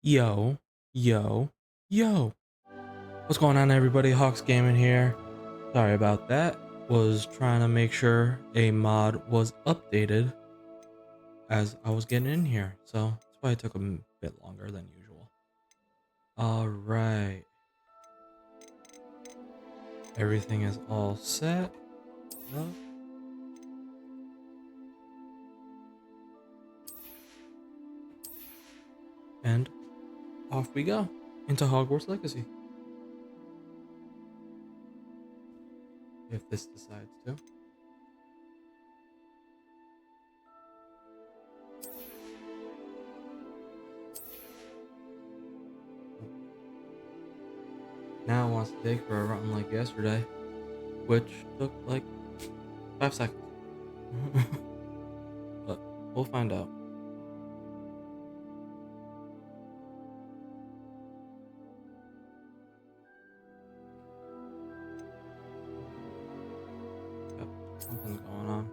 Yo, yo, yo. What's going on, everybody? HawksGaming here. Sorry about that. Was trying to make sure a mod was updated as I was getting in here. So that's why it took a bit longer than usual. Alright. Everything is all set up. And off we go into Hogwarts Legacy. If this decides to. Now it wants to take for a run like yesterday, which took like 5 seconds. But we'll find out. Yep, something's going on.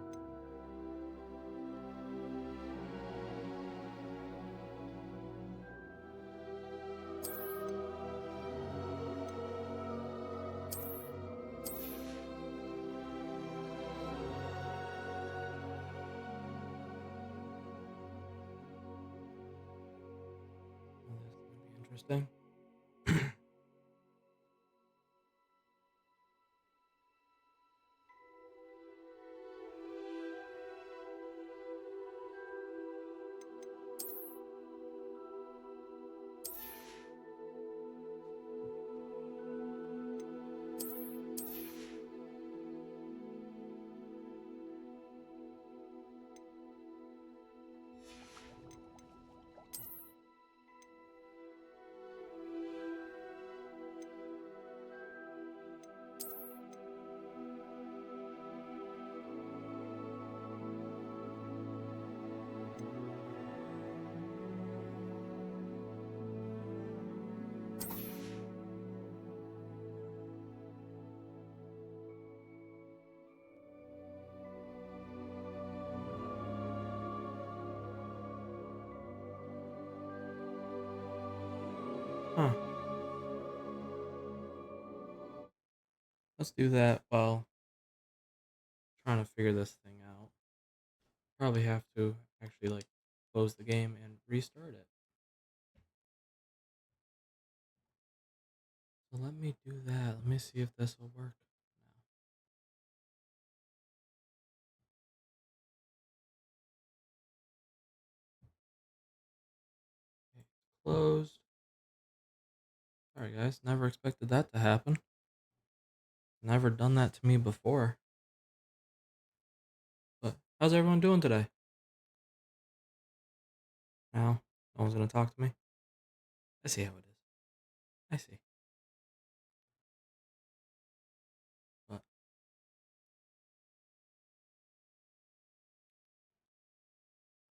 This is gonna be interesting. Huh. Let's do that while trying to figure this thing out. Probably have to actually like close the game and restart it. So let me do that. Let me see if this will work now. Okay, closed. Sorry guys, never expected that to happen. Never done that to me before. But how's everyone doing today? Now, no one's gonna talk to me. I see how it is. I see. But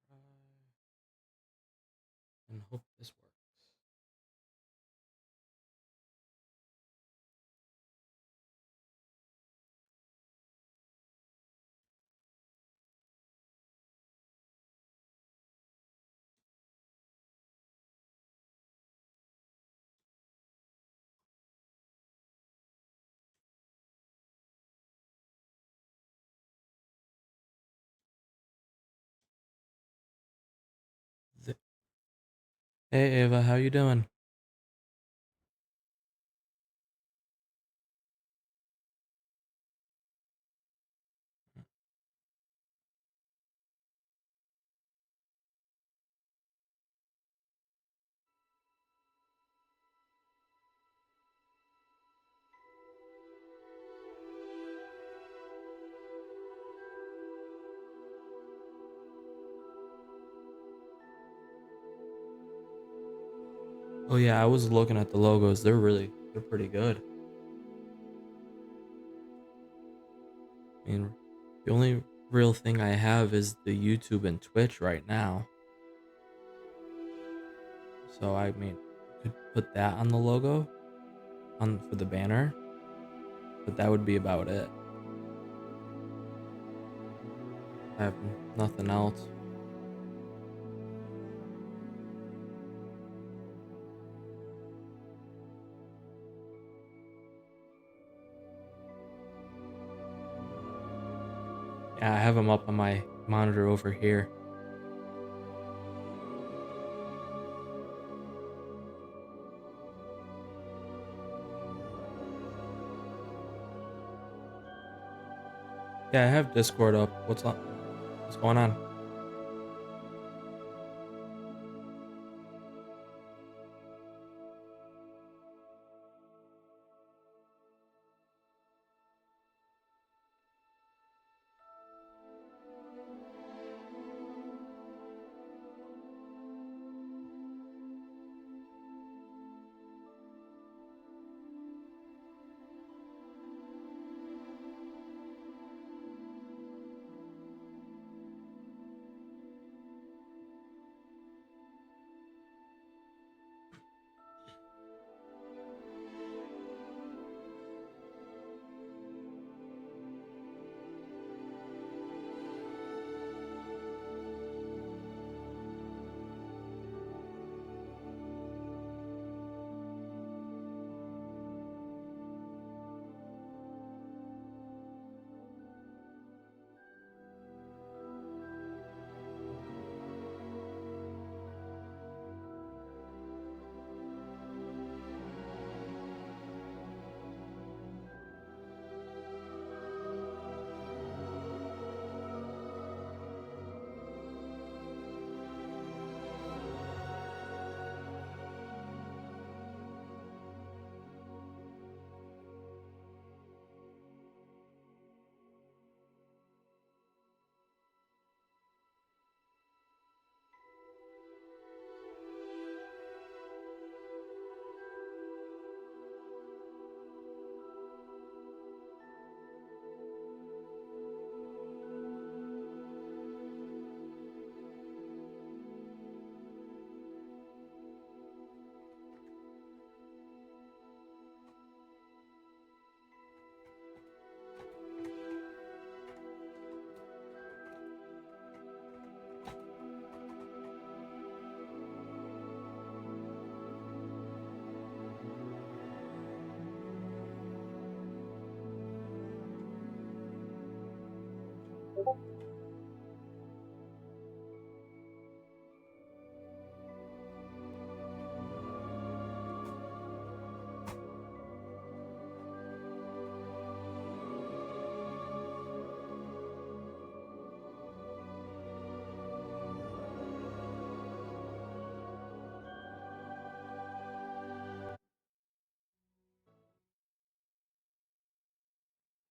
try and hope this works. Hey Ava, how you doing? Oh yeah, I was looking at the logos. They're pretty good. I mean, the only real thing I have is the YouTube and Twitch right now. So I mean, could put that on the logo on for the banner, but that would be about it. I have nothing else. Yeah, I have them up on my monitor over here. Yeah, I have Discord up. What's up? What's going on?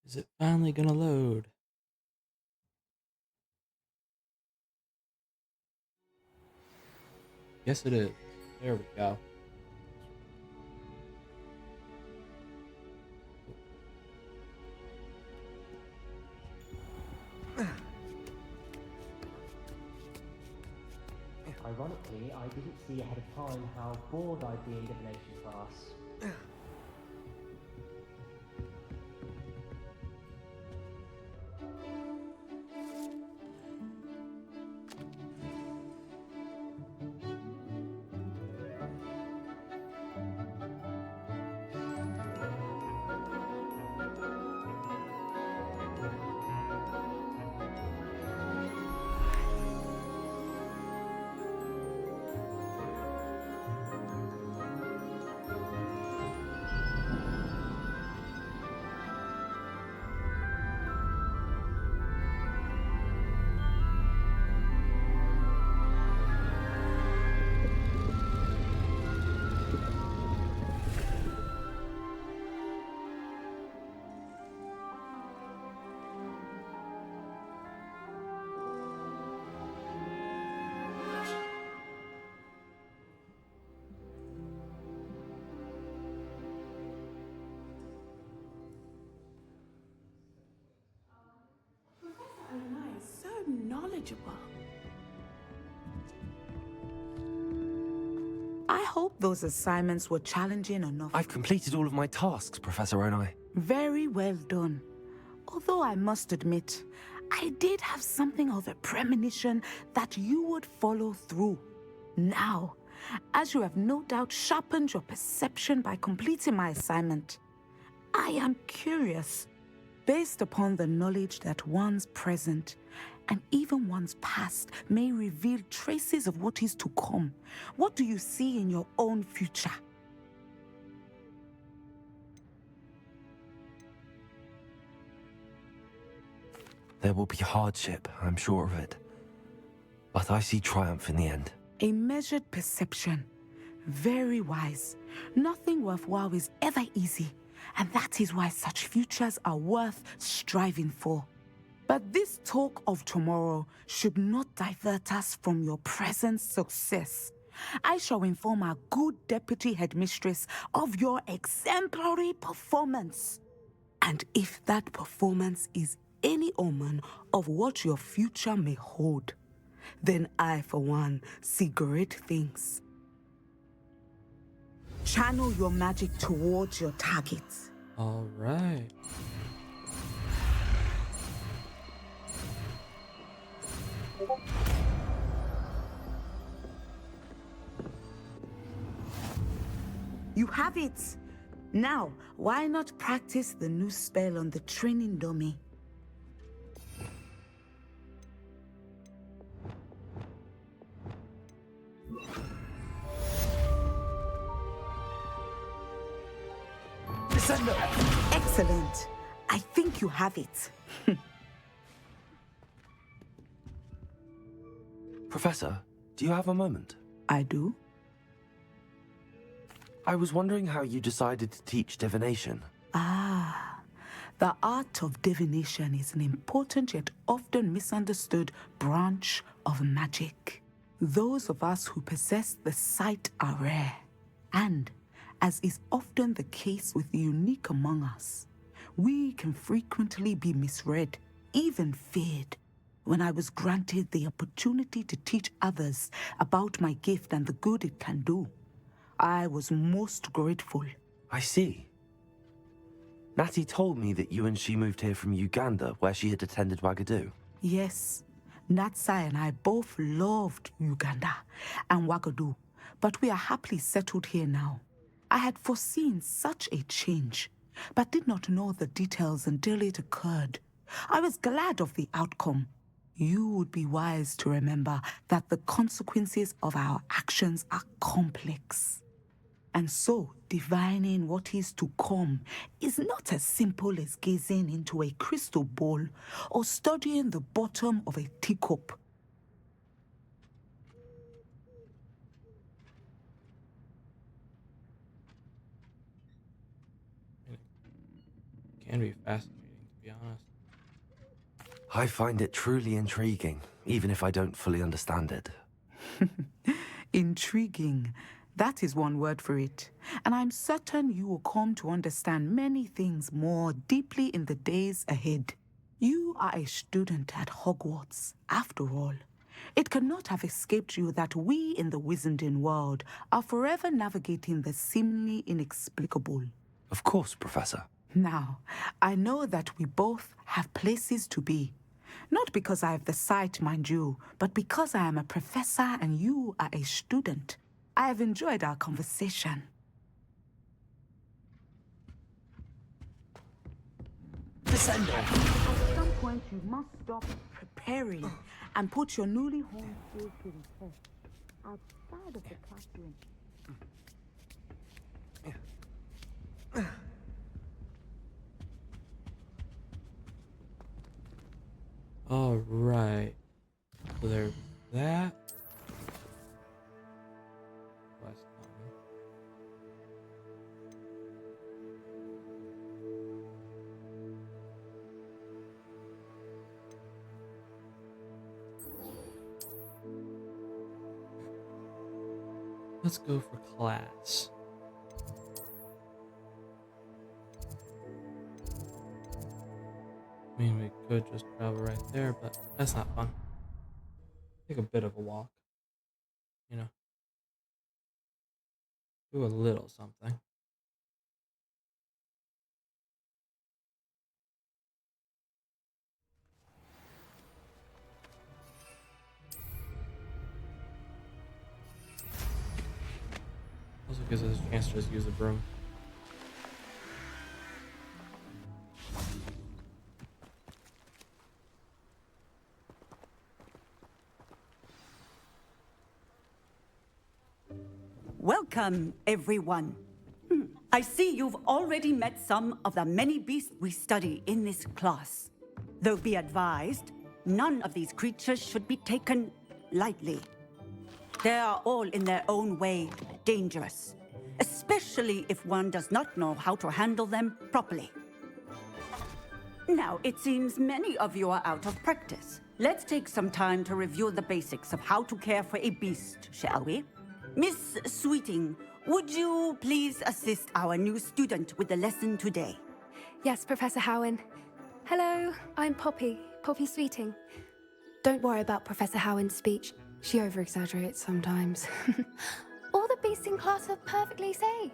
Is it finally gonna load? Yes, it is. There we go. Ironically, I didn't see ahead of time how bored I'd be in divination class. So nice, so knowledgeable. I hope those assignments were challenging enough. I've completed all of my tasks, Professor Onai. Very well done. Although I must admit, I did have something of a premonition that you would follow through. Now, as you have no doubt sharpened your perception by completing my assignment, I am curious. based upon the knowledge that one's present and even one's past may reveal traces of what is to come. What do you see in your own future? There will be hardship, I'm sure of it. But I see triumph in the end. A measured perception. Very wise. Nothing worthwhile is ever easy, and that is why such futures are worth striving for. But this talk of tomorrow should not divert us from your present success. I shall inform our good deputy headmistress of your exemplary performance. And if that performance is any omen of what your future may hold, then I, for one, see great things. Channel your magic towards your targets. All right. You have it. Now, why not practice the new spell on the training dummy? Descendo! Excellent. I think you have it. Professor, do you have a moment? I do? I was wondering how you decided to teach divination. Ah, the art of divination is an important yet often misunderstood branch of magic. Those of us who possess the sight are rare, and, as is often the case with the unique among us, we can frequently be misread, even feared. When I was granted the opportunity to teach others about my gift and the good it can do, I was most grateful. I see. Natty told me that you and she moved here from Uganda, where she had attended Wagadu. Yes, Natsai and I both loved Uganda and Wagadu, but we are happily settled here now. I had foreseen such a change, but did not know the details until it occurred. I was glad of the outcome. You would be wise to remember that the consequences of our actions are complex. And so, divining what is to come is not as simple as gazing into a crystal ball or studying the bottom of a teacup. It can be fascinating, to be honest. I find it truly intriguing, even if I don't fully understand it. Intriguing. That is one word for it. And I'm certain you will come to understand many things more deeply in the days ahead. You are a student at Hogwarts, after all. It cannot have escaped you that we in the Wizarding world are forever navigating the seemingly inexplicable. Of course, Professor. Now, I know that we both have places to be. Not because I have the sight, mind you, but because I am a professor and you are a student. I have enjoyed our conversation. Descendo! At some point, you must stop preparing and put your newly honed skills to the test outside of the classroom. All right. So there's that. Quest on. Let's go for class. I mean, we could just travel right there, but that's not fun. Take a bit of a walk, you know. Do a little something. Also gives us a chance to just use the broom. Welcome, everyone. I see you've already met some of the many beasts we study in this class. Though be advised, none of these creatures should be taken lightly. They are all in their own way dangerous, especially if one does not know how to handle them properly. Now, it seems many of you are out of practice. Let's take some time to review the basics of how to care for a beast, shall we? Miss Sweeting, would you please assist our new student with the lesson today? Yes, Professor Howen. Hello, I'm Poppy Sweeting. Don't worry about Professor Howen's speech. She over-exaggerates sometimes. All the beasts in class are perfectly safe.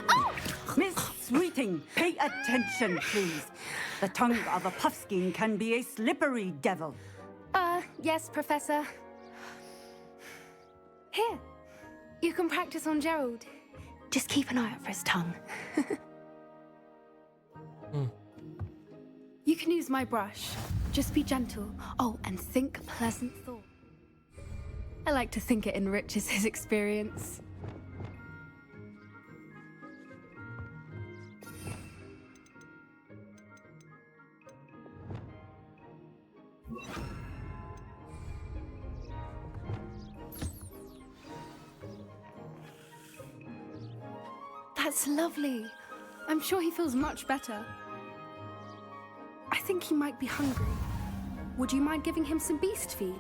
Oh! Miss Sweeting, pay attention, please. The tongue of a puffskein can be a slippery devil. Yes, Professor. Here, you can practice on Gerald. Just keep an eye out for his tongue. You can use my brush. Just be gentle. Oh, and think pleasant thoughts. I like to think it enriches his experience. That's lovely. I'm sure he feels much better. I think he might be hungry. Would you mind giving him some beast feed?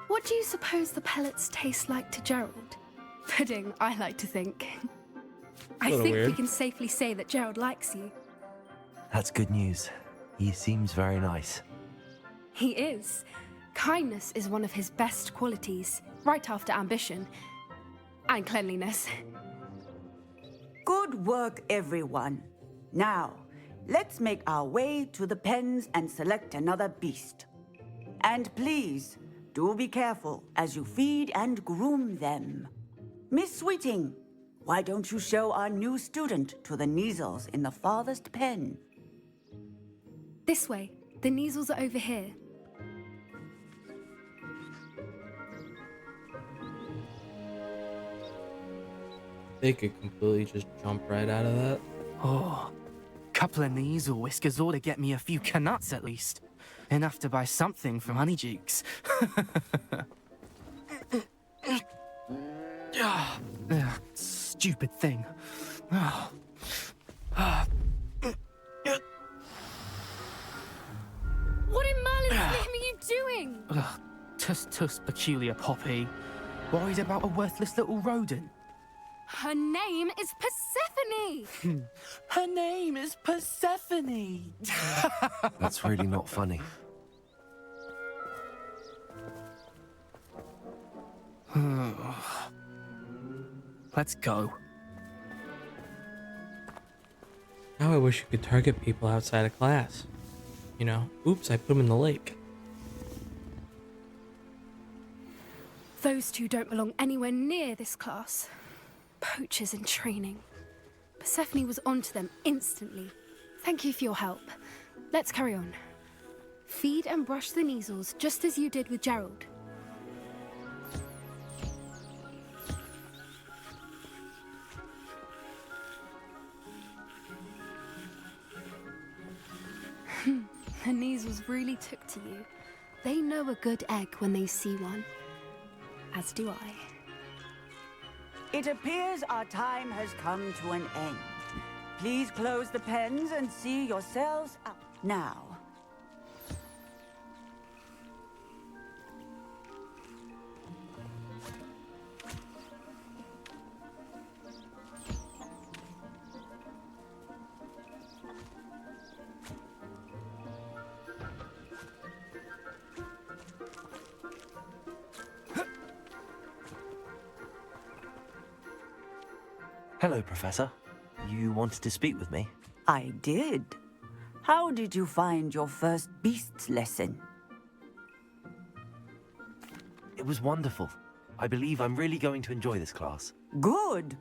What do you suppose the pellets taste like to Gerald? Pudding, I like to think. I think we can safely say that Gerald likes you. That's good news. He seems very nice. He is. Kindness is one of his best qualities, right after ambition. And cleanliness. Good work, everyone. Now, let's make our way to the pens and select another beast. And please, do be careful as you feed and groom them. Miss Sweeting, why don't you show our new student to the Neasels in the farthest pen? This way. The Neasels are over here. They could completely just jump right out of that. Oh, couple of Neasel whiskers ought to get me a few canuts at least. Enough to buy something from Honeydukes. Stupid thing. What in Merlin's name are you doing? Tuss peculiar Poppy. Worried about a worthless little rodent. Her name is Persephone! Her name is Persephone! That's really not funny. Let's go. Now I wish you could target people outside of class. You know, oops, I put them in the lake. Those two don't belong anywhere near this class. Poachers in training. Persephone was onto them instantly. Thank you for your help. Let's carry on. Feed and brush the Neasels just as you did with Gerald. The Neasels really took to you. They know a good egg when they see one. As do I. It appears our time has come to an end. Please close the pens and see yourselves out now. Hello, Professor. You wanted to speak with me? I did. How did you find your first beasts lesson? It was wonderful. I believe I'm really going to enjoy this class. Good.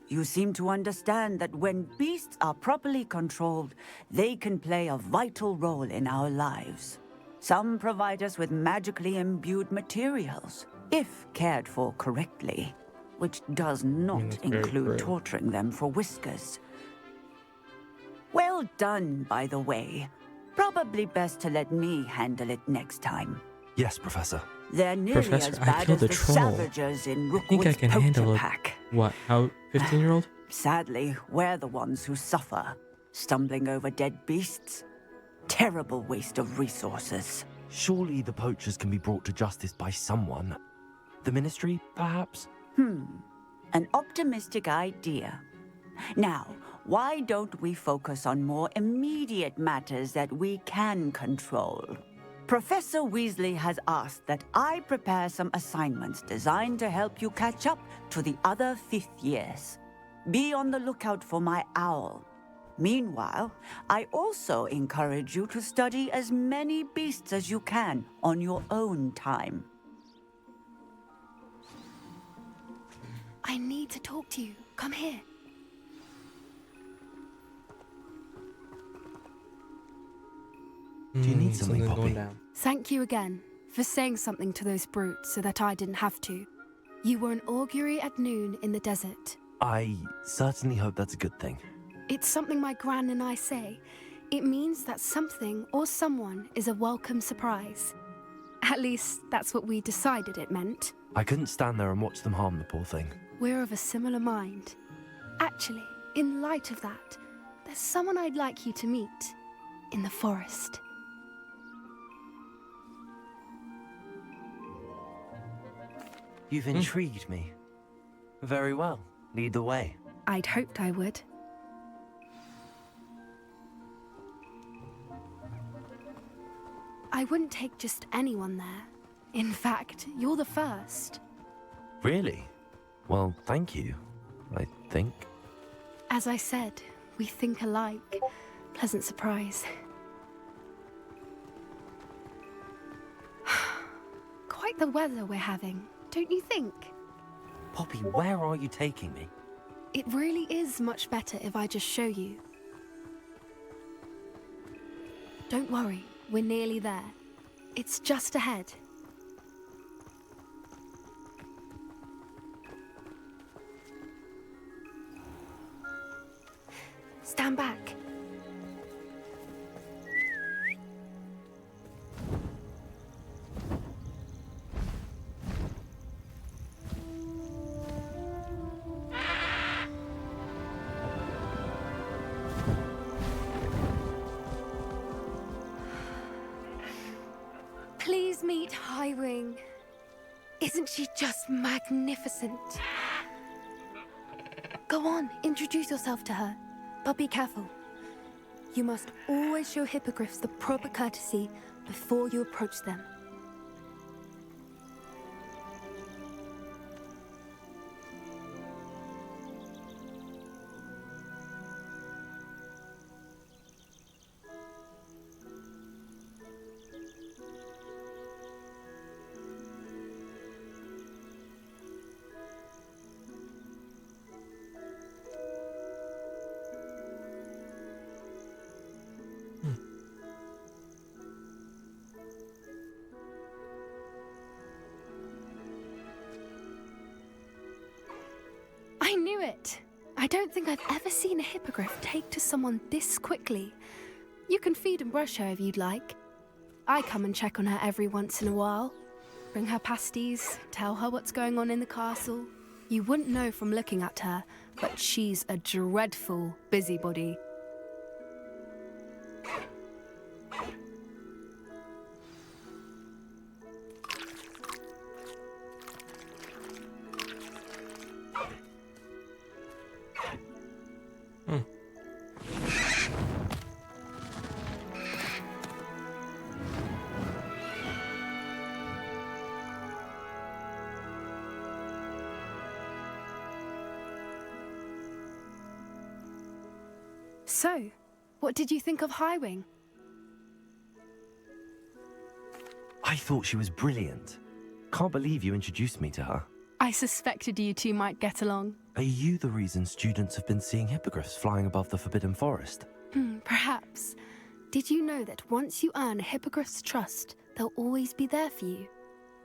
You seem to understand that when beasts are properly controlled, they can play a vital role in our lives. Some provide us with magically imbued materials, if cared for correctly, which does not that's very include true. torturing them for whiskers. Well done, by the way. Probably best to let me handle it next time. Yes, Professor. They're nearly Professor, as I bad killed as a the troll. savages in I think I Rookwood's can poacher handle it. pack. What? How 15-year-old? Sadly, we're the ones who suffer, stumbling over dead beasts. Terrible waste of resources. Surely the poachers can be brought to justice by someone. The Ministry, perhaps? An optimistic idea. Now, why don't we focus on more immediate matters that we can control? Professor Weasley has asked that I prepare some assignments designed to help you catch up to the other 5th years. Be on the lookout for my owl. Meanwhile, I also encourage you to study as many beasts as you can on your own time. I need to talk to you. Come here. Do you need something, Something's going Poppy? down. Thank you again for saying something to those brutes so that I didn't have to. You were an augury at noon in the desert. I certainly hope that's a good thing. It's something my gran and I say. It means that something or someone is a welcome surprise. At least, that's what we decided it meant. I couldn't stand there and watch them harm the poor thing. We're of a similar mind. Actually, in light of that, there's someone I'd like you to meet in the forest. You've intrigued me. Very well. Lead the way. I'd hoped I would. I wouldn't take just anyone there. In fact, you're the first. Really? Well, thank you, I think. As I said, we think alike. Pleasant surprise. Quite the weather we're having, don't you think? Poppy, where are you taking me? It really is much better if I just show you. Don't worry, we're nearly there. It's just ahead. Stand back. Please meet Highwing. Isn't she just magnificent? Go on, introduce yourself to her. But be careful. You must always show hippogriffs the proper courtesy before you approach them. I knew it! I don't think I've ever seen a hippogriff take to someone this quickly. You can feed and brush her if you'd like. I come and check on her every once in a while. Bring her pasties, tell her what's going on in the castle. You wouldn't know from looking at her, but she's a dreadful busybody. So, what did you think of Highwing? I thought she was brilliant. Can't believe you introduced me to her. I I suspected you two might get along. Are you the reason students have been seeing hippogriffs flying above the Forbidden Forest? Perhaps. Did you know that once you earn a hippogriff's trust, they'll always be there for you?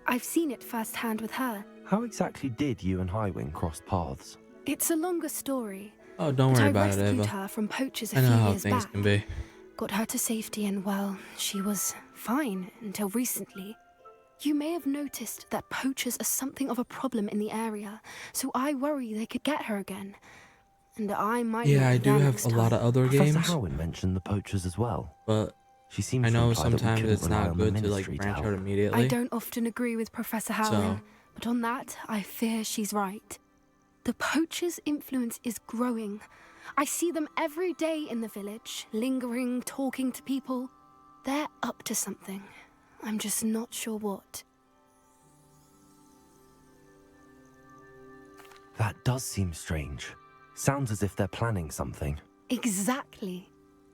I've seen it firsthand with her. How exactly did you and Highwing cross paths? It's a longer story. Oh, don't But worry I about it, rescued Ava. her from poachers a I know few how years things back. can be. Got her to safety and, well, she was fine until recently. You may have noticed that poachers are something of a problem in the area, so I worry they could get her again. And I might Yeah, not I be do there have next a lot time. of other Professor games, Howin mentioned the poachers as well. but She seems I to know imply that we sometimes couldn't it's rely not on the good to like Ministry branch help. out immediately. I don't often agree with Professor Howin, but on that, I fear she's right. The poachers' influence is growing. I see them every day in the village, lingering, talking to people. They're up to something. I'm just not sure what. That does seem strange. Sounds as if they're planning something. Exactly.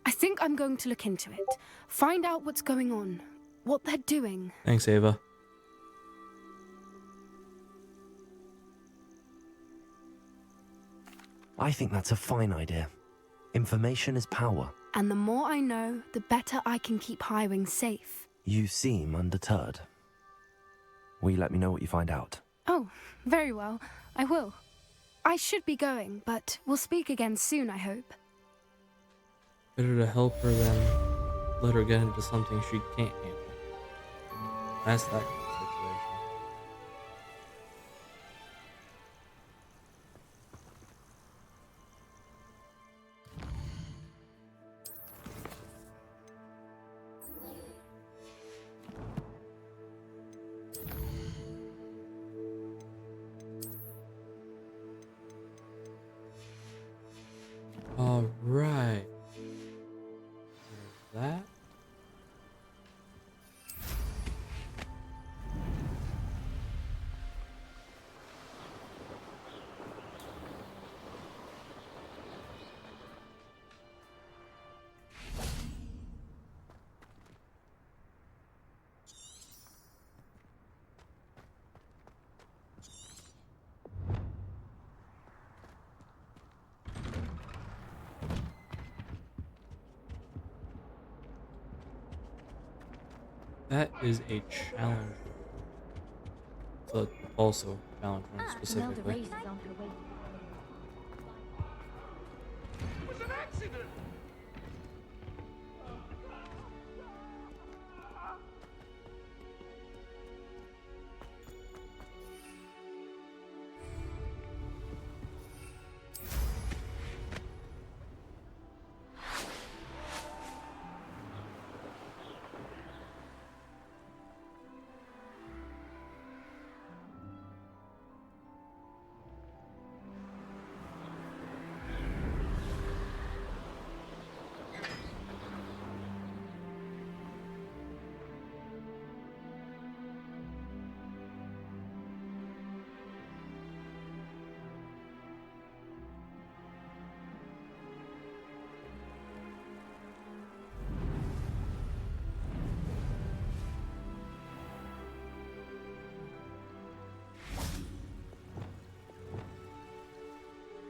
I think I'm going to look into it. Find out what's going on, what they're doing. Thanks, Ava. I think that's a fine idea. Information is power. And the more I know, the better I can keep Highwing safe. You seem undeterred. Will you let me know what you find out? Oh, very well. I will. I should be going, but we'll speak again soon, I hope. Better to help her than let her get into something she can't handle. That's that kind of situation. All right. There's that. That is a challenge. So also challenge one specifically.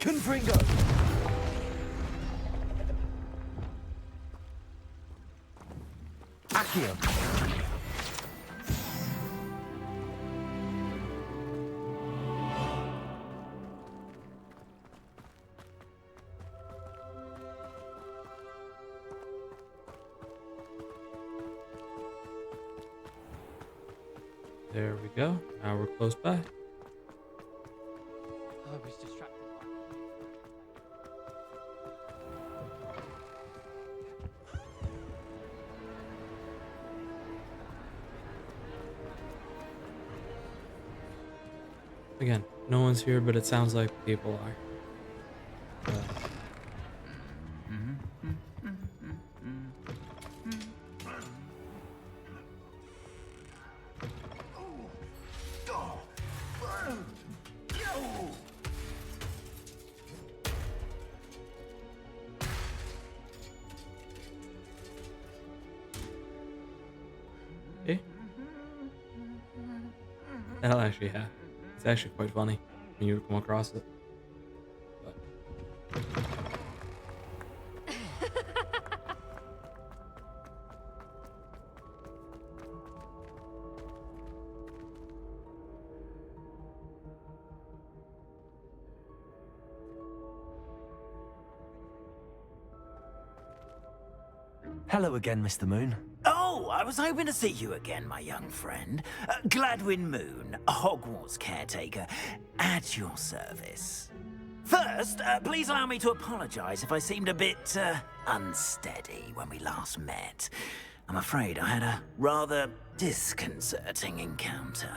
Confringo! Accio! There we go. Now we're close by. I was distracted by... Again, no one's here, but it sounds like people are. Okay. That'll actually happen. It's actually quite funny when you come across it. But Hello again, Mr. Moon. Oh, I was hoping to see you again, my young friend. Gladwin Moon, Hogwarts caretaker, at your service. First, please allow me to apologize if I seemed a bit unsteady when we last met. I'm afraid I had a rather disconcerting encounter.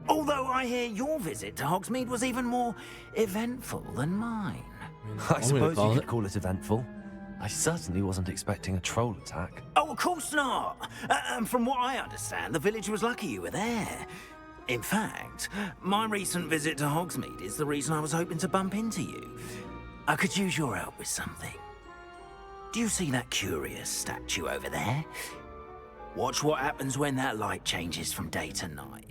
Although I hear your visit to Hogsmeade was even more eventful than mine. I suppose you could call it eventful. I certainly wasn't expecting a troll attack. Oh, of course not. And from what I understand, the village was lucky you were there. In fact, my recent visit to Hogsmeade is the reason I was hoping to bump into you. I could use your help with something. Do you see that curious statue over there? Watch what happens when that light changes from day to night.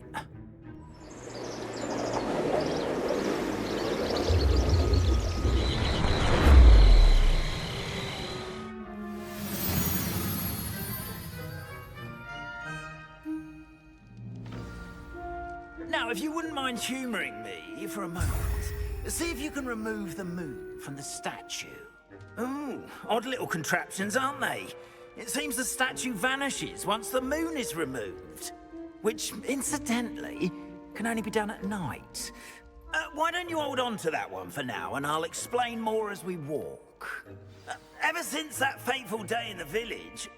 Now, if you wouldn't mind humoring me for a moment, see if you can remove the moon from the statue. Ooh, odd little contraptions, aren't they? It seems the statue vanishes once the moon is removed, which, incidentally, can only be done at night. Why don't you hold on to that one for now, and I'll explain more as we walk. Ever since that fateful day in the village,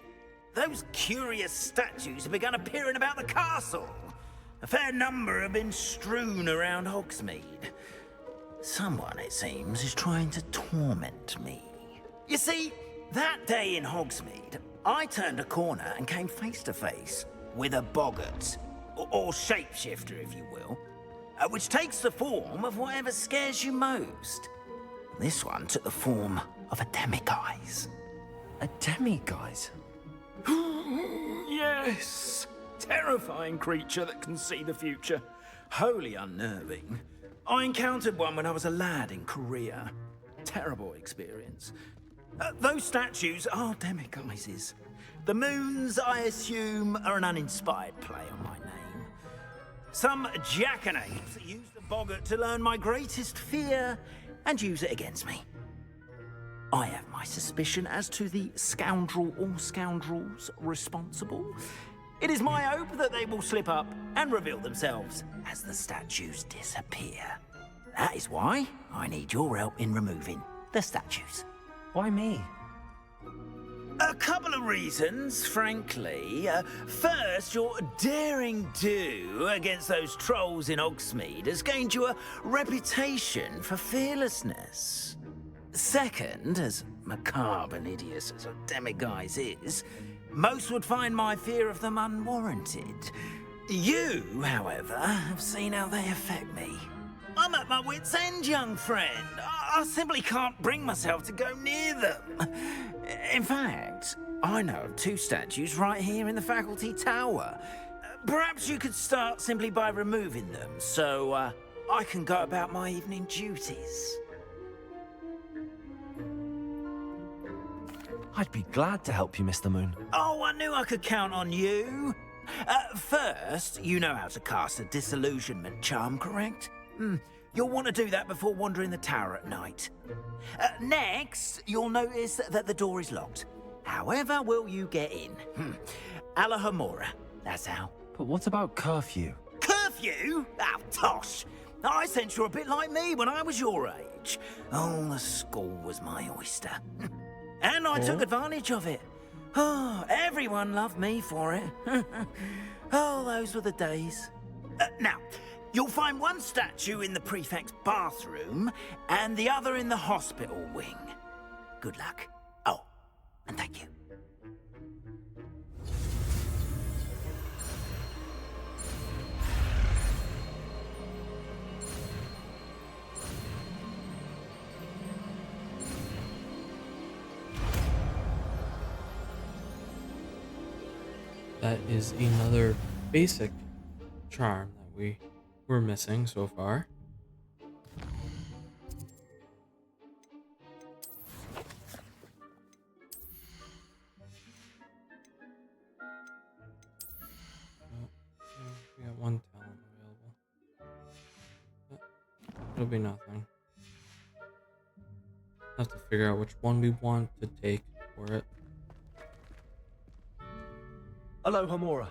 those curious statues have begun appearing about the castle. A fair number have been strewn around Hogsmeade. Someone, it seems, is trying to torment me. You see, that day in Hogsmeade, I turned a corner and came face to face with a boggart, or shapeshifter, if you will, which takes the form of whatever scares you most. This one took the form of a demiguise. A demiguise? Yes! Terrifying creature that can see the future. Wholly unnerving. I encountered one when I was a lad in Korea. Terrible experience. Those statues are demiguises. The moons, I assume, are an uninspired play on my name. Some jackanapes used the boggart to learn my greatest fear and use it against me. I have my suspicion as to the scoundrel or scoundrels responsible. It is my hope that they will slip up and reveal themselves as the statues disappear. That is why I need your help in removing the statues. Why me? A couple of reasons, frankly. First, your daring do against those trolls in Hogsmeade has gained you a reputation for fearlessness. Second, as macabre and hideous as a demiguise is, most would find my fear of them unwarranted. You, however, have seen how they affect me. I'm at my wit's end, young friend. I simply can't bring myself to go near them. In fact, I know of two statues right here in the faculty tower. Perhaps you could start simply by removing them, so I can go about my evening duties. I'd be glad to help you, Mr. Moon. Oh, I knew I could count on you. First, you know how to cast a disillusionment charm, correct? You'll want to do that before wandering the tower at night. Next, you'll notice that the door is locked. However will you get in? Alahamora, that's how. But what about curfew? Curfew? Oh, tosh. I sense you're a bit like me when I was your age. Oh, the school was my oyster. And I took advantage of it. Oh, everyone loved me for it. Oh, those were the days. Now, you'll find one statue in the prefect's bathroom and the other in the hospital wing. Good luck. Oh, and thank you. that is another basic charm that we we're missing so far. We got one talent available. It'll be nothing. Have to figure out which one we want to take for it. Hello, Hamora.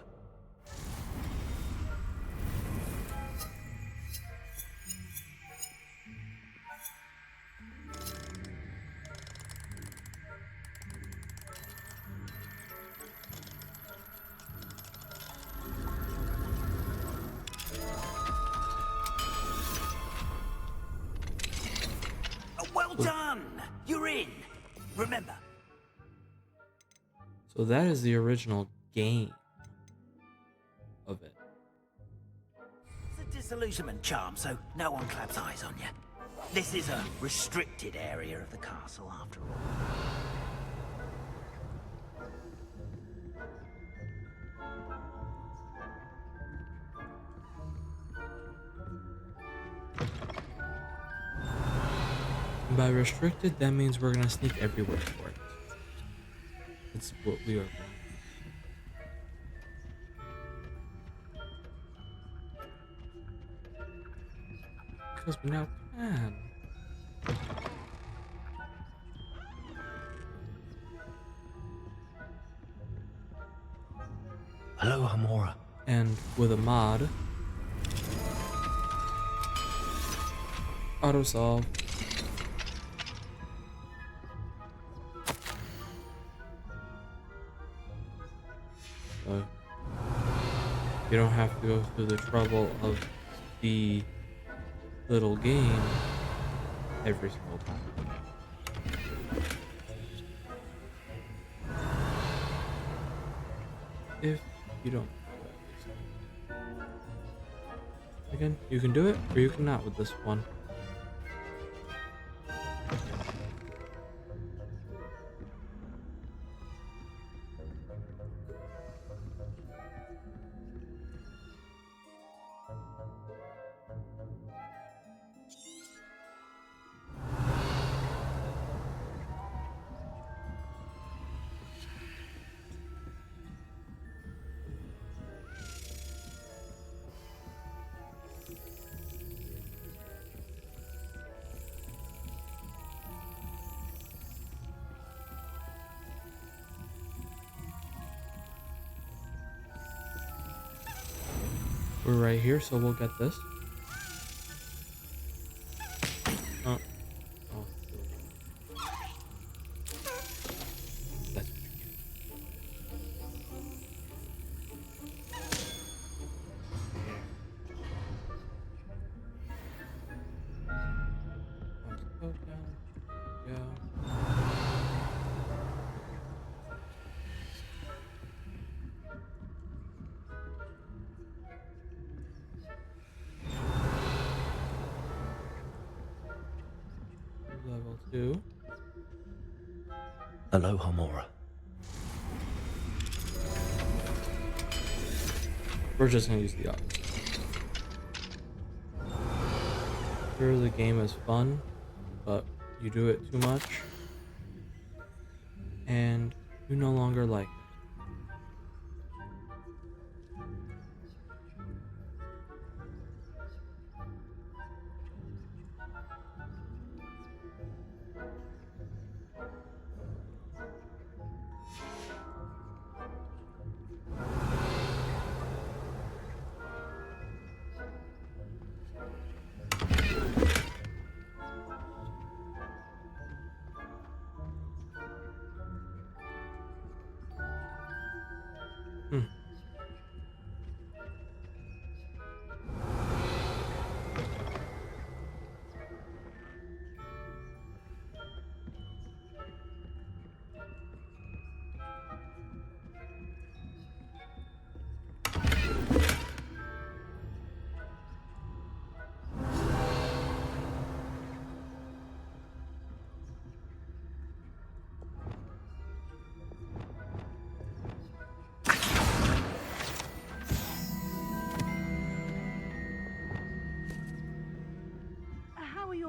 Well done! You're in! Remember, So that is the original game of it. it's a disillusionment charm, so no one claps eyes on you. This is a restricted area of the castle, after all. And by restricted, that means we're gonna sneak everywhere for it. It's what we are doing. Because we now can. Hello, Hamora. And with a mod, auto solve. So you don't have to go through the trouble of the little game every single time. If you don't do it, again, you can do it or you cannot with this one. We're right here, so we'll get this. Oh. Oh. That's what you get. Let's go down. Yeah. Level 2. Hello, Hamora. We're just gonna use the auto. Sure, the game is fun, but you do it too much, and you no longer like it.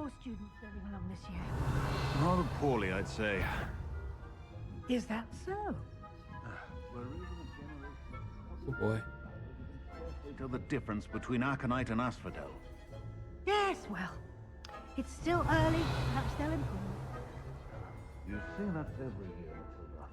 your students getting along this year? Rather poorly, I'd say. Is that so? We're raising a generation Oh boy. to tell the difference between Aconite and Asphodel. Yes, well, it's still early. Perhaps they'll improve. You say that every year, Matilda.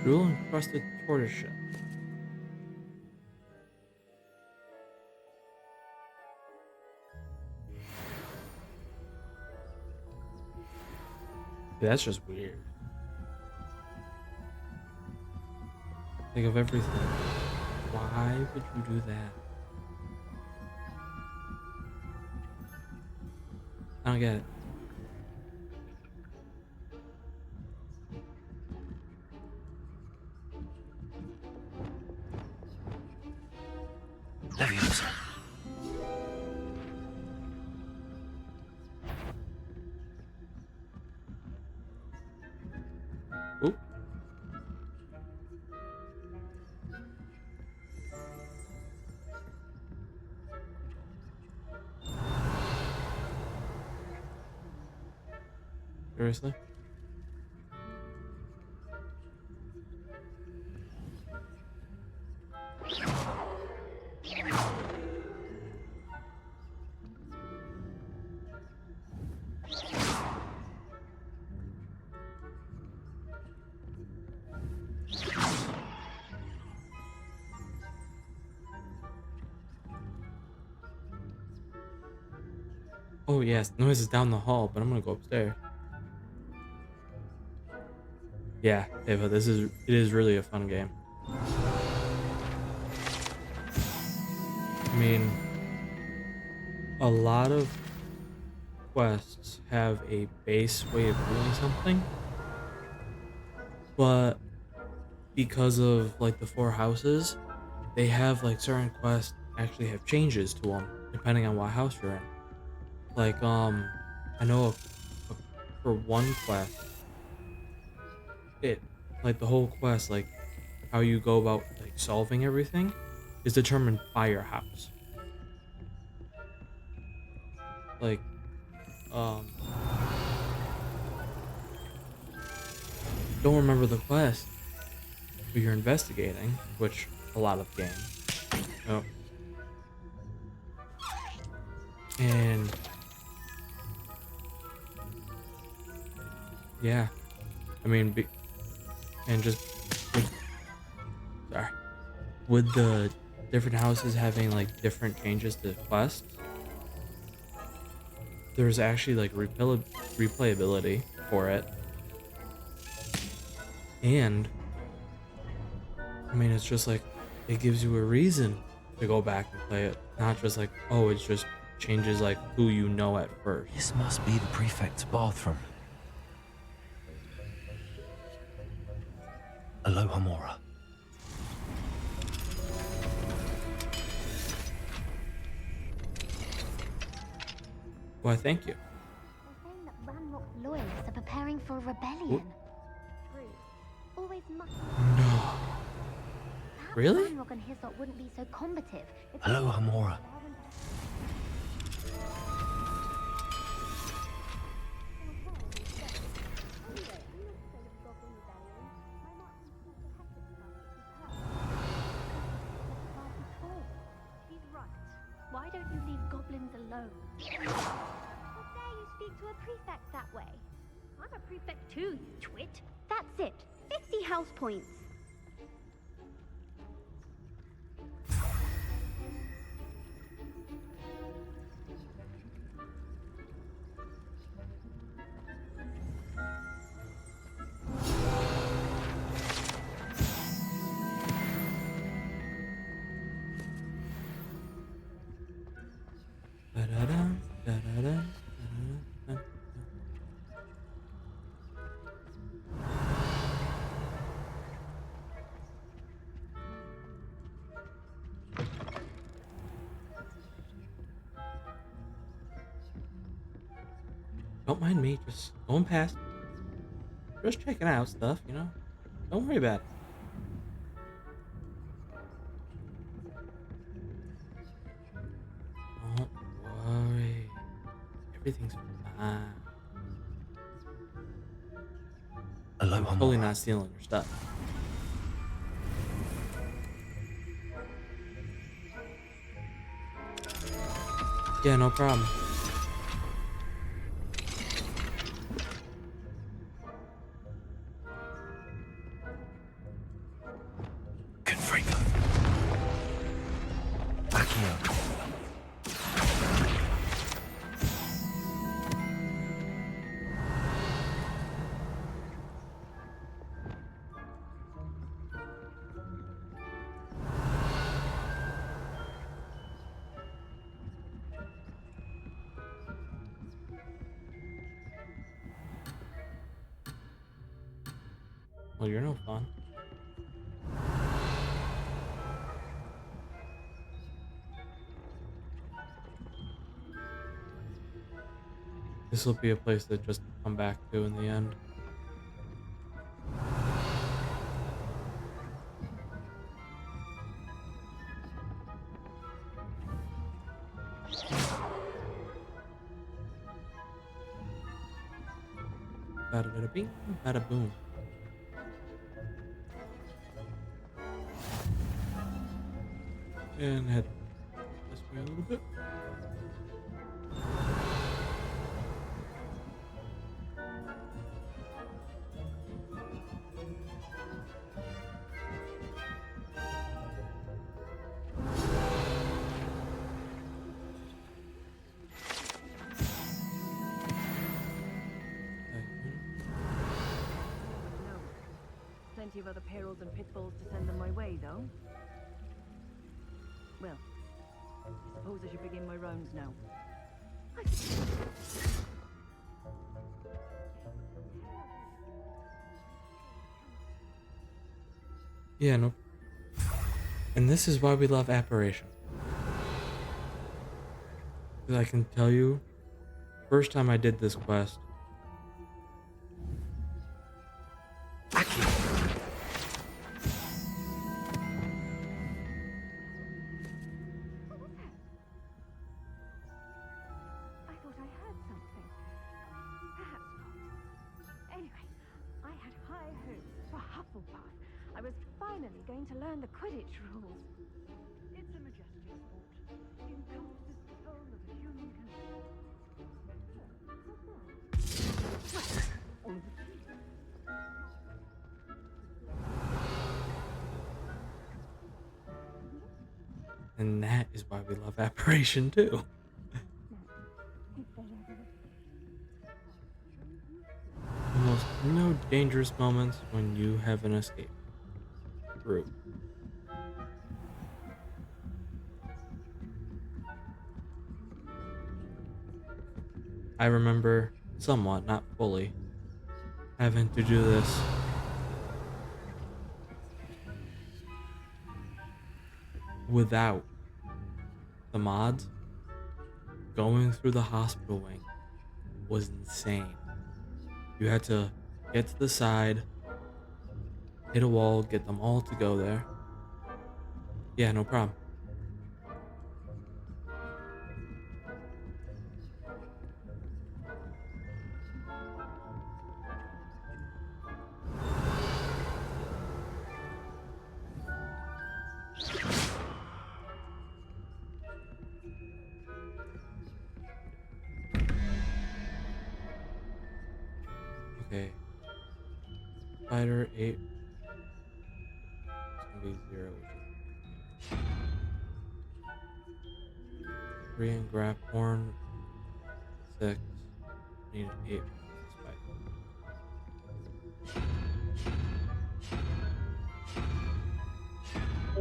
Jewel encrusted tortoiseshell. Yeah, that's just weird. Think of everything. Why would you do that? I don't get it. Leviosa. Oop. Seriously? Oh yes, noise is down the hall, but I'm gonna go upstairs. Yeah, Ava, it is really a fun game. I mean, a lot of quests have a base way of doing something, but because of like the 4 houses, they have like certain quests actually have changes to them depending on what house you're in. Like, I know for one quest, like the whole quest, like how you go about like solving everything is determined by your house. Like, don't remember the quest, but you're investigating, which a lot of games. Oh. And yeah, I mean, and just sorry, with the different houses having like different changes to quests, there's actually like replayability for it, and I mean, it's just like it gives you a reason to go back and play it, not just like, oh, it's just changes like who you know at first. This must be the prefect's bathroom. Alohomora. Why, thank you. They're saying that Ranrock's loyalists are preparing for a rebellion. True. Always must. No. Perhaps Really? Ranrock and his lot wouldn't be so combative. Alohomora. Why don't you leave goblins alone? How dare you speak to a prefect that way? I'm a prefect too, you twit. That's it. 50 house points. Da-da-dum, da-da-dum, da-da-dum. Don't mind me, just going past. Just checking out stuff, you know? Don't worry about it. Don't worry. Everything's fine. Hello, I'm totally not stealing your stuff. Yeah, no problem. Confringo. Accio. Well, you're no fun. This will be a place that just come back to in the end. Bada bada bing, bada boom. And head this way a little bit. Plenty of other perils and pitfalls to send them my way, though. Well, I suppose I should begin my rounds now. Yeah, no. And this is why we love apparition. Because I can tell you, first time I did this quest, I was finally going to learn the Quidditch rules. It's a majestic sport. Encompasses the whole of the human and that is why we love apparition too. Almost no dangerous moments when you have an escape route. I remember somewhat, not fully, having to do this without the mods. Going through the hospital wing was insane. You had to get to the side, hit a wall, get them all to go there. Yeah, no problem. Okay. Spider 8. It's gonna be 0, which is 3 and grab horn 6. Need an 8 for the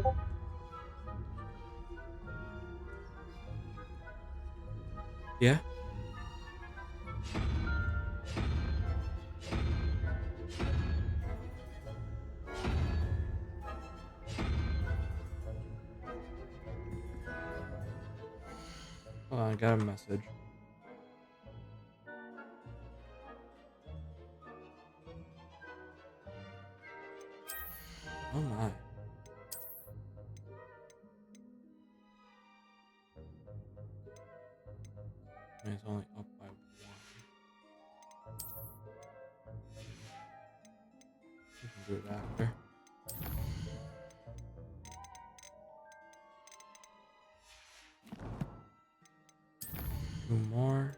spider. Yeah. Oh, I got a message. Oh my. And it's only up by 1. We can do it after. Two more.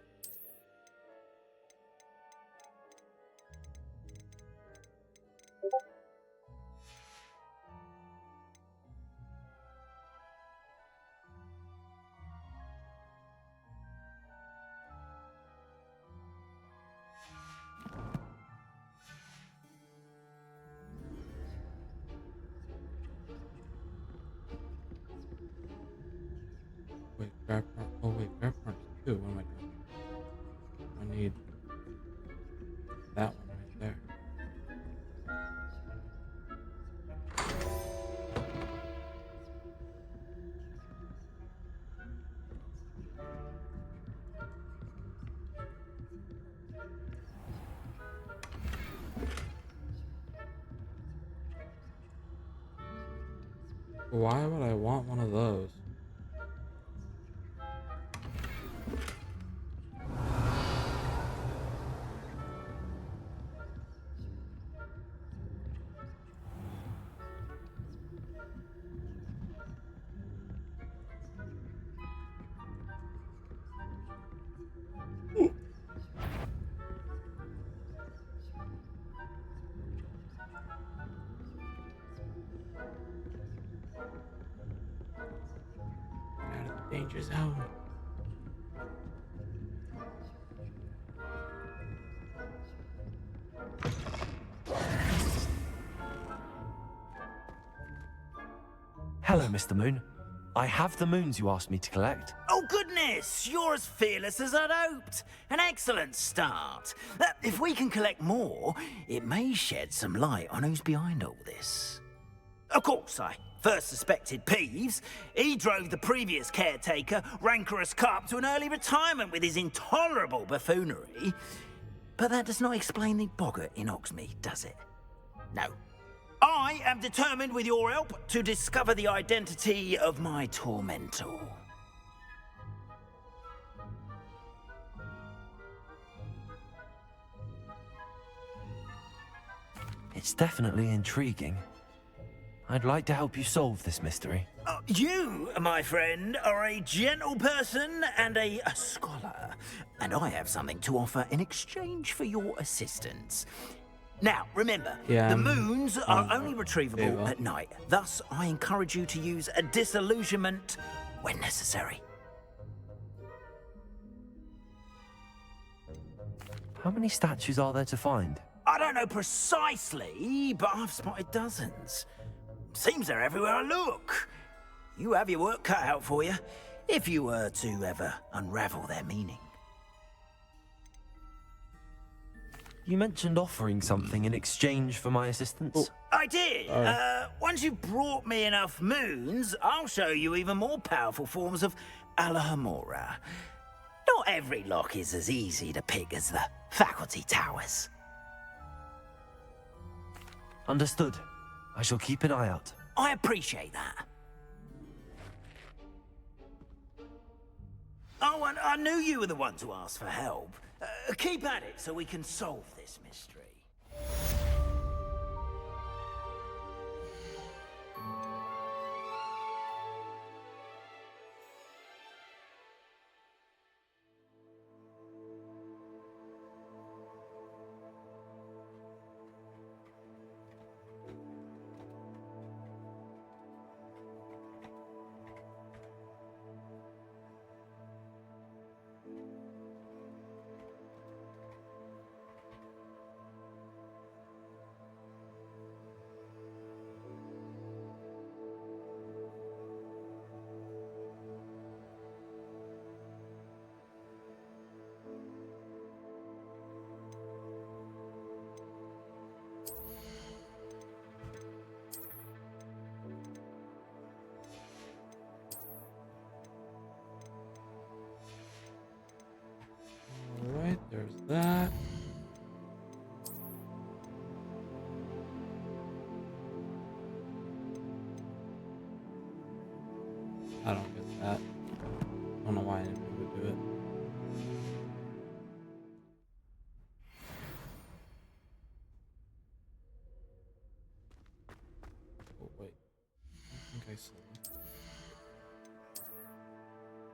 Wait, grab part. Oh wait, grab part 2. What am I doing? I need that one right there. Why would I want one of those? Out of the danger zone. Hello, Mr. Moon. I have the moons you asked me to collect. Oh, goodness! You're as fearless as I'd hoped. An excellent start. If we can collect more, it may shed some light on who's behind all this. Of course, I first suspected Peeves. He drove the previous caretaker, Rancorous Carp, to an early retirement with his intolerable buffoonery. But that does not explain the boggart in Hogsmeade, does it? No. I am determined, with your help, to discover the identity of my tormentor. It's definitely intriguing. I'd like to help you solve this mystery. You, my friend, are a gentle person and a scholar, and I have something to offer in exchange for your assistance. Now, remember, the moons are only retrievable at night. Thus, I encourage you to use a disillusionment when necessary. How many statues are there to find? I don't know precisely, but I've spotted dozens. Seems they're everywhere I look. You have your work cut out for you, if you were to ever unravel their meaning. You mentioned offering something in exchange for my assistance. I did. Once you've brought me enough moons, I'll show you even more powerful forms of Alahamora. Not every lock is as easy to pick as the faculty towers. Understood. I shall keep an eye out. I appreciate that. Oh, and I knew you were the one to ask for help. Keep at it so we can solve this mystery. there's that. I don't get that. I don't know why anybody would do it. Oh, wait. I think I saw it.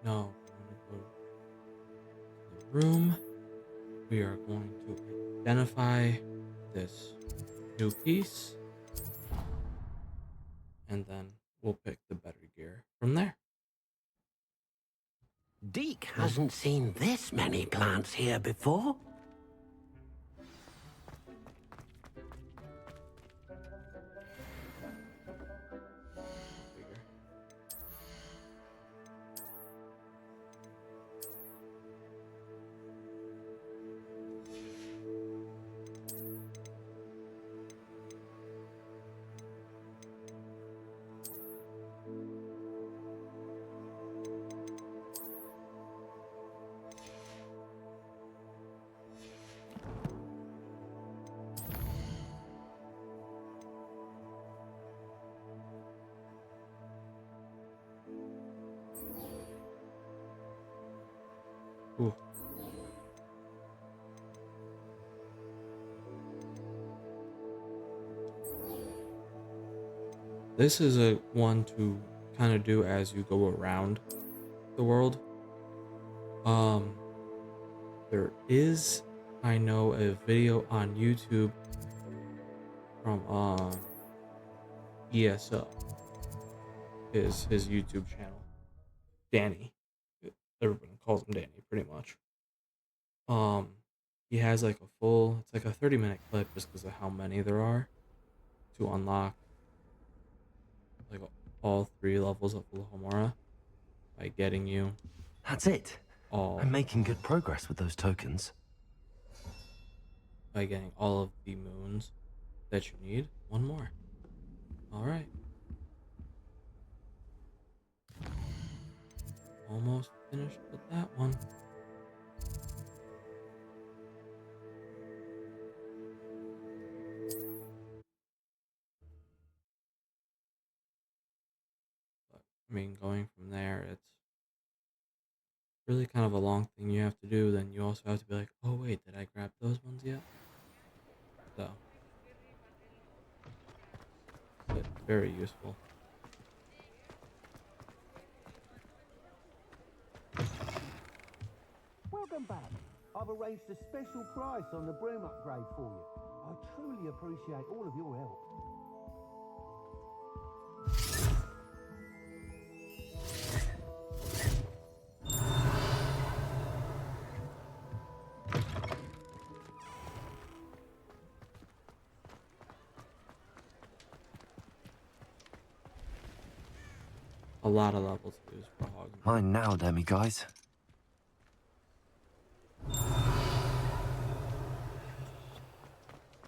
No, I'm gonna go to the room. We are going to identify this new piece. And then we'll pick the better gear from there. Deke hasn't seen this many plants here before. Ooh. This is a one to kind of do as you go around the world. There is, I know, a video on YouTube from ESO, his YouTube channel. Danny. Everyone calls him Danny, pretty much. He has like a full, it's like a 30-minute clip just because of how many there are to unlock like all 3 levels of Lahomora by getting you. That's it. All I'm making good progress with those tokens. By getting all of the moons that you need. One more. All right. Almost finished with that one. But, I mean, going from there, it's really kind of a long thing you have to do. Then you also have to be like, oh wait, did I grab those ones yet? So, but very useful. Welcome back. I've arranged a special price on the broom upgrade for you. I truly appreciate all of your help. A lot of levels to use for Hogsmeade. Mine now, Demi guys.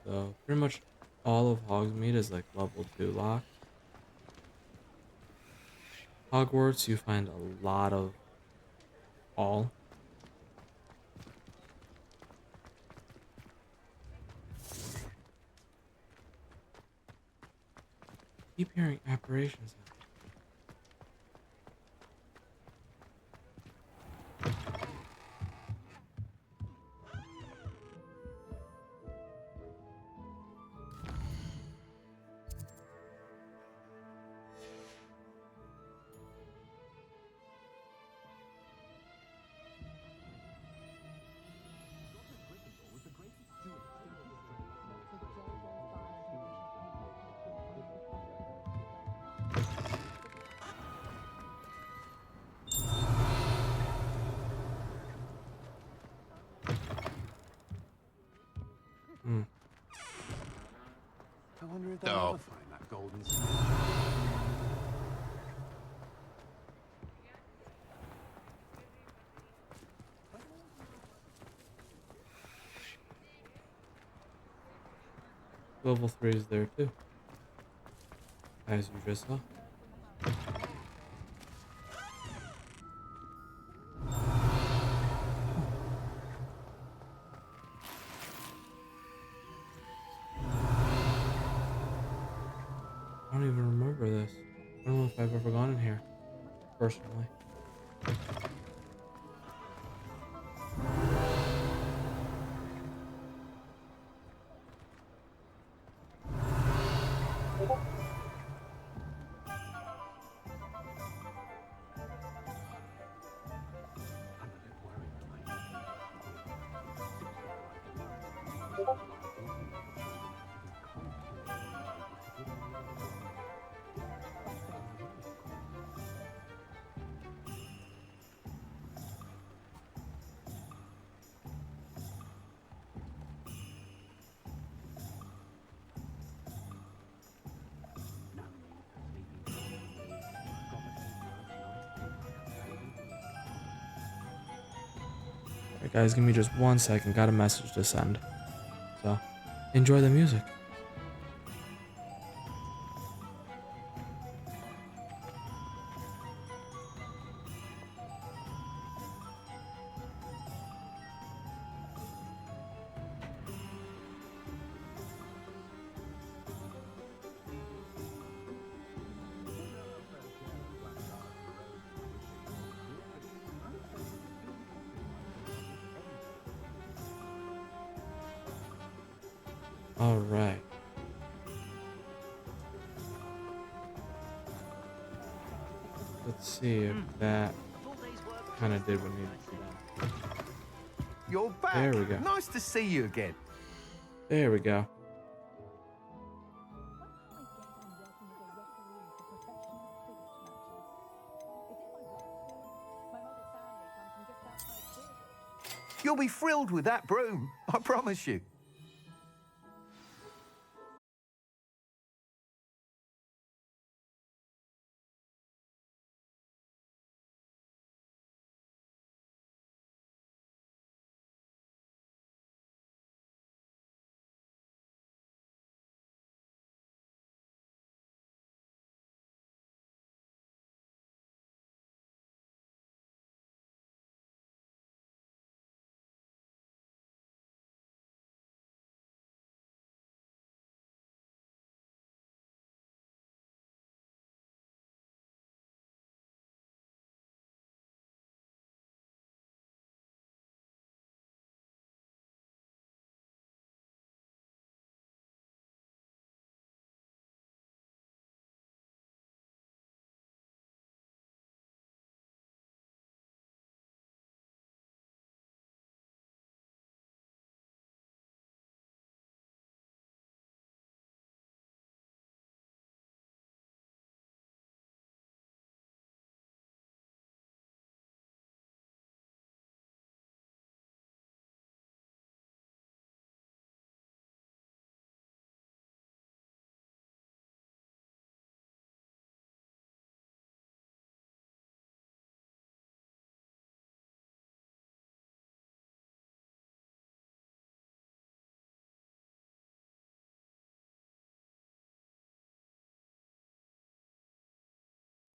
So pretty much all of Hogsmeade is like level 2 locked. Hogwarts, you find a lot of all. Keep hearing apparitions. I wonder if they'll ever find that golden snake. Level 3 is there too, as you just saw. ever gone in here, personally. Alright, guys, give me just 1 second. Got a message to send. So, enjoy the music. All right. Let's see if that kind of did what needed to be done. You're back. There we go. Nice to see you again. There we go. You'll be thrilled with that broom, I promise you.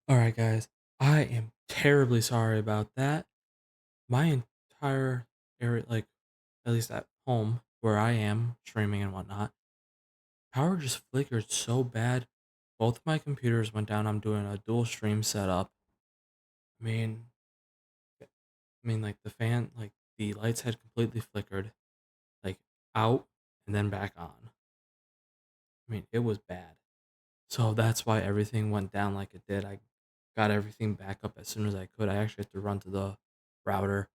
All right, guys. I am terribly sorry about that. My entire area, like at least at home where I am streaming and whatnot, power just flickered so bad. Both my computers went down. I'm doing a dual stream setup. I mean, like the fan, like the lights had completely flickered, like out and then back on. I mean, it was bad. So that's why everything went down like it did. I got everything back up as soon as I could. I actually had to run to the router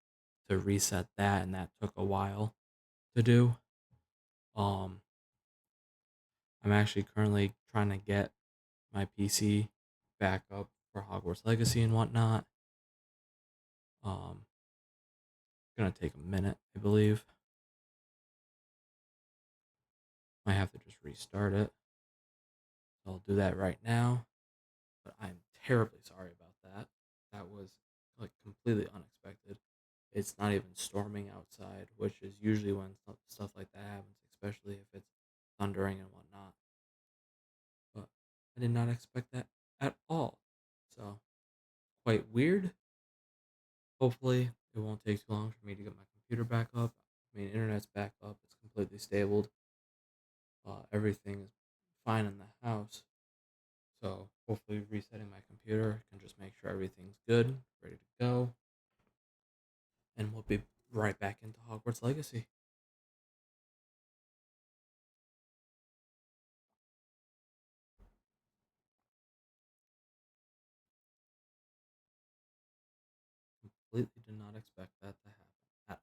to reset that, and that took a while to do. Um, I'm actually currently trying to get my PC back up for Hogwarts Legacy and whatnot. It's gonna take a minute, I believe. Might have to just restart it. So I'll do that right now. But I'm terribly sorry about that. That was like completely unexpected. It's not even storming outside, which is usually when stuff like that happens, especially if it's thundering and whatnot. But I did not expect that at all. So, quite weird. Hopefully, it won't take too long for me to get my computer back up. I mean, internet's back up. It's completely stable. Everything is fine in the house. So, hopefully resetting my computer can just make sure everything's good, ready to go, and we'll be right back into Hogwarts Legacy. Completely did not expect that to happen at all.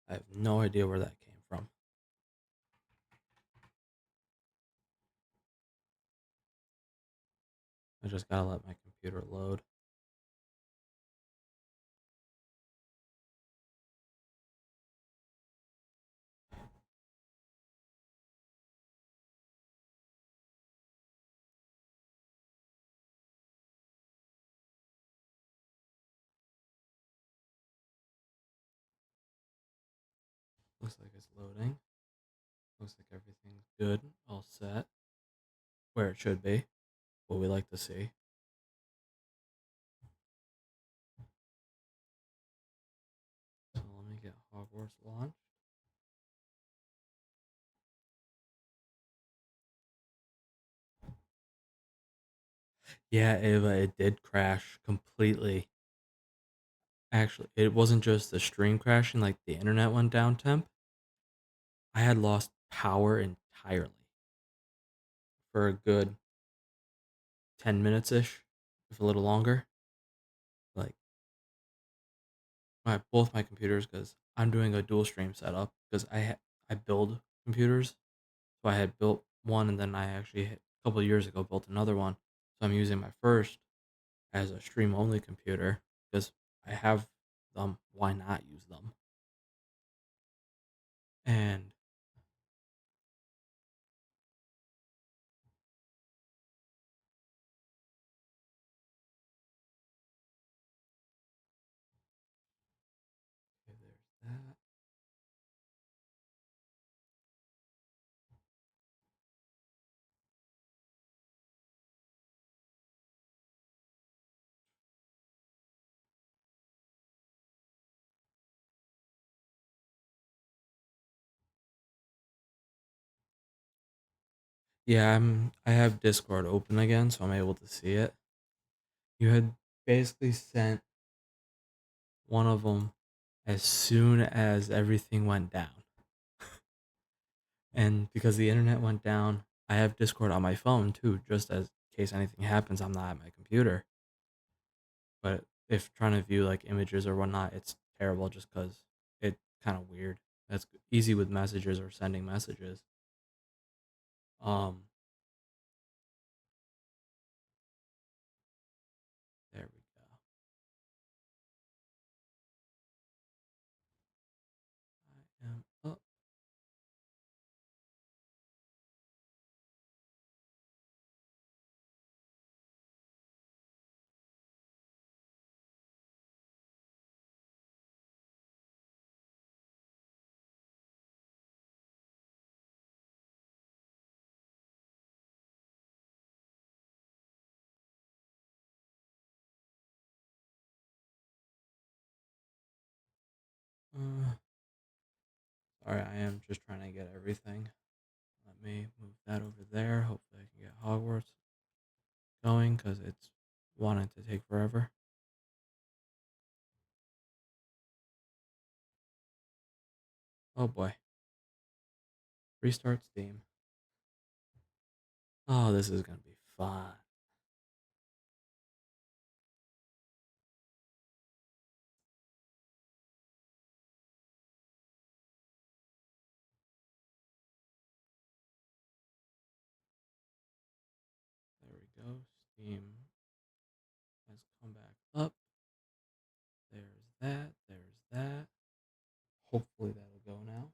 I have no idea where that came from. I just gotta let my computer load. Looks like it's loading. Looks like everything's good, all set. Where it should be. What we like to see. So let me get Hogwarts launched. Yeah, it did crash completely. Actually, it wasn't just the stream crashing, like the internet went down temp. I had lost power entirely for a good 10 minutes ish, if a little longer. Like both my computers, because I'm doing a dual stream setup because I build computers. So I had built one, and then I actually a couple of years ago built another one. So I'm using my first as a stream only computer because I have them. Why not use them? And okay, there's that. Yeah, I have Discord open again, so I'm able to see it. You had basically sent one of them as soon as everything went down. And because the internet went down, I have Discord on my phone too, just as in case anything happens, I'm not at my computer. But if trying to view like images or whatnot, it's terrible just because it's kind of weird. That's easy with messages or sending messages. Um, there we go. I am up. Uh, Sorry, I am just trying to get everything. Let me move that over there. Hopefully, I can get Hogwarts going because it's wanting to take forever. Oh boy. Restart Steam. Oh, this is going to be fun. There we go. Steam has come back up. There's that. There's that. Hopefully that'll go now.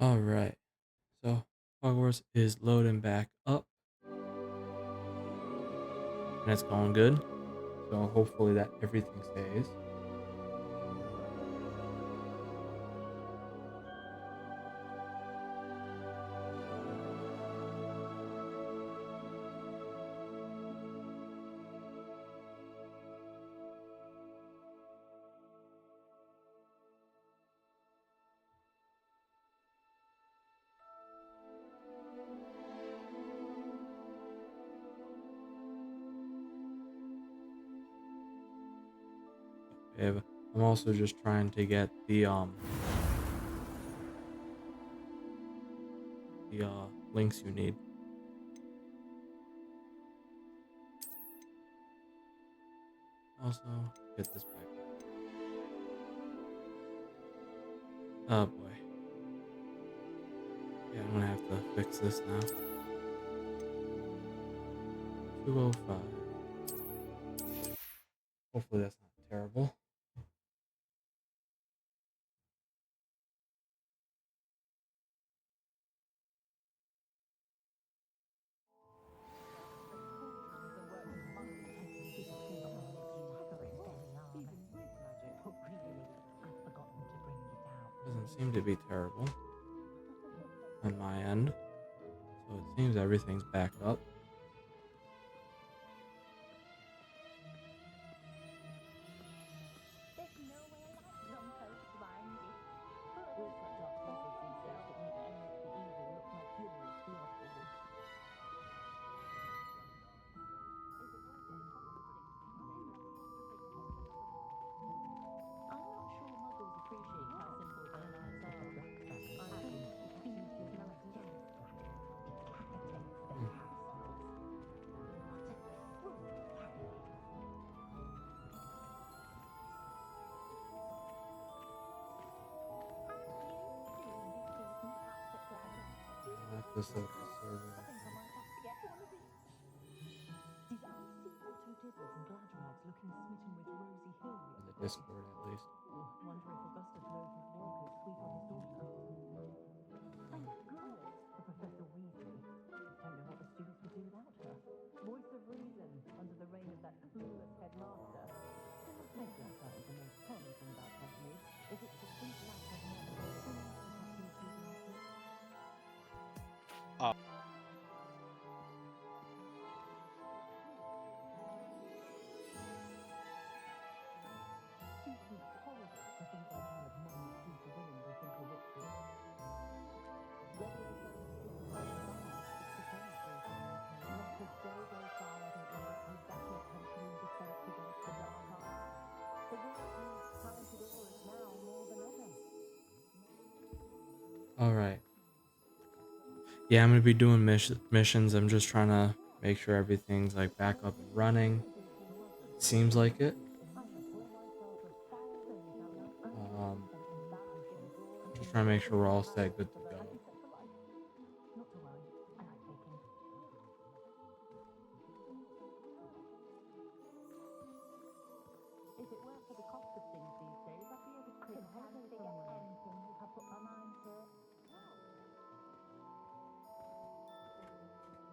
Alright, so Hogwarts is loading back up. And it's going good. So hopefully that everything stays. I'm also just trying to get the links you need. Also, get this back. Oh boy. Yeah, I'm gonna have to fix this now. 205. Hopefully that's not terrible. Doesn't seem to be terrible on my end. So it seems everything's back up. This is the server. In the Discord, at least. Wonder if Augustus knows his work is sweet on his daughter. Thank goodness for Professor Weasley. Don't know what the students would do without her. Voice of reason under the reign of that clueless headmaster. Maybe that's not the most common thing about companies. Is it the complete lack of knowledge? Alright. Yeah, I'm gonna be doing missions. I'm just trying to make sure everything's like back up and running. Seems like it. Just trying to make sure we're all set, good to go. If it weren't for the cost of things these days, I'd be able to take a holiday somewhere. Anything if I put my mind to it.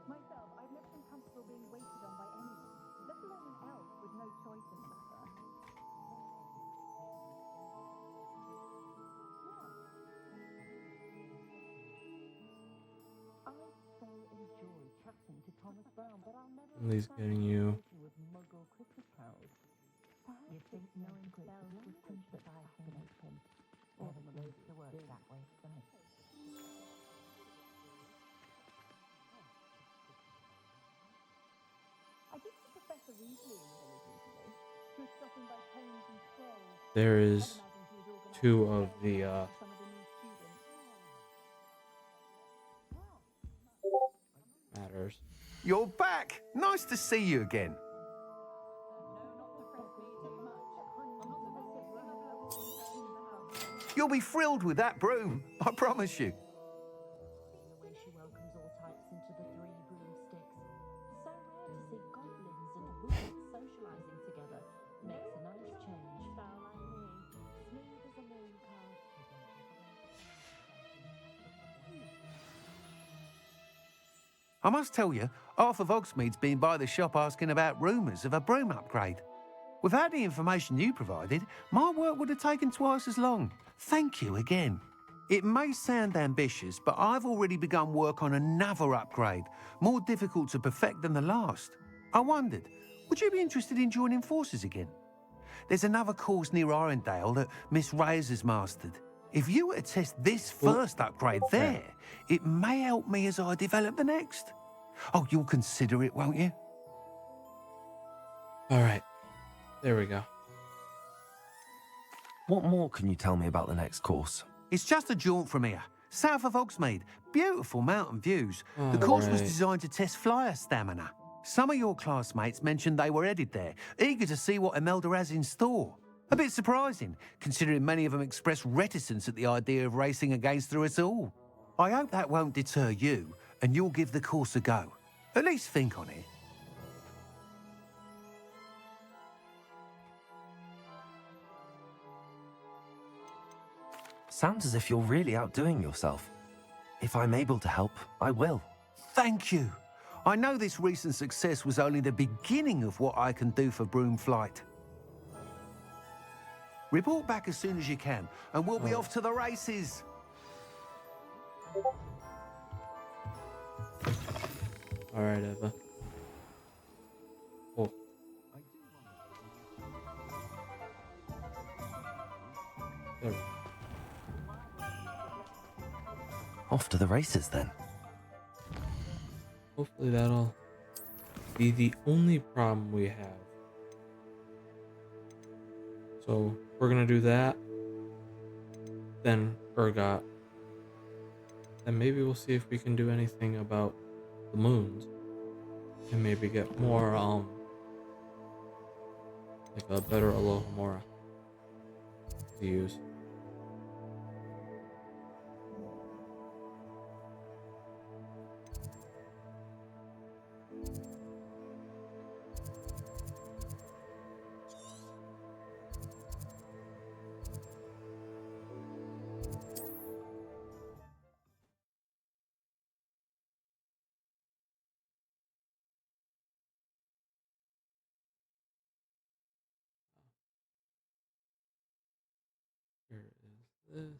Myself, I've never been comfortable being waited on by anyone, let alone an elf with no choice in the matter. I so enjoy chatting to Thomas Brown, but I'll never At least getting you. with Muggle Christmas carols. You think knowing spells would simplify things? Or the most to work that way, doesn't it? I did see Professor Weasley in the village recently. She was stopping by poems and scrolls. There is two of the matters. You're back! Nice to see you again. You'll be thrilled with that broom, I promise you. The way she welcomes all types into the three broomsticks. So rare to see goblins and hobbits socializing together. Makes a nice change. Sound like me. Smooth as a moon calf. I must tell you, half of Hogsmeade's been by the shop asking about rumours of a broom upgrade. Without the information you provided, my work would have taken twice as long. Thank you again. It may sound ambitious, but I've already begun work on another upgrade, more difficult to perfect than the last. I wondered, would you be interested in joining forces again? There's another course near Irondale that Miss Reyes has mastered. If you were to test this first upgrade there, it may help me as I develop the next. Oh, you'll consider it, won't you? All right. There we go. What more can you tell me about the next course? It's just a jaunt from here, south of Hogsmeade. Beautiful mountain views. The course was designed to test flyer stamina. Some of your classmates mentioned they were headed there, eager to see what Imelda has in store. A bit surprising, considering many of them expressed reticence at the idea of racing against her at all. I hope that won't deter you, and you'll give the course a go. At least think on it. Sounds as if you're really outdoing yourself. If I'm able to help, I will. Thank you. I know this recent success was only the beginning of what I can do for Broomflight. Report back as soon as you can, and we'll be off to the races. All right, Eva. Oh. There we go. Off to the races, then. Hopefully that'll be the only problem we have. So we're gonna do that, then URTKOT, then maybe we'll see if we can do anything about the moons, and maybe get more like a better Alohomora to use. Here is this.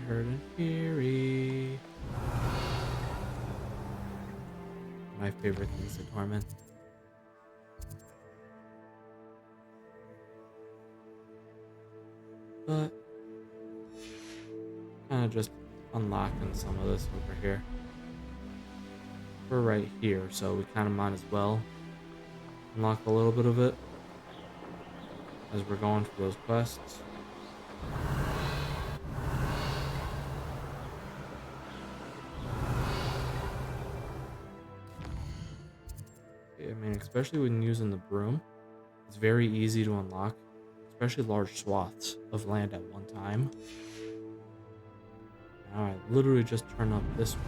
Heard and Fury. My favorite things to torment. But kind of just unlocking some of this over here. We're right here, so we kind of might as well unlock a little bit of it as we're going for those quests. I mean, especially when using the broom, it's very easy to unlock, especially large swaths of land at one time. Now I literally just turn up this one.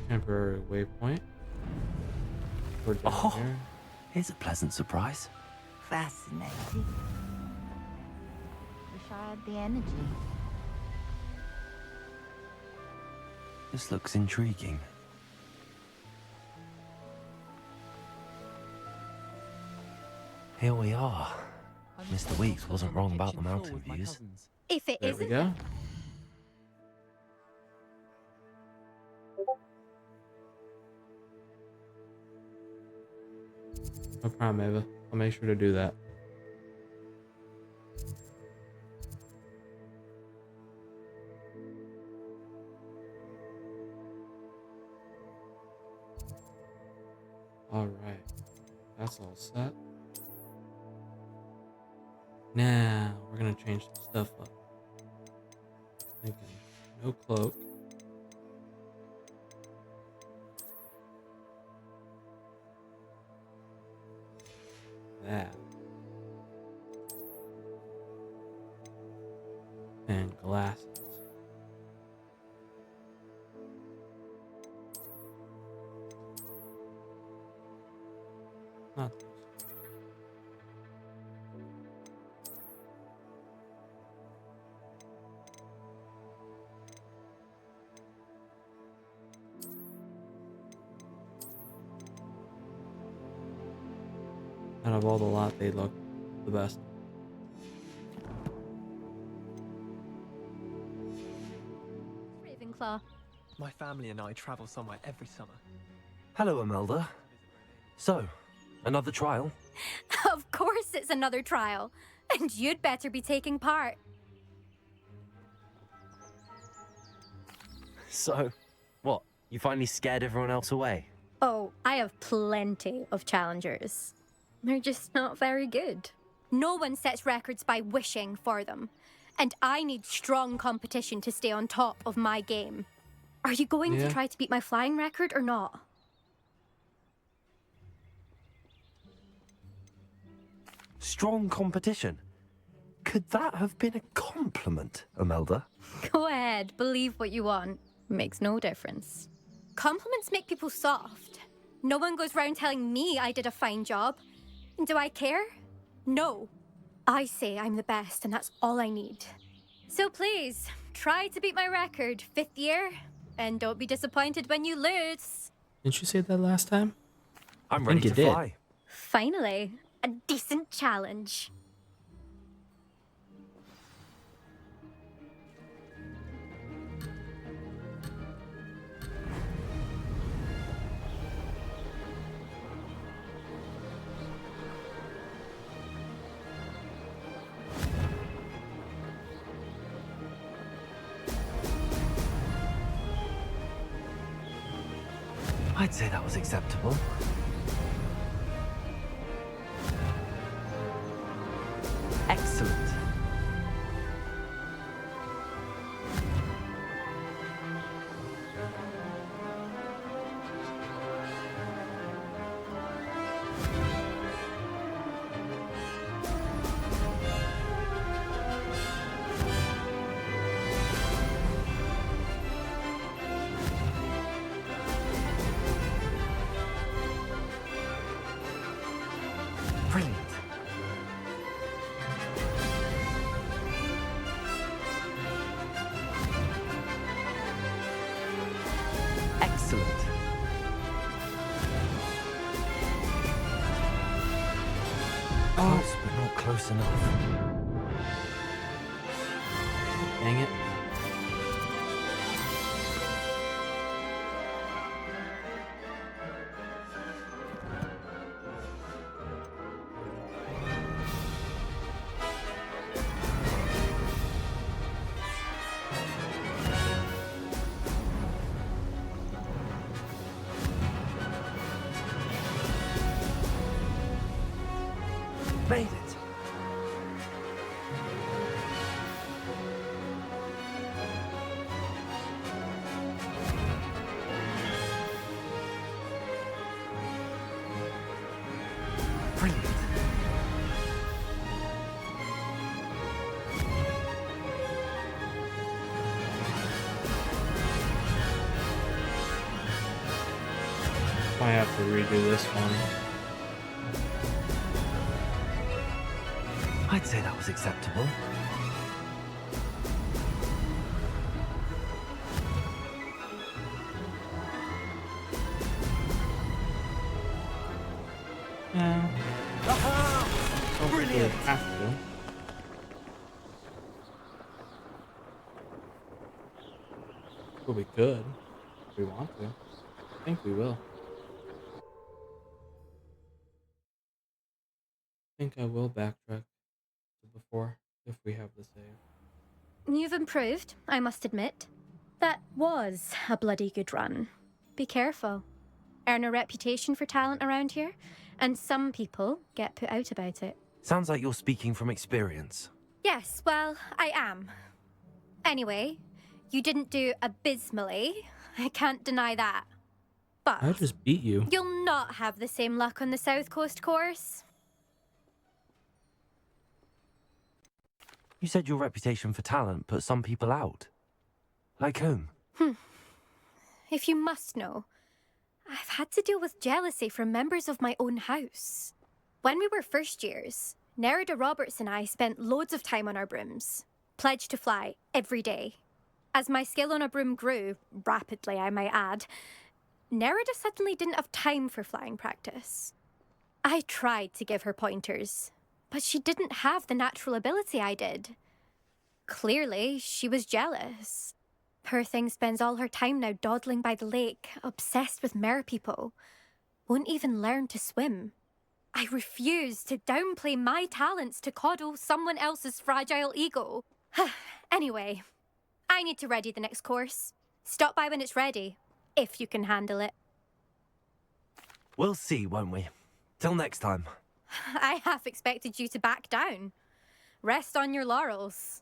Temporary waypoint. We're down here. Here's a pleasant surprise. Fascinating. Wish I had the energy. This looks intriguing. Here we are. Mr. Weeks wasn't wrong about the mountain views. If it There we isn't, go. No problem, Ava. I'll make sure to do that. Alright. That's all set. Now, we're gonna change some stuff up. Thinking no cloak. That. And glasses. Not those. Out of all the lot, they look the best. Ravenclaw. My family and I travel somewhere every summer. Hello, Imelda. So, another trial? Of course it's another trial. And you'd better be taking part. So, what? You finally scared everyone else away? Oh, I have plenty of challengers. They're just not very good. No one sets records by wishing for them. And I need strong competition to stay on top of my game. Are you going to try to beat my flying record or not? Strong competition? Could that have been a compliment, Imelda? Go ahead, believe what you want. Makes no difference. Compliments make people soft. No one goes round telling me I did a fine job. And do I care? No. I say I'm the best and that's all I need. So please, try to beat my record, 5th year. And don't be disappointed when you lose. Didn't you say that last time? I'm ready to fly. Finally, a decent challenge. I'd say that was acceptable. Excellent. Brilliant. Excellent. Close, but not close enough. Dang it. Made it. Brilliant. Might have to redo this one. I'd say that was acceptable. Yeah. Brilliant. Have to. Well, we could if we want to. I think we will. I think I will backtrack to before if we have the save. You've improved, I must admit. That was a bloody good run. Be careful. Earn a reputation for talent around here, and some people get put out about it. Sounds like you're speaking from experience. Yes, well, I am. Anyway, you didn't do abysmally. I can't deny that. But I just beat you. you'll not have the same luck on the South Coast course. You said your reputation for talent put some people out. Like whom? If you must know, I've had to deal with jealousy from members of my own house. When we were first years, Nerida Roberts and I spent loads of time on our brooms, pledged to fly every day. As my skill on a broom grew, rapidly I might add, Nerida suddenly didn't have time for flying practice. I tried to give her pointers, but she didn't have the natural ability I did. Clearly, she was jealous. Poor thing spends all her time now dawdling by the lake, obsessed with merpeople. Won't even learn to swim. I refuse to downplay my talents to coddle someone else's fragile ego. Anyway, I need to ready the next course. Stop by when it's ready, if you can handle it. We'll see, won't we? Till next time. I half expected you to back down. Rest on your laurels.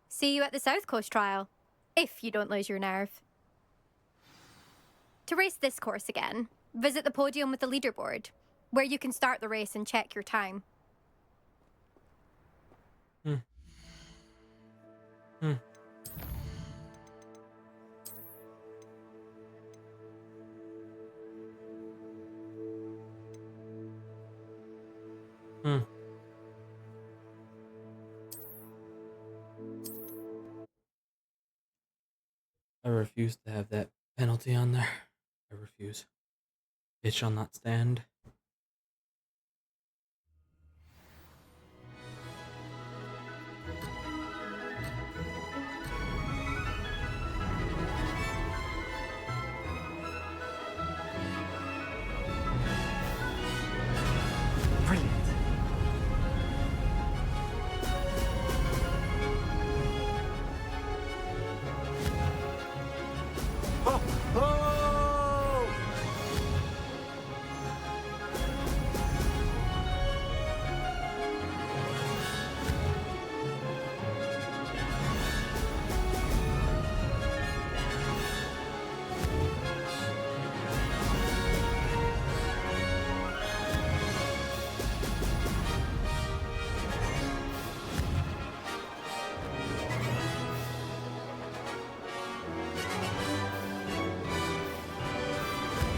See you at the South Coast trial, if you don't lose your nerve. To race this course again, visit the podium with the leaderboard, where you can start the race and check your time. I refuse to have that penalty on there. I refuse. It shall not stand. Brilliant. Oh! Oh!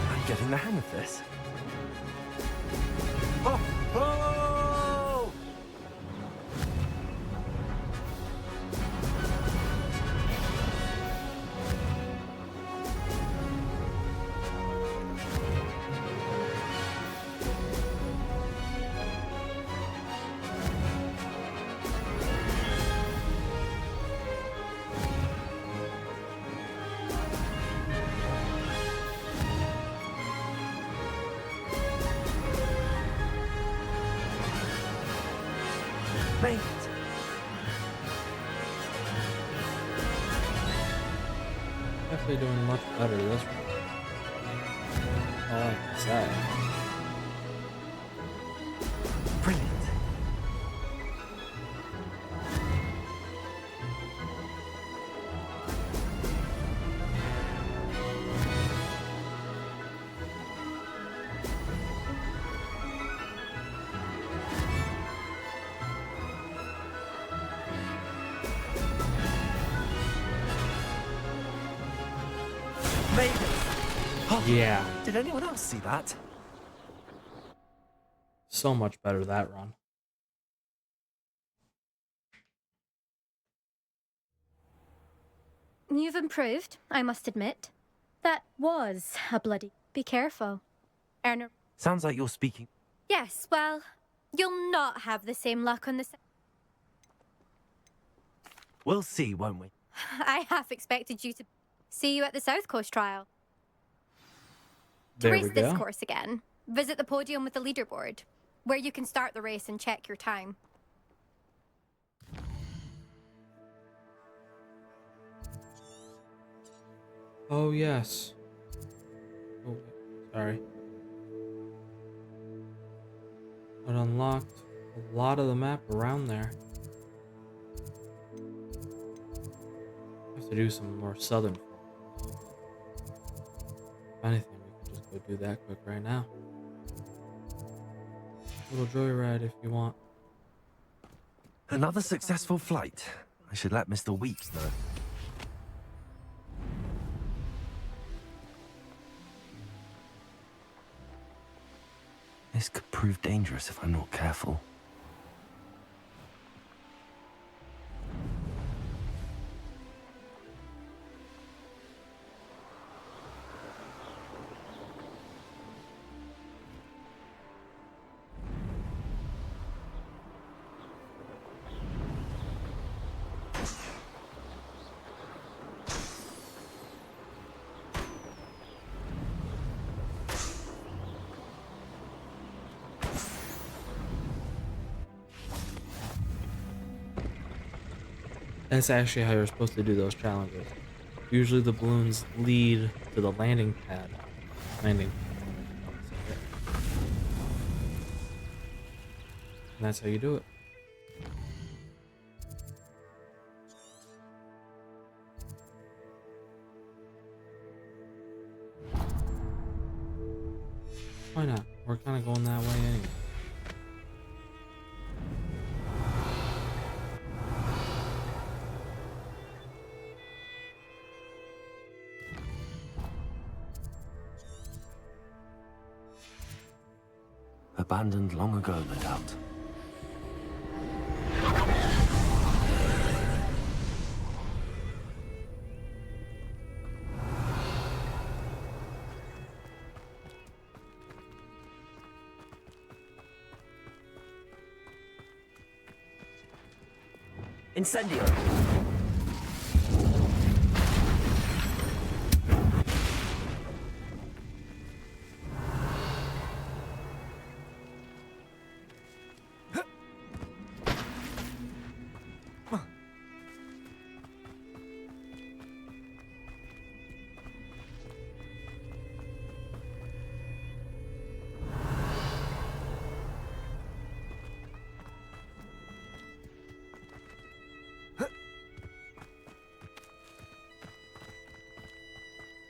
I'm getting the hang of this. Oh! Oh! Mate! Definitely doing much better this one. All I can say. Brilliant. Made it. Oh, Yeah. Did anyone else see that? So much better that run. You've improved, I must admit. That was a bloody... Be careful. Earn a... Sounds like you're speaking. Yes, well, you'll not have the same luck on the... We'll see, won't we? I half expected you to... See you at the South Coast trial. To There race we this go. course again, visit the podium with the leaderboard, where you can start the race and check your time. Oh, yes. Oh, sorry. It unlocked a lot of the map around there. Have to do some more southern. If anything, we can just go do that quick right now. Little joyride if you want. Another successful flight. I should let Mr. Weeks know. This could prove dangerous if I'm not careful. That's actually how you're supposed to do those challenges. Usually the balloons lead to the landing pad. And that's how you do it. Why not? We're kind of going that way anyway. Abandoned long ago, no doubt. Incendio!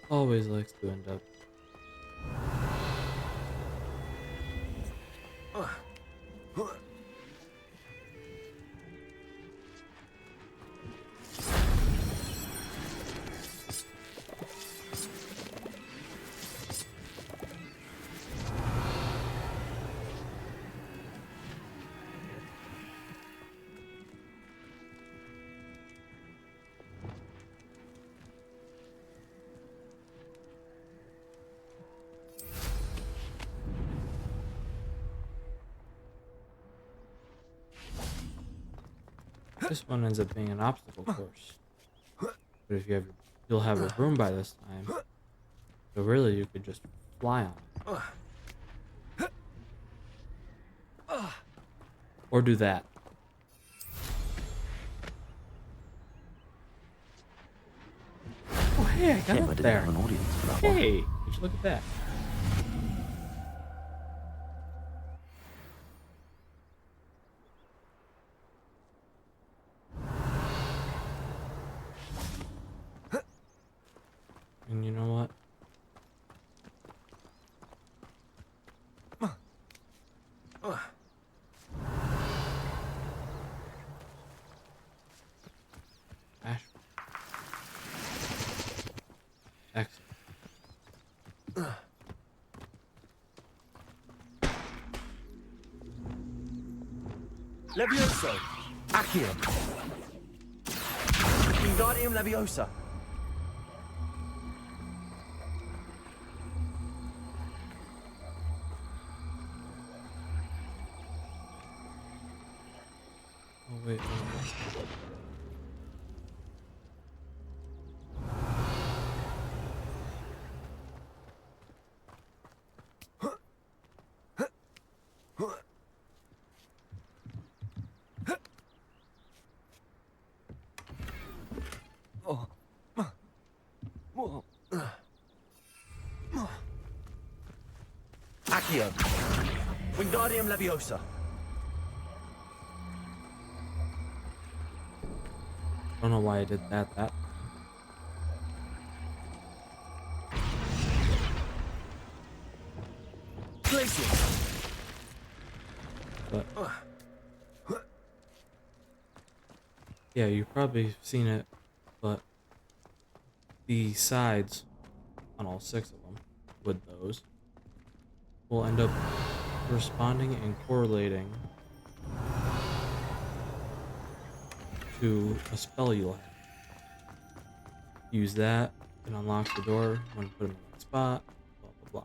Always likes to end up. This one ends up being an obstacle course. But if you have, you'll have a room by this time. So really, you could just fly on it. Or do that. Oh, hey, I got Shame I up didn't there. have an audience for that one. Hey, would you look at that? And you know what? Ash. Excellent. Levioso! Accio! Wingardium Leviosa! Oh, wait, wait, wait. Accio. Wingardium Leviosa. I don't know why I did that. Glacius. But yeah, you've probably seen it, but the sides on all 6 of them with those will end up responding and correlating to a spell you'll have. Use that and unlock the door when you put them in the right spot, blah blah blah.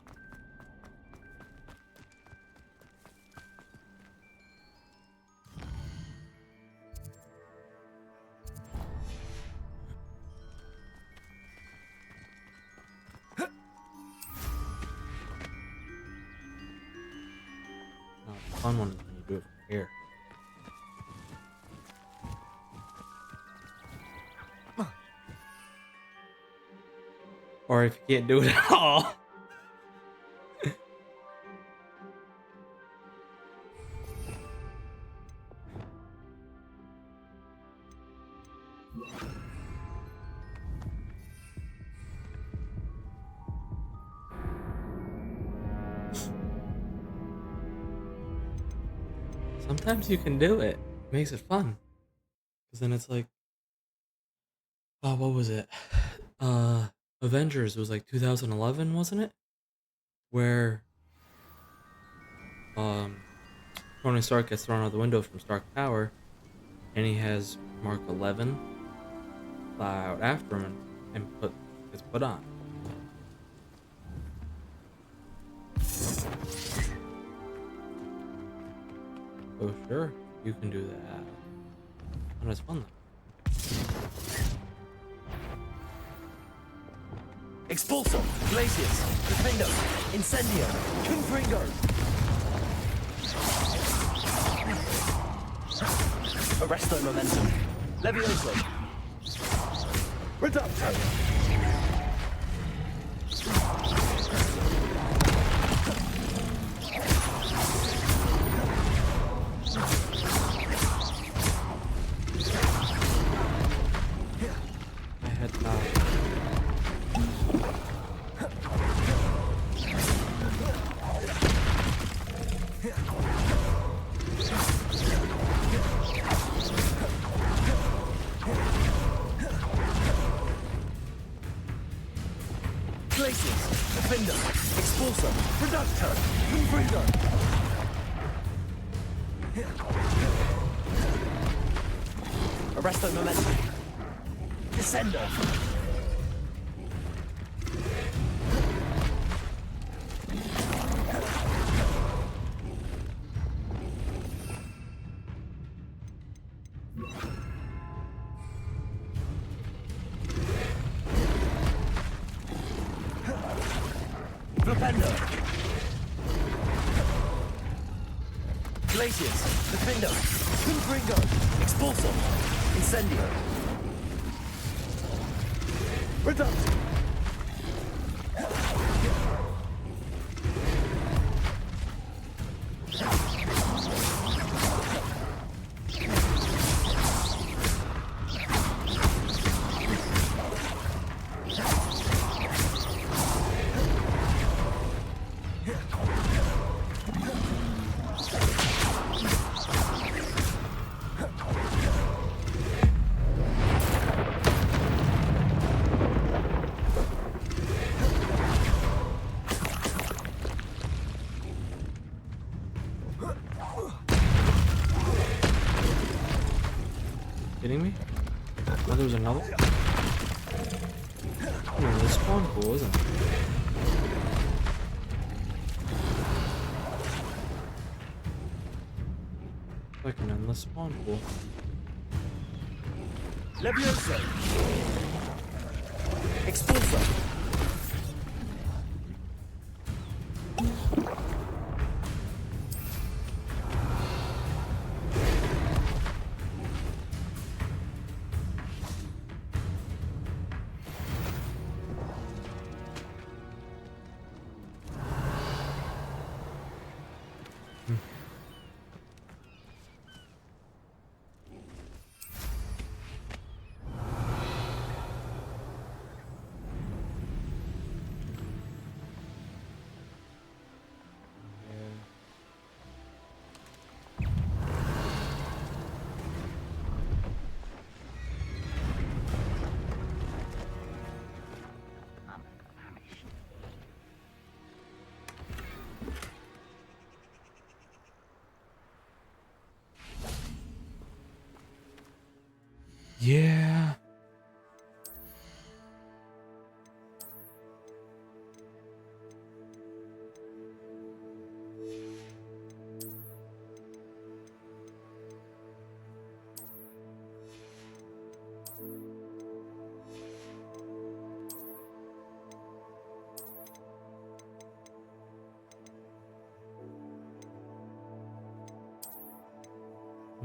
Now, the fun one is when you do it from here. Or if you can't do it at all. Sometimes you can do it. It makes it fun. Because then it's like, oh, what was it? Avengers was like 2011, wasn't it? Where Tony Stark gets thrown out the window from Stark Tower, and he has Mark 11 fly out after him and gets put on. Oh sure, you can do that. And it's fun though. Expulso. Glacius. Defendo. Incendio. Confringo. Arresto Momentum. Levioso. Reducto. I had Glacius. Defendo. Expulso. Reducto. Confringo. Arresto Momentum. Descendo. Flipendo. Glacius. Defendo. Confringo. Expulso. Incendio. Reduct. kidding me? Oh, there was another? No, this spawn pool, isn't it? Like an endless spawn pool. Levioso. Expulso.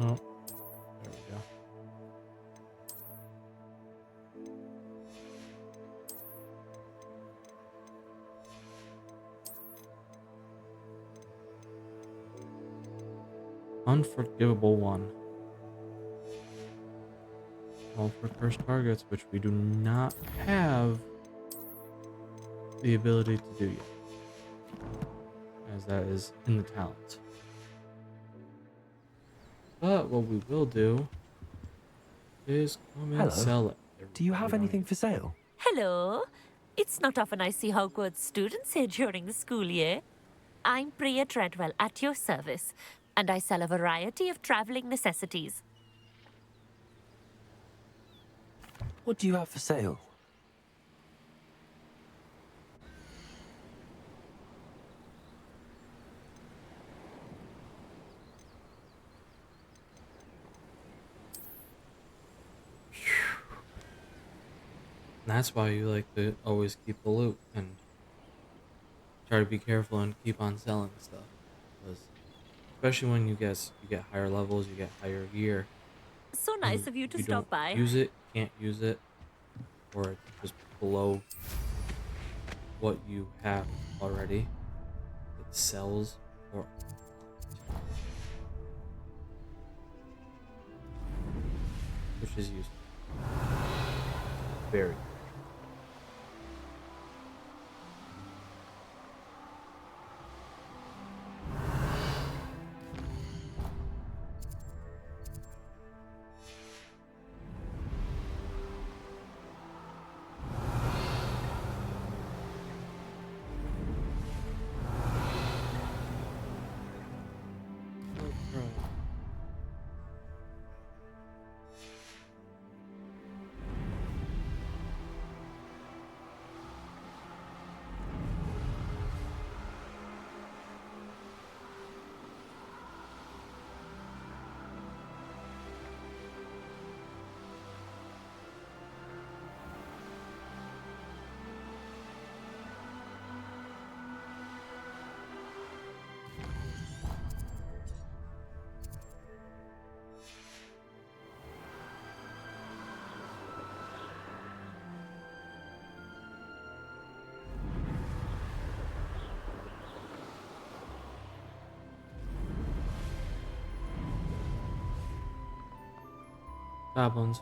Oh, there we go. Unforgivable one. All for cursed targets, which we do not have the ability to do yet, as that is in the talent. But what we will do is come and Hello. sell it. Do you have anything for sale? Hello. It's not often I see Hogwarts students here during the school year. I'm Priya Treadwell at your service, and I sell a variety of traveling necessities. What do you have for sale? And that's why you like to always keep the loot and try to be careful and keep on selling stuff. Because especially when you get higher levels, you get higher gear. So nice of you to you stop don't by. use it, can't use it, or it's just below what you have already. It sells for a lot. Which is useful. Very. Goblins.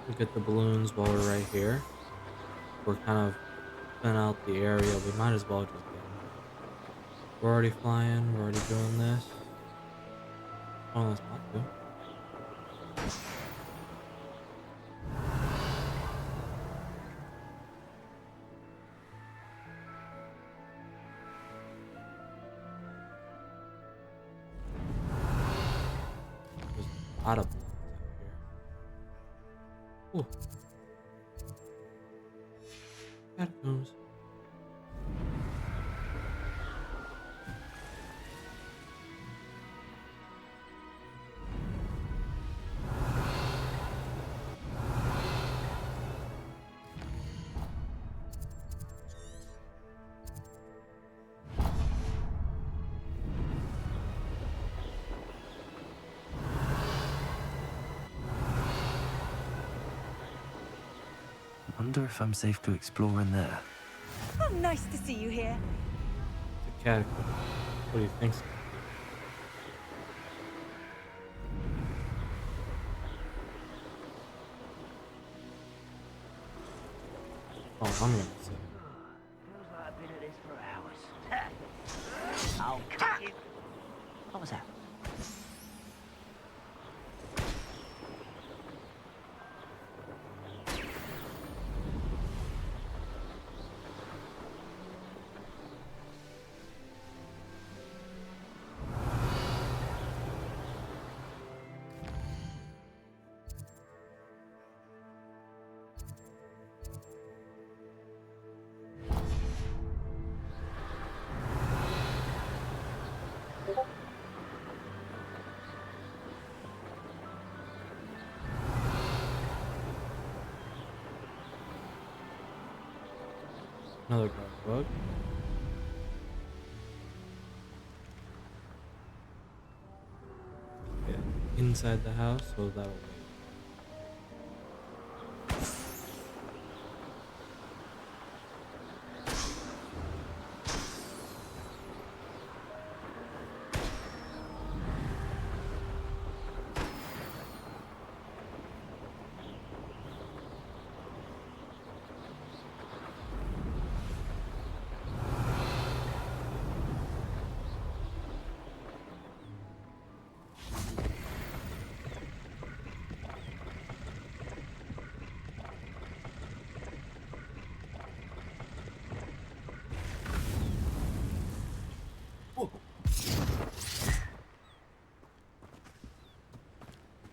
We get the balloons while we're right here. We're kind of thin out the area. We might as well just get them. We're already flying. We're already doing this. Oh, let's not do. There's a lot of balloons out here. Ooh. Catacombs. Wonder if I'm safe to explore in there. Oh, nice to see you here. The catacomb. What do you think? Oh, I'm gonna say. Feels like I've been at this for hours. I'll cut it. What was that? Another guard bug. Okay, inside the house, so that'll wait.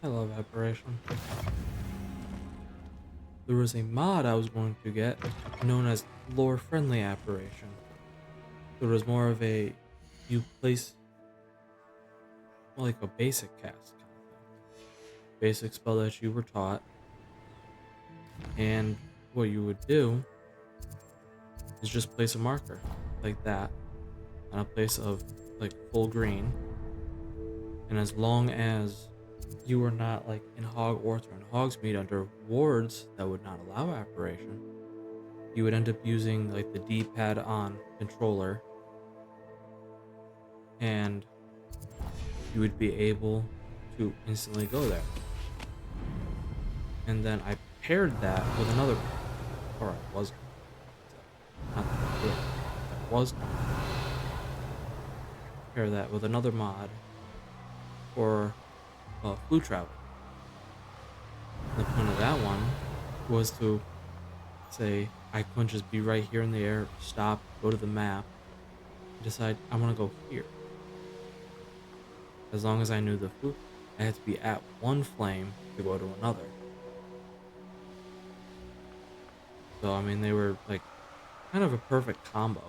I love apparition. There was a mod I was going to get known as lore friendly apparition. There was more of a you place like a basic cast kind of thing. Basic spell that you were taught. And what you would do is just place a marker like that on a place of like full green. And as long as you were not like in Hogwarts or in Hogsmeade under wards that would not allow apparition, you would end up using like the D-pad on controller, and you would be able to instantly go there. And then I paired that with another, or I was, not that I did, I was going to pair that with another mod for flu travel. The point of that one was to say I couldn't just be right here in the air, stop, go to the map, and decide I want to go here. As long as I knew the flu, I had to be at one flame to go to another. So I mean, they were like kind of a perfect combo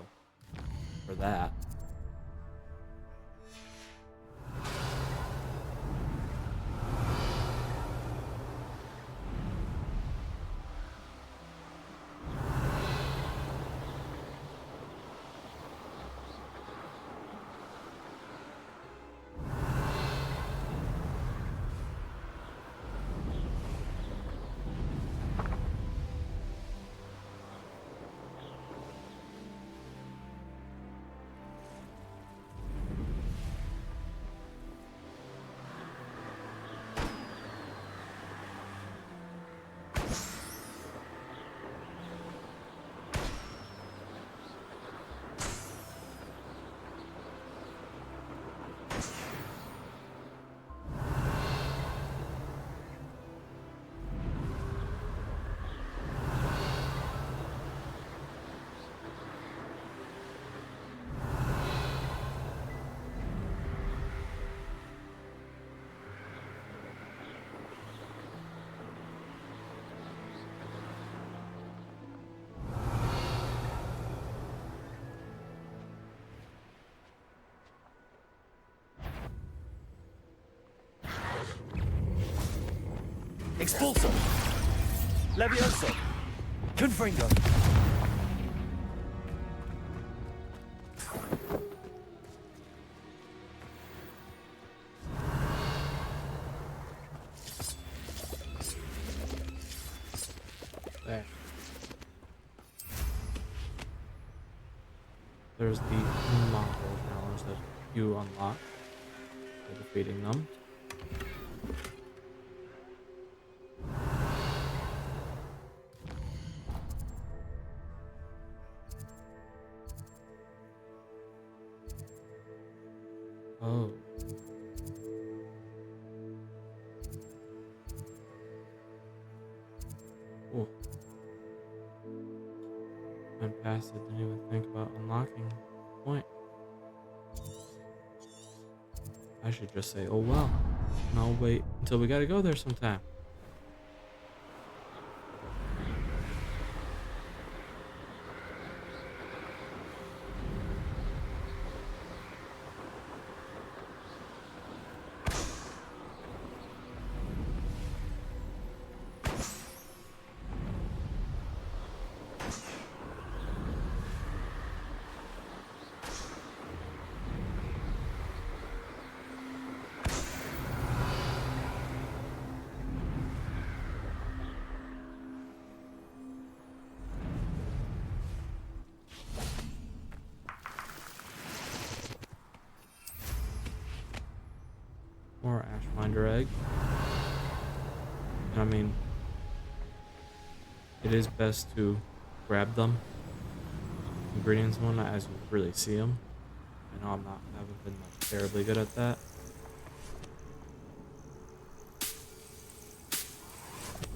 for that. Expulso! Levioso! Confringo! There. There's the Mongol challenge that you unlock by defeating them. Oh. Cool. Went past it, didn't even think about unlocking the point. I should just say, oh well, and I'll wait until we gotta go there sometime. More Ashminder egg. I mean, it is best to grab them, ingredients and whatnot, as you really see them. I know haven't been like terribly good at that.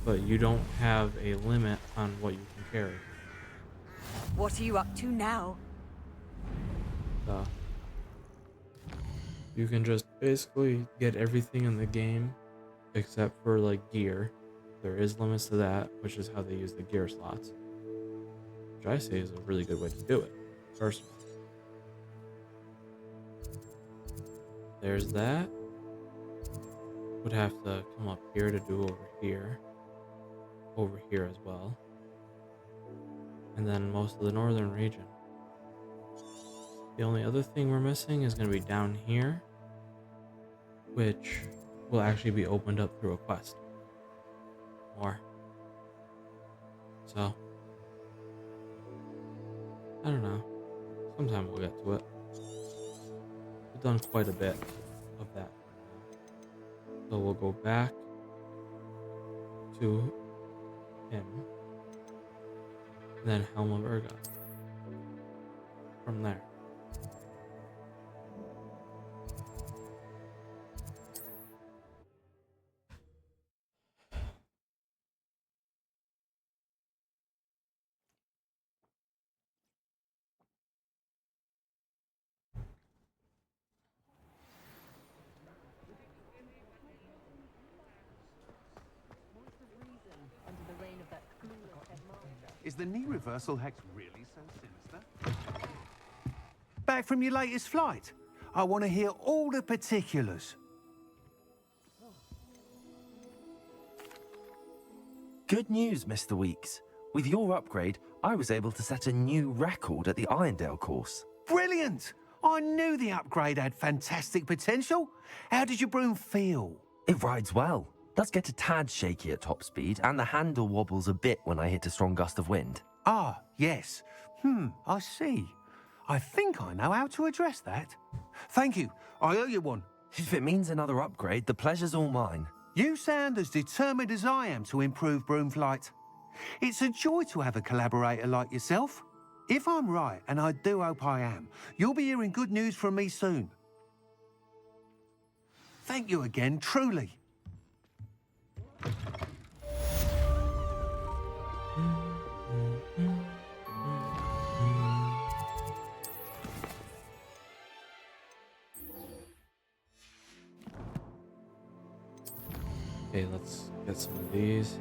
But you don't have a limit on what you can carry. What are you up to now? You can just basically get everything in the game except for like gear. There is limits to that, which is how they use the gear slots, which I say is a really good way to do it, personally. There's that. Would have to come up here to do over here as well, and then most of the northern region. The only other thing we're missing is going to be down here, which will actually be opened up through a quest. More. So, I don't know. Sometime we'll get to it. We've done quite a bit of that. So we'll go back to him, and then Helm of URTKOT. From there. Is the knee reversal hex really so sinister? Back from your latest flight? I want to hear all the particulars. Good news, Mr. Weeks. With your upgrade, I was able to set a new record at the Irondale course. Brilliant! I knew the upgrade had fantastic potential. How did your broom feel? It rides well. Does get a tad shaky at top speed, and the handle wobbles a bit when I hit a strong gust of wind. Ah, yes. I see. I think I know how to address that. Thank you. I owe you one. If it means another upgrade, the pleasure's all mine. You sound as determined as I am to improve broom flight. It's a joy to have a collaborator like yourself. If I'm right, and I do hope I am, you'll be hearing good news from me soon. Thank you again, truly. Okay, let's get some of these.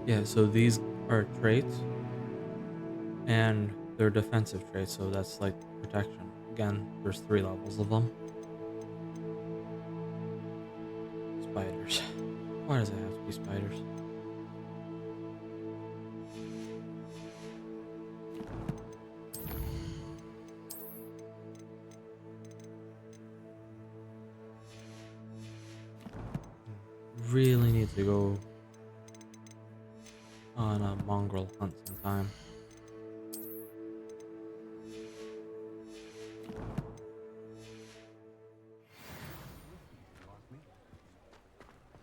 Yeah, so these are traits, and they're defensive traits, so that's like protection. Again, there's 3 levels of them. Spiders. Why does it have to be spiders? Really need to go on a mongrel hunt sometime.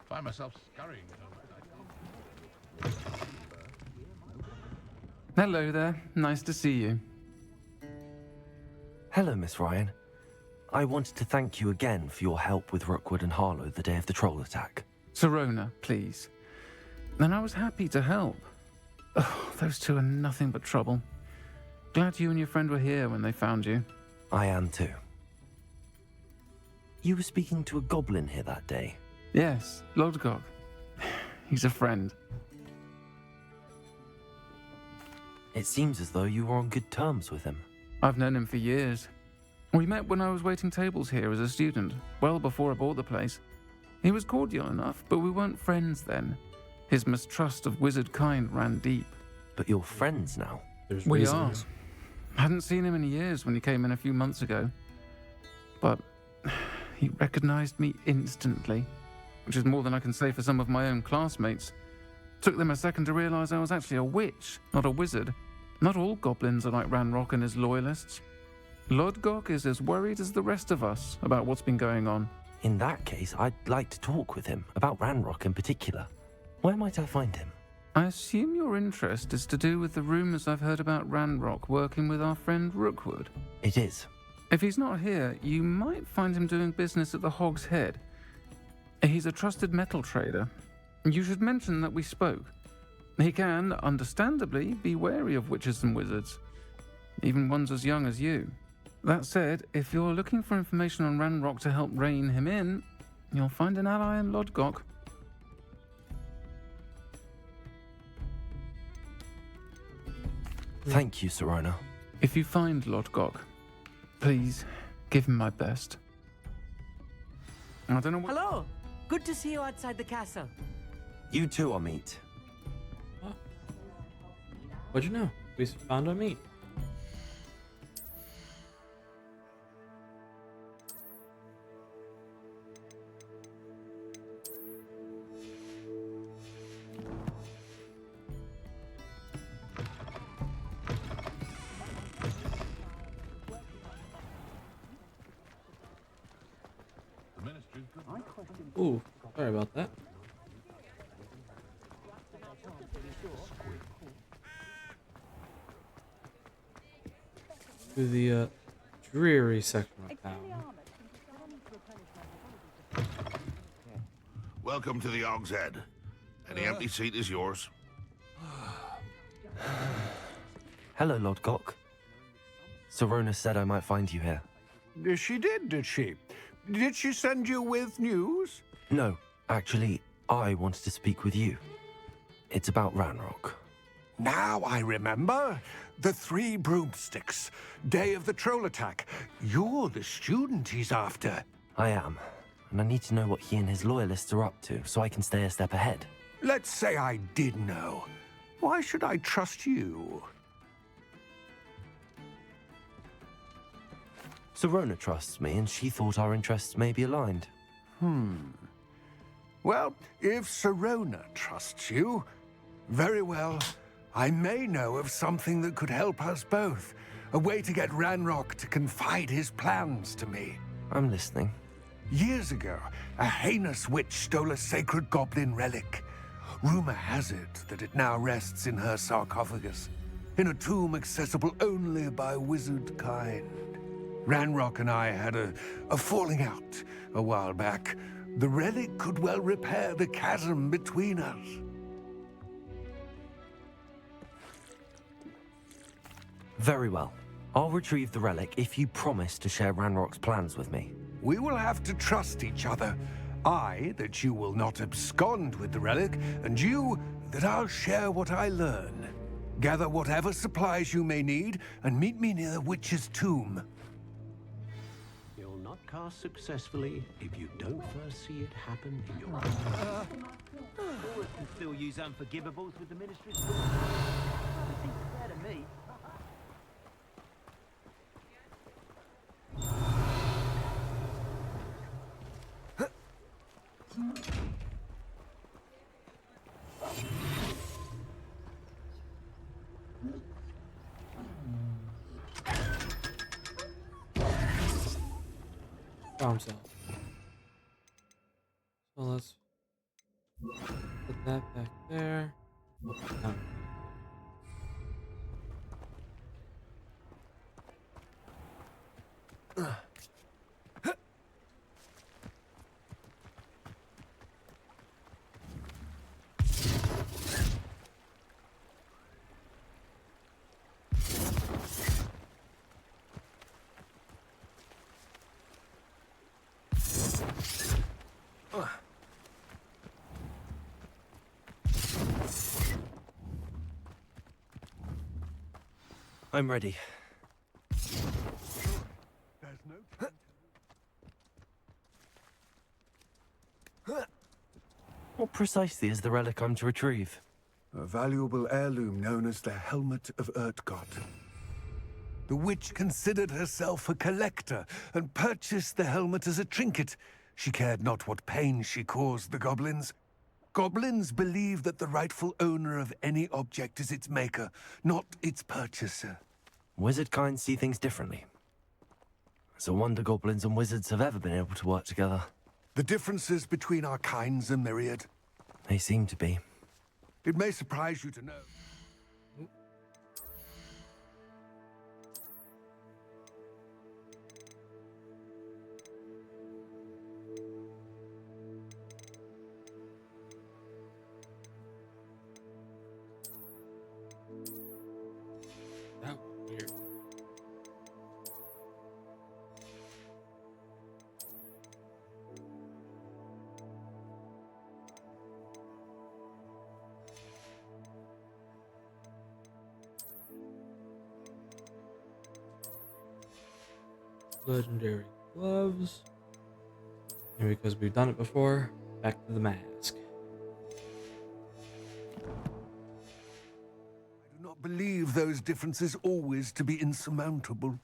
Find myself scurrying. Hello there. Nice to see you. Hello, Miss Ryan. I wanted to thank you again for your help with Rookwood and Harlow the day of the troll attack. Serona, please. And I was happy to help. Oh, those two are nothing but trouble. Glad you and your friend were here when they found you. I am too. You were speaking to a goblin here that day. Yes, Lodgok. He's a friend. It seems as though you were on good terms with him. I've known him for years. We met when I was waiting tables here as a student, well before I bought the place. He was cordial enough, but we weren't friends then. His mistrust of wizard kind ran deep. But you're friends now? There's we reasons. are. Hadn't seen him in years when he came in a few months ago. But he recognized me instantly, which is more than I can say for some of my own classmates. Took them a second to realize I was actually a witch, not a wizard, Not all goblins are like Ranrock and his loyalists. Lodgok is as worried as the rest of us about what's been going on. In that case, I'd like to talk with him, about Ranrock in particular. Where might I find him? I assume your interest is to do with the rumors I've heard about Ranrock working with our friend Rookwood. It is. If he's not here, you might find him doing business at the Hog's Head. He's a trusted metal trader. You should mention that we spoke. He can, understandably, be wary of witches and wizards, even ones as young as you. That said, if you're looking for information on Ranrock to help rein him in, you'll find an ally in Lodgok. Thank you, Serona. If you find Lodgok, please give him my best. I don't know what... Hello! Good to see you outside the castle. You too, Amit. What'd you know? We found our meat. Ooh, sorry about that. To the dreary section of town. Welcome to the Hog's Head. Any empty seat is yours. Hello, Lodgok. Serona said I might find you here. She did she? Did she send you with news? No, actually, I wanted to speak with you. It's about Ranrock. Now I remember. The 3 broomsticks. Day of the troll attack. You're the student he's after. I am. And I need to know what he and his loyalists are up to, so I can stay a step ahead. Let's say I did know. Why should I trust you? Serona trusts me, and she thought our interests may be aligned. Well, if Serona trusts you, very well. I may know of something that could help us both. A way to get Ranrock to confide his plans to me. I'm listening. Years ago, a heinous witch stole a sacred goblin relic. Rumor has it that it now rests in her sarcophagus, in a tomb accessible only by wizard kind. Ranrock and I had a falling out a while back. The relic could well repair the chasm between us. Very well. I'll retrieve the relic if you promise to share Ranrock's plans with me. We will have to trust each other. I, that you will not abscond with the relic, and you, that I'll share what I learn. Gather whatever supplies you may need, and meet me near the witch's tomb. You'll not cast successfully if you don't first see it happen in your eyes. Boys can still use unforgivables with the ministry's book. It seems fair to me. Himself. So let's put that back there. I'm ready. What precisely is the relic I'm to retrieve? A valuable heirloom known as the Helmet of URTKOT. The witch considered herself a collector and purchased the helmet as a trinket. She cared not what pain she caused the goblins. Goblins believe that the rightful owner of any object is its maker, not its purchaser. Wizard kind see things differently. It's a wonder goblins and wizards have ever been able to work together. The differences between our kinds are myriad. They seem to be. It may surprise you to know. That was weird. Legendary gloves. And because we've done it before, back to the mask. I do not believe those differences always to be insurmountable.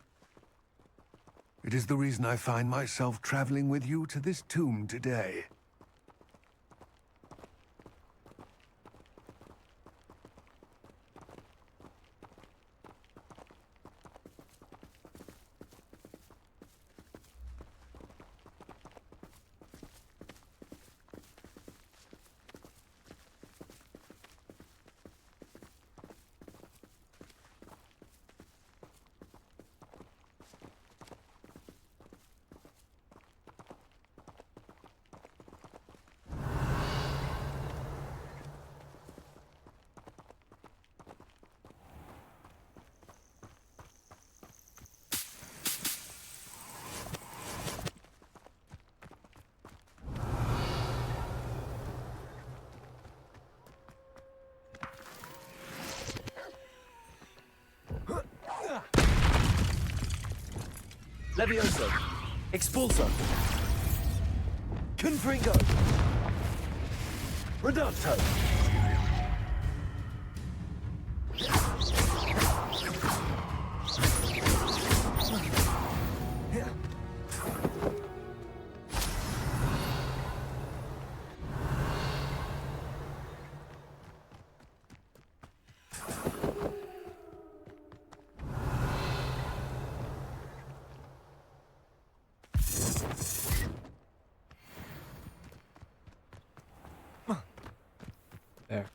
It is the reason I find myself traveling with you to this tomb today. Levioso! Expulso! Confringo! Reducto! There.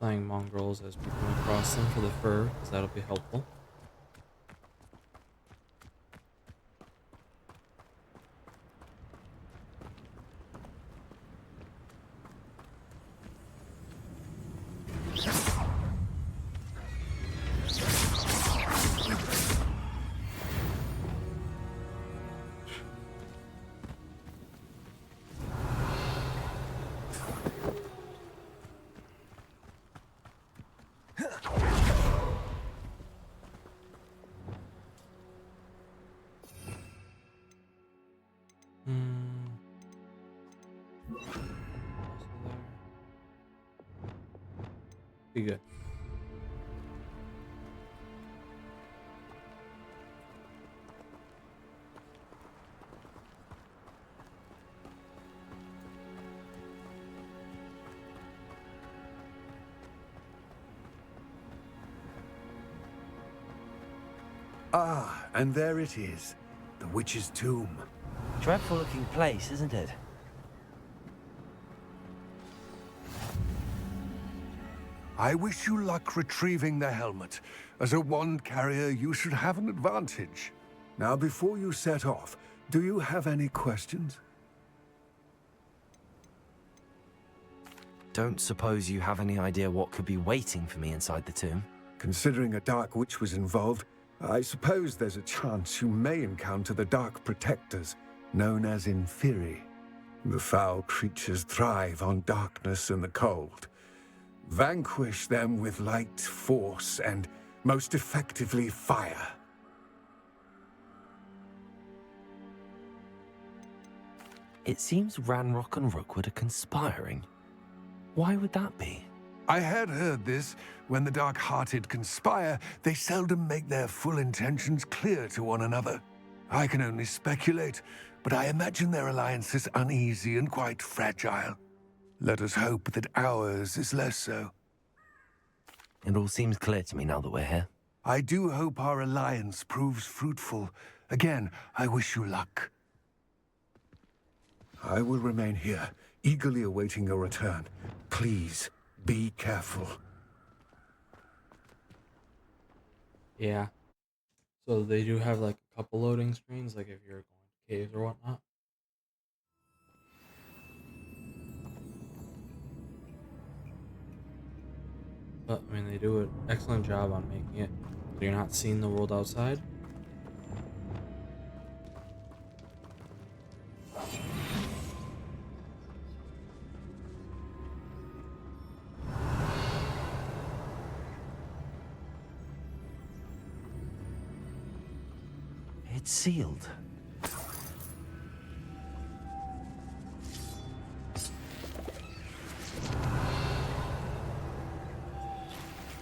Flying mongrels as we come across them for the fur, because that'll be helpful. Be good. Ah, and there it is. The witch's tomb. Dreadful looking place, isn't it? I wish you luck retrieving the helmet. As a wand carrier, you should have an advantage. Now, before you set off, do you have any questions? Don't suppose you have any idea what could be waiting for me inside the tomb? Considering a Dark Witch was involved, I suppose there's a chance you may encounter the Dark Protectors, known as Inferi. The foul creatures thrive on darkness and the cold. Vanquish them with light, force, and most effectively fire. It seems Ranrock and Rookwood are conspiring. Why would that be? I had heard this. When the dark-hearted conspire, they seldom make their full intentions clear to one another. I can only speculate, but I imagine their alliance is uneasy and quite fragile. Let us hope that ours is less so. It all seems clear to me now that we're here. I do hope our alliance proves fruitful. Again, I wish you luck. I will remain here, eagerly awaiting your return. Please, be careful. Yeah. So they do have like a couple loading screens, like if you're going to caves or whatnot. But I mean, they do an excellent job on making it so you're not seeing the world outside. It's sealed.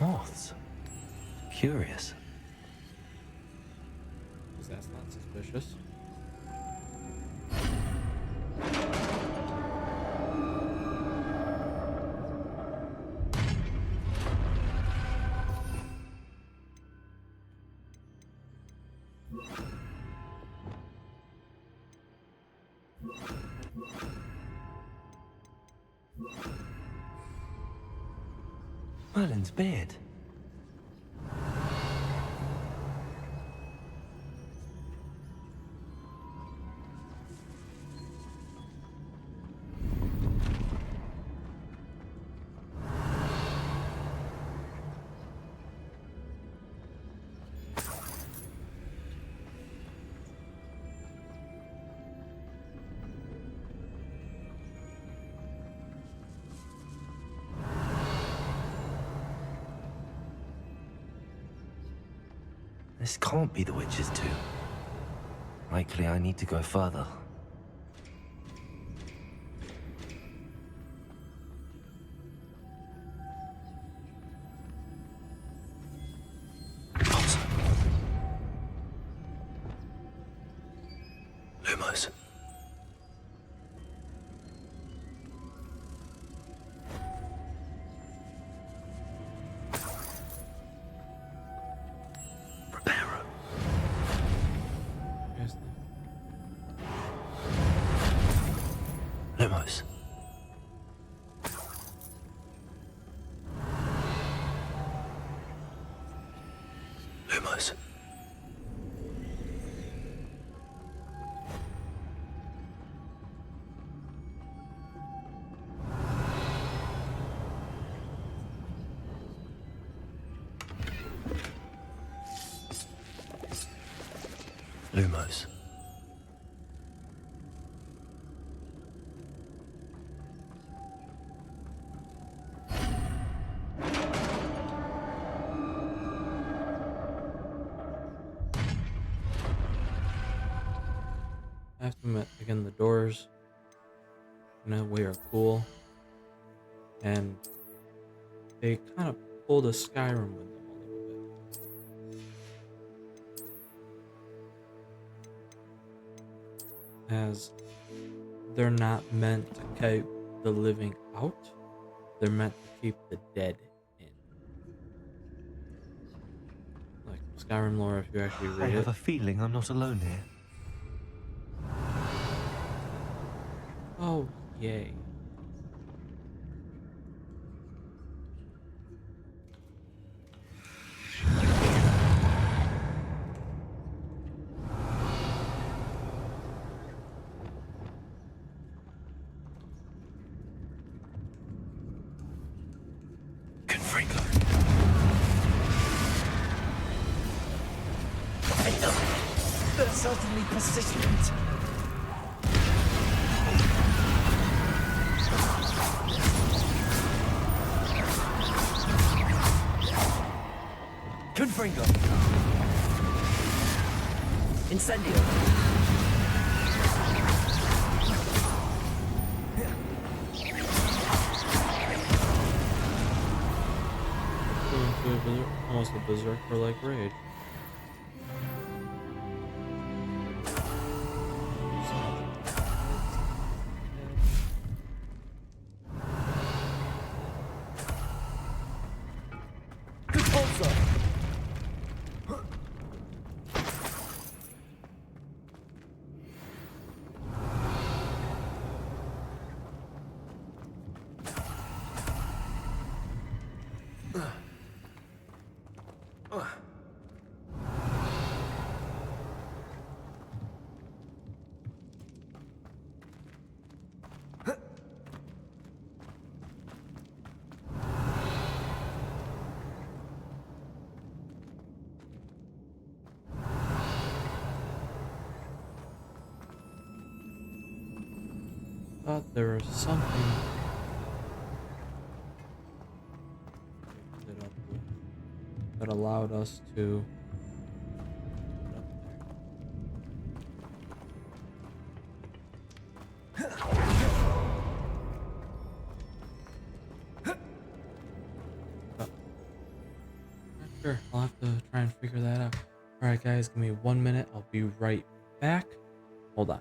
Moths. Curious. Because that's not suspicious. Merlin's beard. This can't be the witch's tomb. Likely I need to go further. Lumos. Lumos. Lumos. Lumos. I have to admit, again, the doors in a way are cool, and they kind of pulled a Skyrim with them a little bit, as they're not meant to keep the living out, they're meant to keep the dead in. Like Skyrim lore, if you actually read I have it. a feeling I'm not alone here. Oh, yay. They're certainly persistent. Confringo. Incendio. Almost a berserker-like rage. thought there was something that allowed us to get up there. Not sure. I'll have to try and figure that out. Alright guys, give me 1 minute. I'll be right back. Hold on.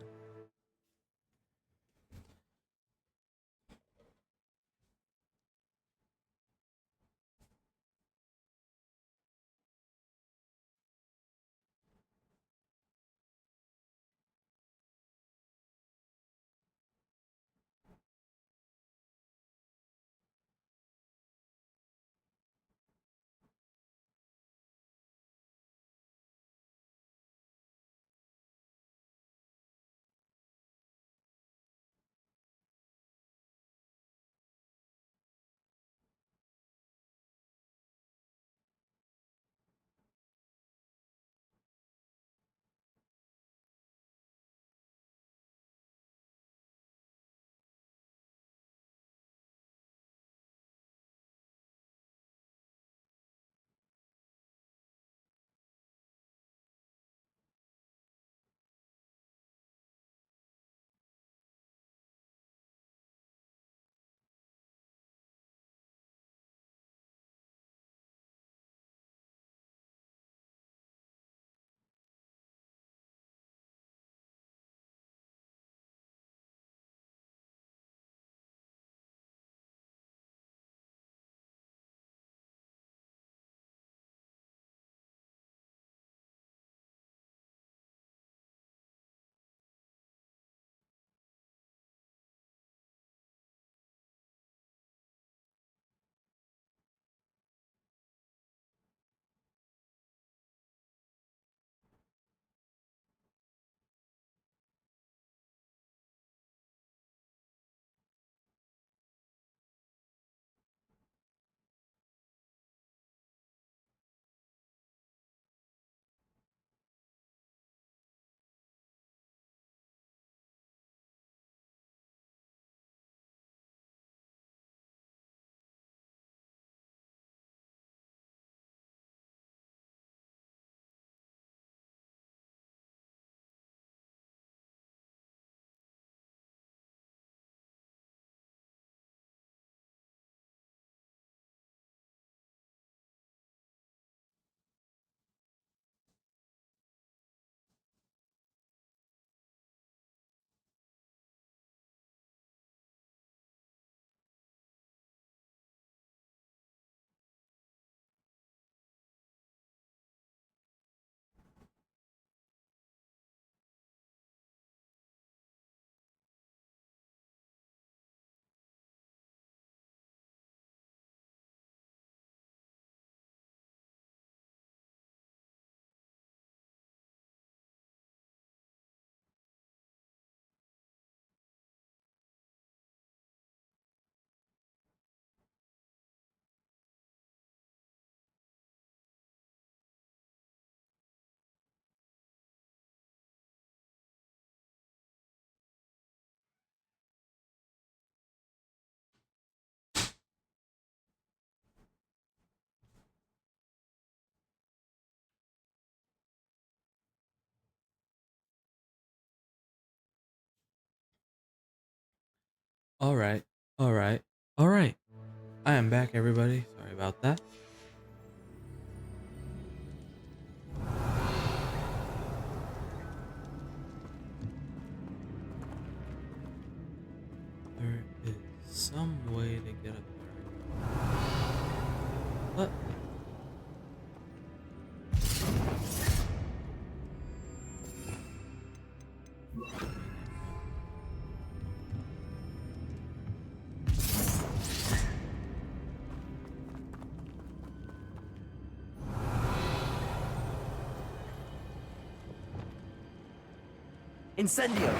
Alright, alright, alright. I am back, everybody. Sorry about that. There is some way to get up there. But Incendio!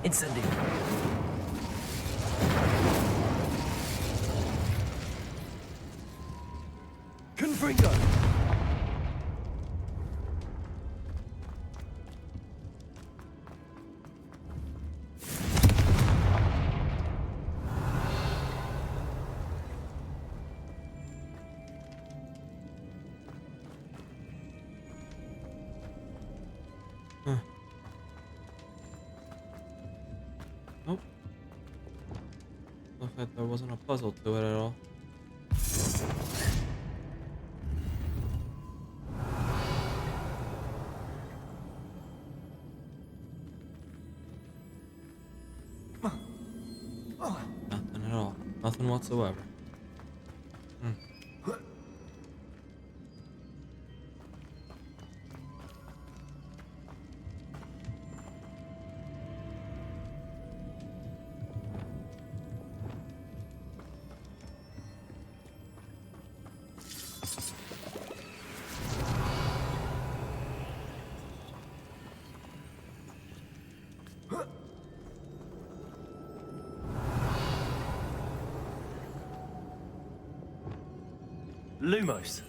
Incendio! Confringo! Huh. Nope. Looks like there wasn't a puzzle to it at all. Nothing at all. Nothing whatsoever. Hmm. Lumos.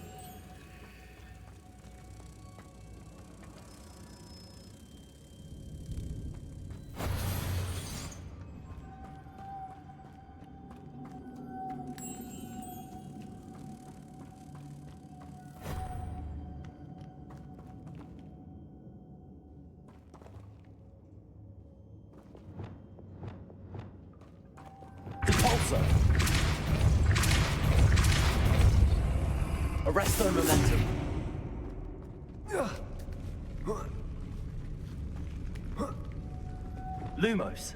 Depulso. Arresto momentum. Lumos.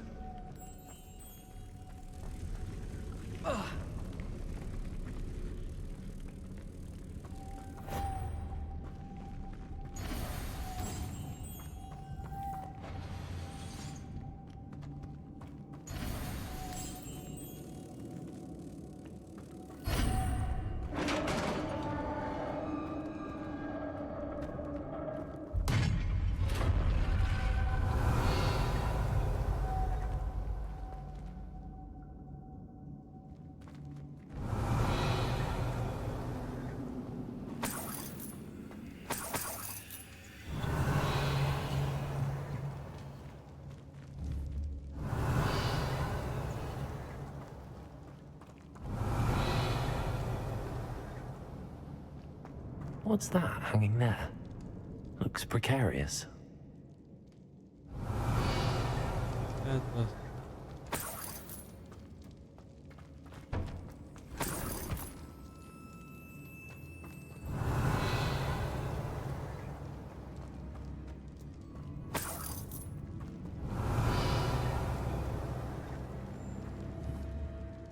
What's that hanging there? Looks precarious.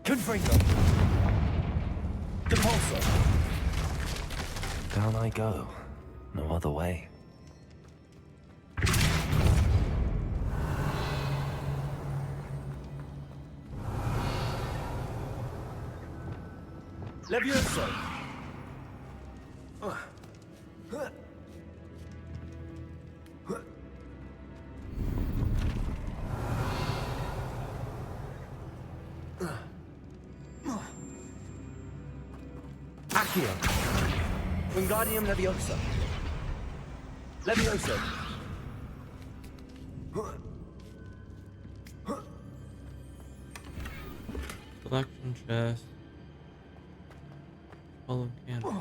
Confringo. Depulso. Down I go. No other way. Levioso. Accio. Wingardium Leviosa. Levioso. Collection chest. Full of candles.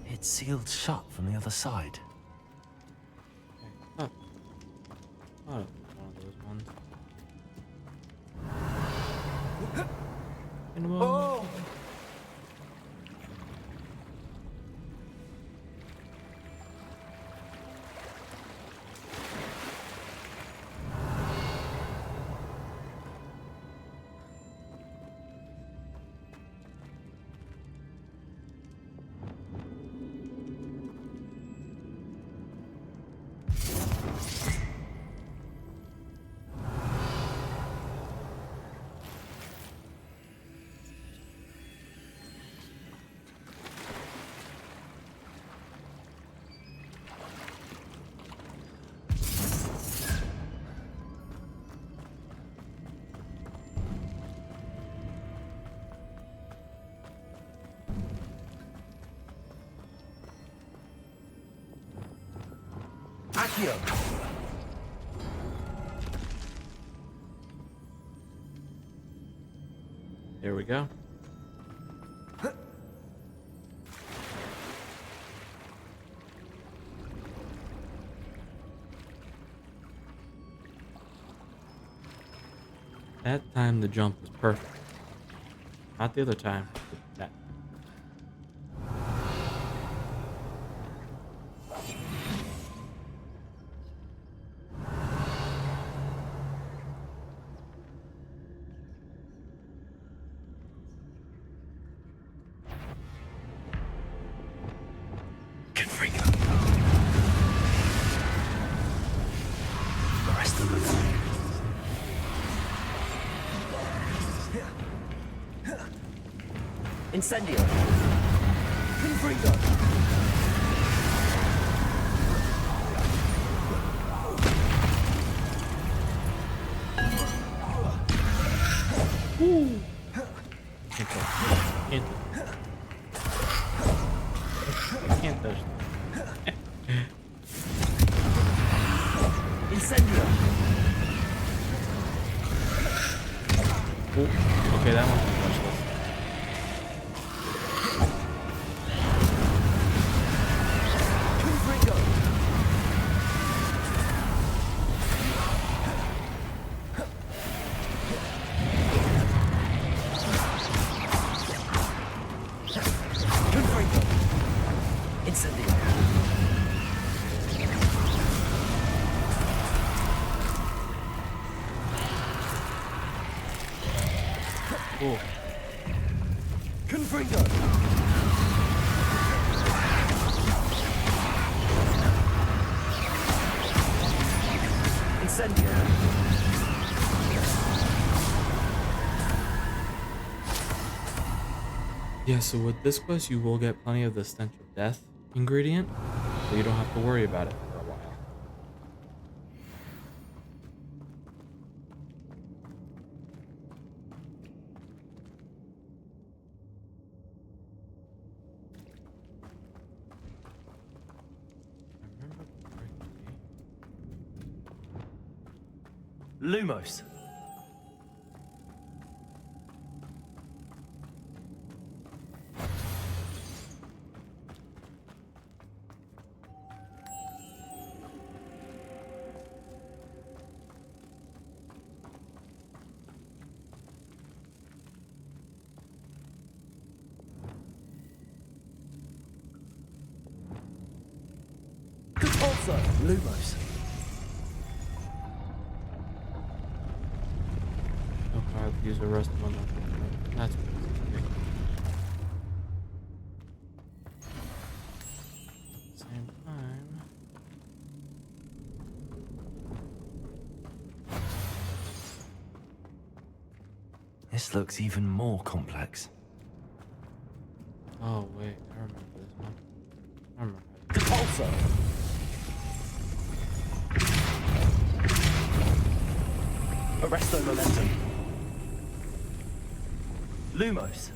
It's sealed shut from the other side. Okay. Oh, one of those ones. Oh! Accio. There we go. That time the jump was perfect. Not the other time, but that. Incendio. Confringo. Can't touch. Incendio. Okay, that one's touchless. Cool. Confringo. Incendio. Yeah, so with this quest, you will get plenty of the Stench of Death ingredient, so you don't have to worry about it for a while. Lumos. Also, Lumos. Okay, I have to use the rest of one. That's okay. Same time. This looks even more complex. Oh wait, I remember this one. I remember. Repulsor. Arresto momentum. Lumos.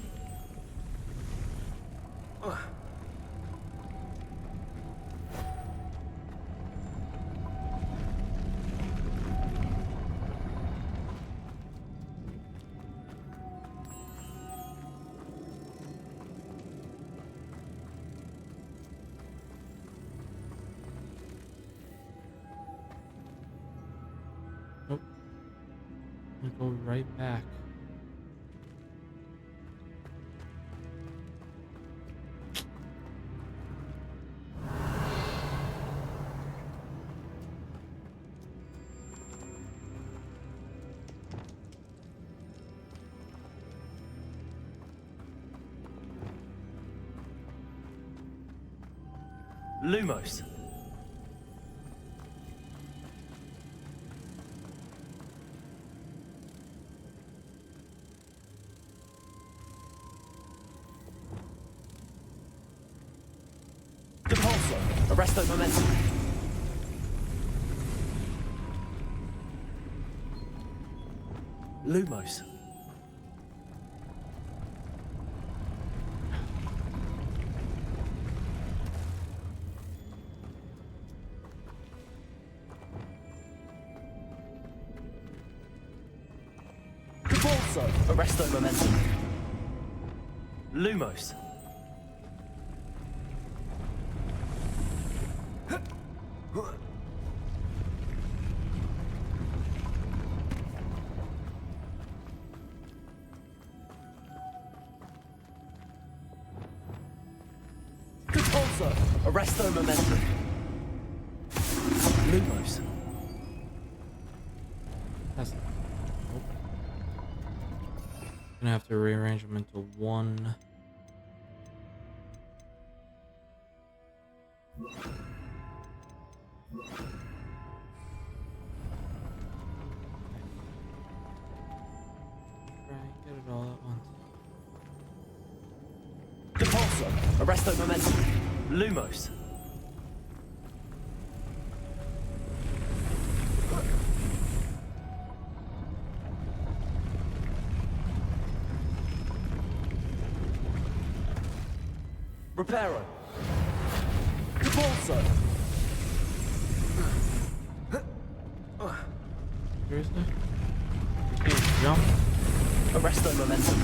Nope. I'm gonna go right back. Lumos. Repulsor. Arresto momentum. Lumos. Repulsor. Depulso. Arresto momentum. Lumos. Depulso. Arresto momentum. Lumos. That's gonna have to rearrange them into one. Try and get it all at once. Depulso. Arresto momentum. Lumos. Reparo. Depulso. Seriously? You can't jump? Arresto momentum.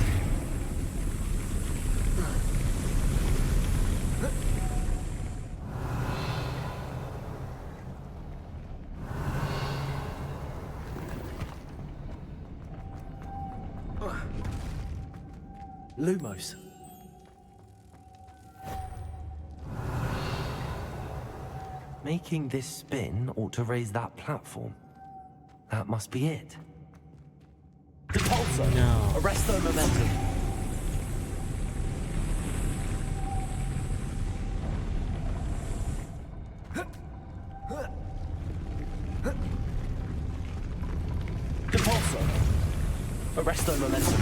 Lumos. Making this spin ought to raise that platform. That must be it. Depulso. No. Arresto momentum. Depulso. Arresto momentum.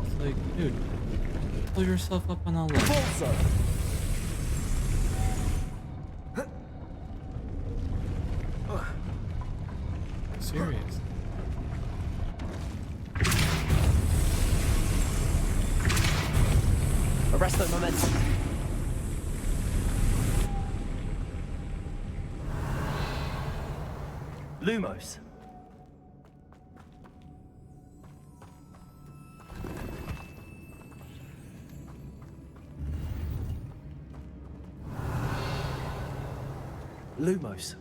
It's like, dude, pull yourself up on that ledge. Depulso. Serious. Arresto momentum. Lumos. Lumos.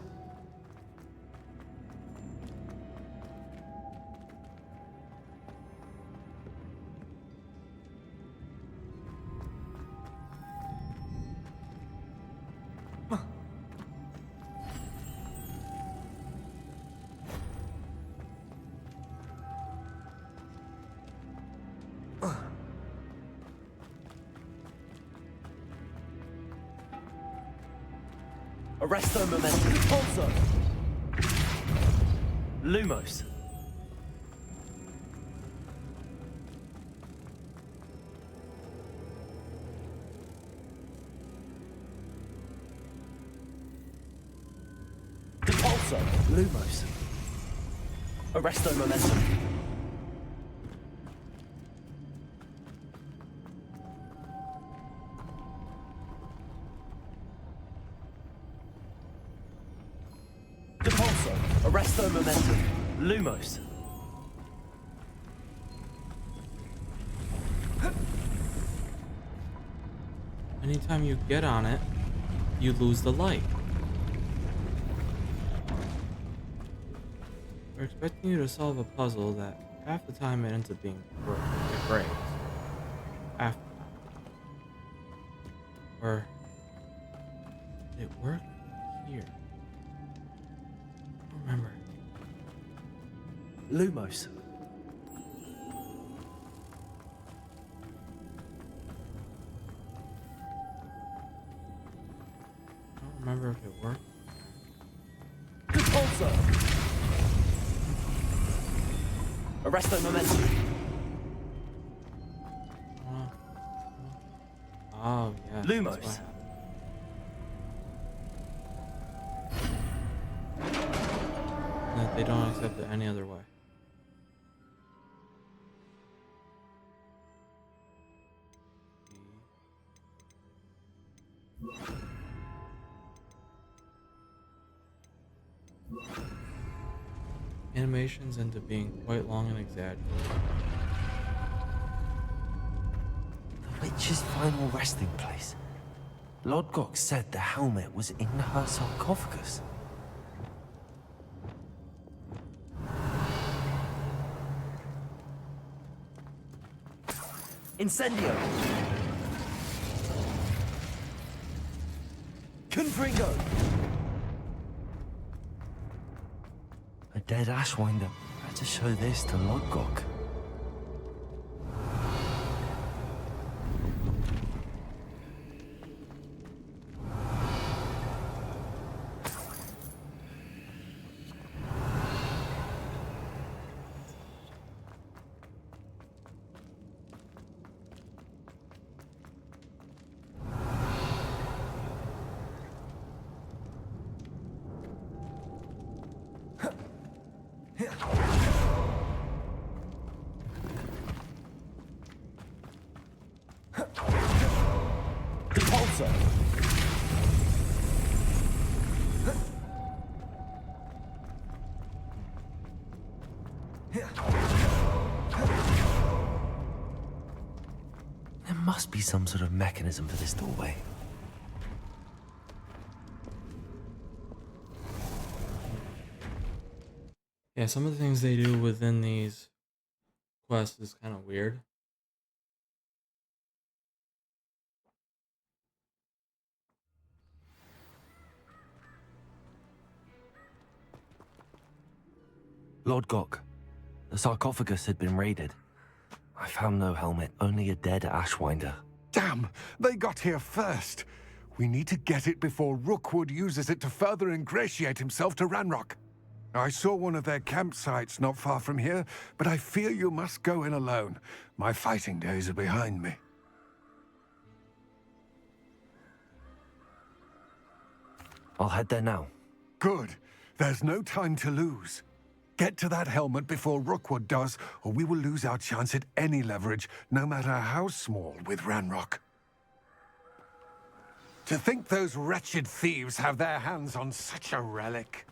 Arresto momentum. Depulso. Lumos. Depulso. Lumos. Arresto momentum. Depulso. Arresto momentum. Lumos. Anytime you get on it, you lose the light. We're expecting you to solve a puzzle that half the time it ends up being it breaks. Half the time. Or did it work here? I don't remember. Lumos. I don't remember if it worked. Depulso. Arresto momentum. Oh, yeah. Lumos. That's what happened. That they don't accept it any other way. animations into being quite long and exaggerated. The witch's final resting place. Lodgok said the helmet was in her sarcophagus. Incendio! Confringo! A dead Ashwinder. Better show this to Lodgok. Repulsor! There must be some sort of mechanism for this doorway. Yeah, some of the things they do within these quests is kind of weird. Lodgok, the sarcophagus had been raided. I found no helmet, only a dead Ashwinder. Damn! They got here first. We need to get it before Rookwood uses it to further ingratiate himself to Ranrock. I saw one of their campsites not far from here, but I fear you must go in alone. My fighting days are behind me. I'll head there now. Good. There's no time to lose. Get to that helmet before Rookwood does, or we will lose our chance at any leverage, no matter how small, with Ranrock. To think those wretched thieves have their hands on such a relic.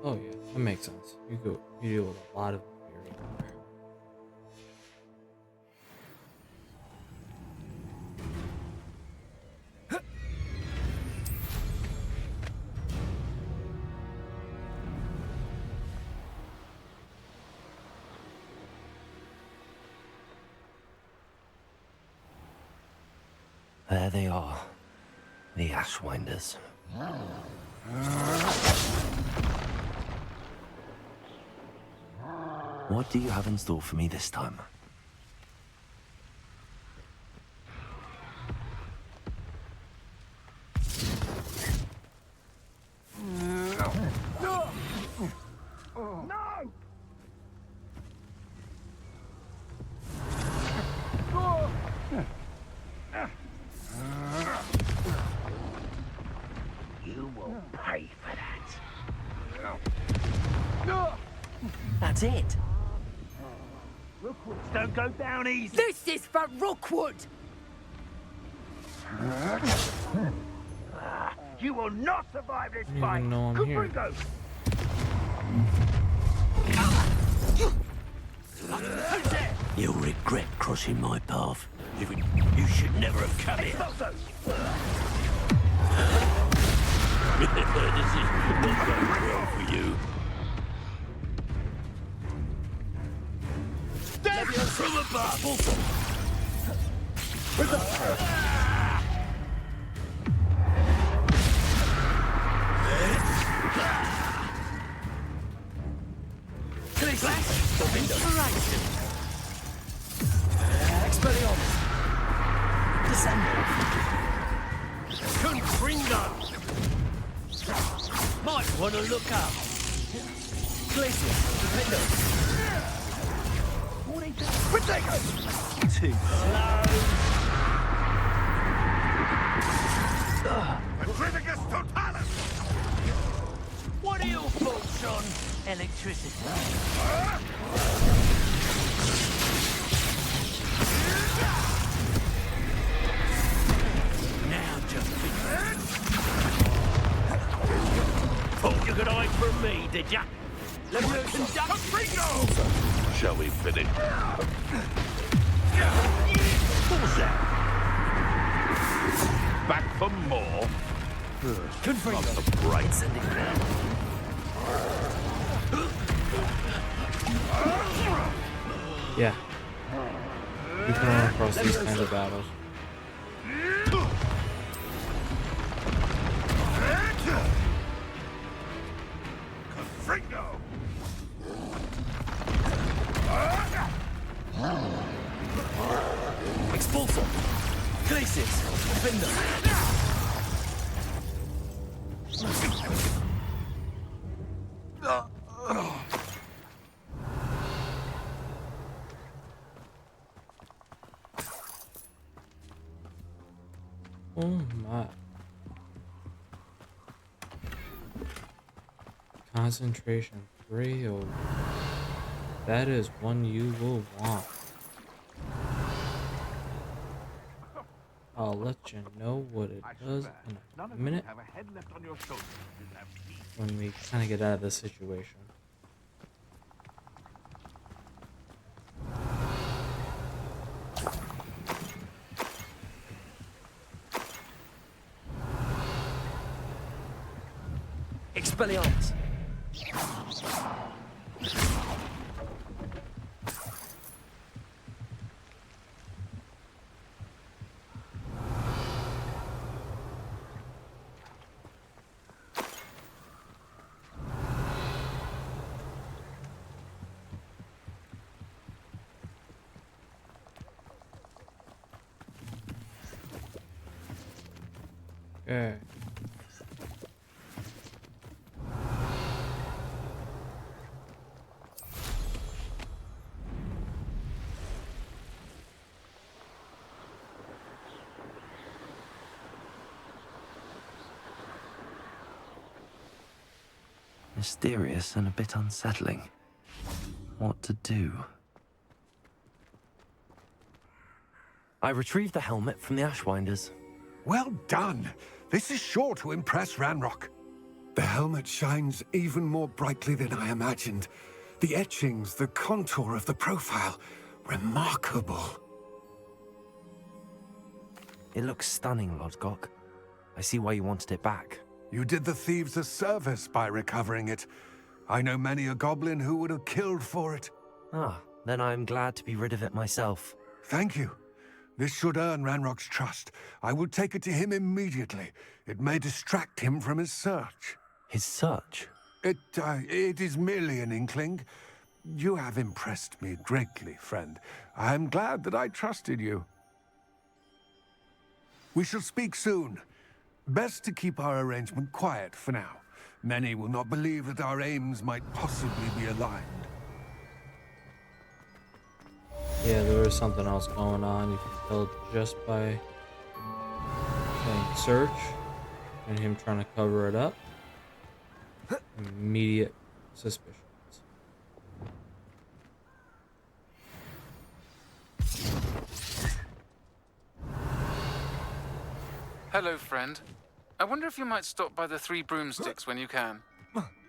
Oh yeah, that makes sense. You deal with a lot of variable there. There they are, the Ashwinders. What do you have in store for me this time? You will pay for that. That's it. Rookwoods don't go down easy. This is for Rookwood! You will not survive this I don't fight. even know I'm here. Confringo. You'll regret crossing my path. You should never have come here. This is not going well for you. From above! Expelliarmus! Dissemble! Confringo! Might want to look up. Glacius, Defender! What are you doing? Protego! Too slow! Criticus Totalis! What are your thoughts on electricity? Now just thought you could hide from me, did ya? Revolution Duck Shall we finish? What's that? Back for more? Confringo. Not the bright. Sending down. Yeah. You can run across these kinds of battles. Confringo! Expulsor. Glacius. Defender. Oh my. Concentration 3. Oh, that is one you will want. I'll let you know what it does in a minute when we kind of get out of this situation. Expelliarmus. Okay. Mysterious and a bit unsettling. What to do? I retrieved the helmet from the Ashwinders. Well done. This is sure to impress Ranrock. The helmet shines even more brightly than I imagined. The etchings, the contour of the profile, remarkable. It looks stunning, Lodgok. I see why you wanted it back. You did the thieves a service by recovering it. I know many a goblin who would have killed for it. Ah, then I'm glad to be rid of it myself. Thank you. This should earn Ranrock's trust. I will take it to him immediately. It may distract him from his search. His search? It is merely an inkling. You have impressed me greatly, friend. I am glad that I trusted you. We shall speak soon. Best to keep our arrangement quiet for now. Many will not believe that our aims might possibly be aligned. Yeah, there is something else going on. You can tell just by saying search and him trying to cover it up. Immediate suspicions. Hello, friend. I wonder if you might stop by the Three Broomsticks when you can.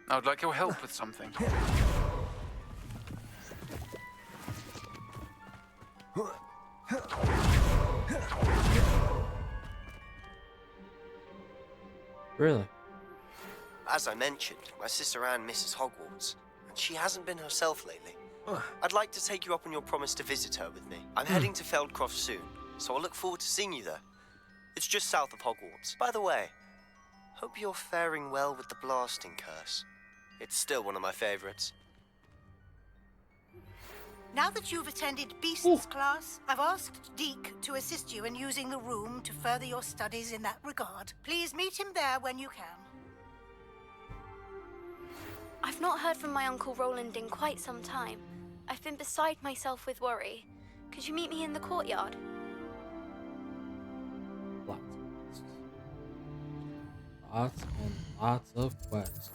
I would like your help with something. Really? As I mentioned, my sister Anne misses Hogwarts, and she hasn't been herself lately. I'd like to take you up on your promise to visit her with me. I'm heading to Feldcroft soon, so I'll look forward to seeing you there. It's just south of Hogwarts. By the way, hope you're faring well with the blasting curse. It's still one of my favorites. Now that you've attended Beast's class, I've asked Deke to assist you in using the room to further your studies in that regard. Please meet him there when you can. I've not heard from my Uncle Roland in quite some time. I've been beside myself with worry. Could you meet me in the courtyard? Lots and lots of quests.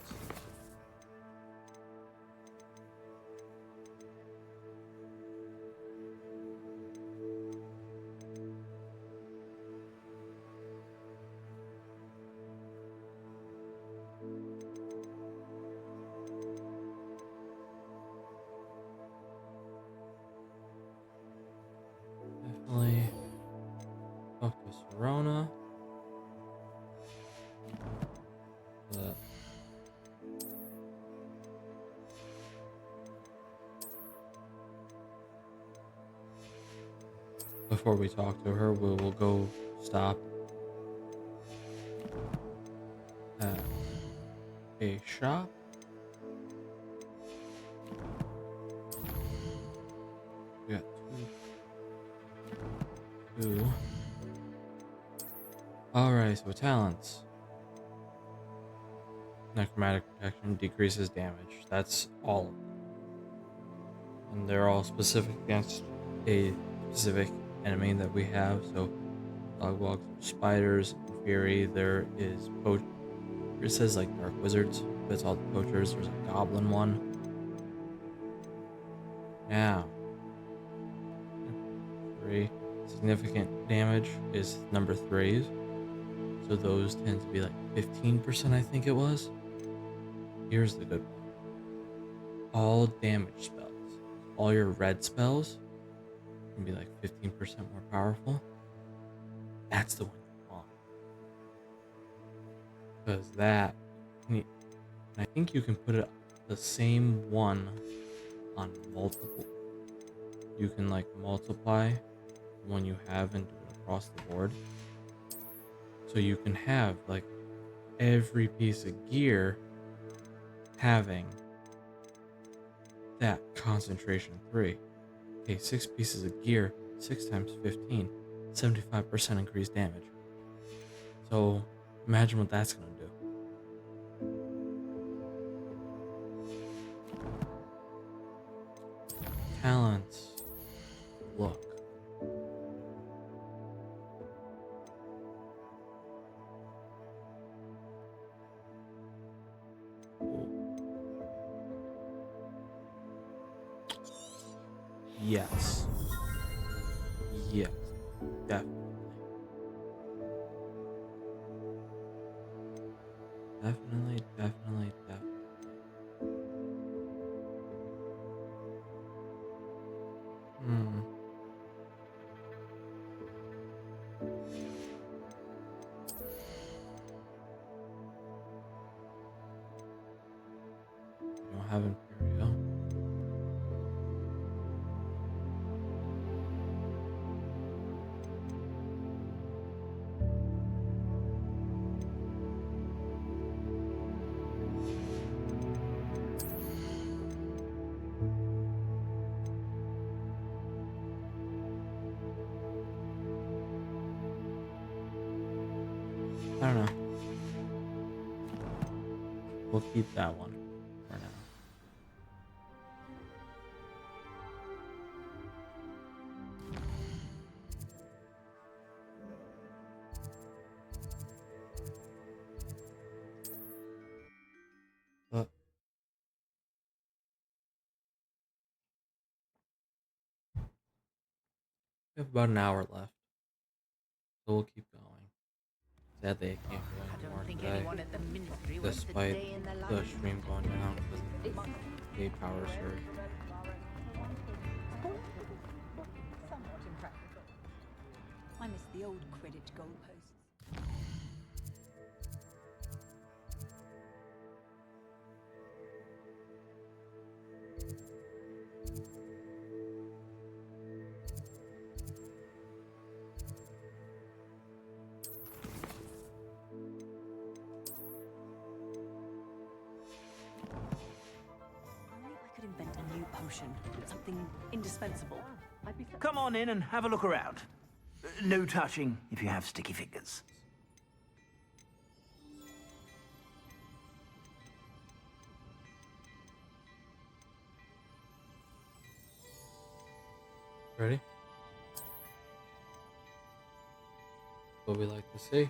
Definitely talk to Serona. Before we talk to her, we will go stop at a shop. We got two. Alright, so talents. Necromantic protection decreases damage. That's all of them. And they're all specific against a specific enemy that we have. So dogwalks, spiders, fury, there is it says like dark wizards, but it's all the poachers. There's a goblin one. Now, 3 significant damage is number 3s. So those tend to be like 15%, I think it was. Here's the good one. All damage spells, all your red spells can be like 15% more powerful. That's the one you want. Because that, I think you can put it the same one on multiple. You can like multiply the one you have and do it across the board. So you can have like every piece of gear having that concentration 3. Okay, 6 pieces of gear, 6 times 15, 75% increased damage. So imagine what that's gonna do. Talents. Look. Yes. Yes. Definitely. Definitely. We don't have Imperial. I don't know. We'll keep that one for now. But we have about an hour left, so we'll keep going. Sadly, I can't go anymore today, despite the stream going down because of the power surge. I miss the old Quidditch goalposts. Only I could invent a new potion. Something indispensable. Come on in and have a look around. No touching if you have sticky fingers. Ready? What we like to see.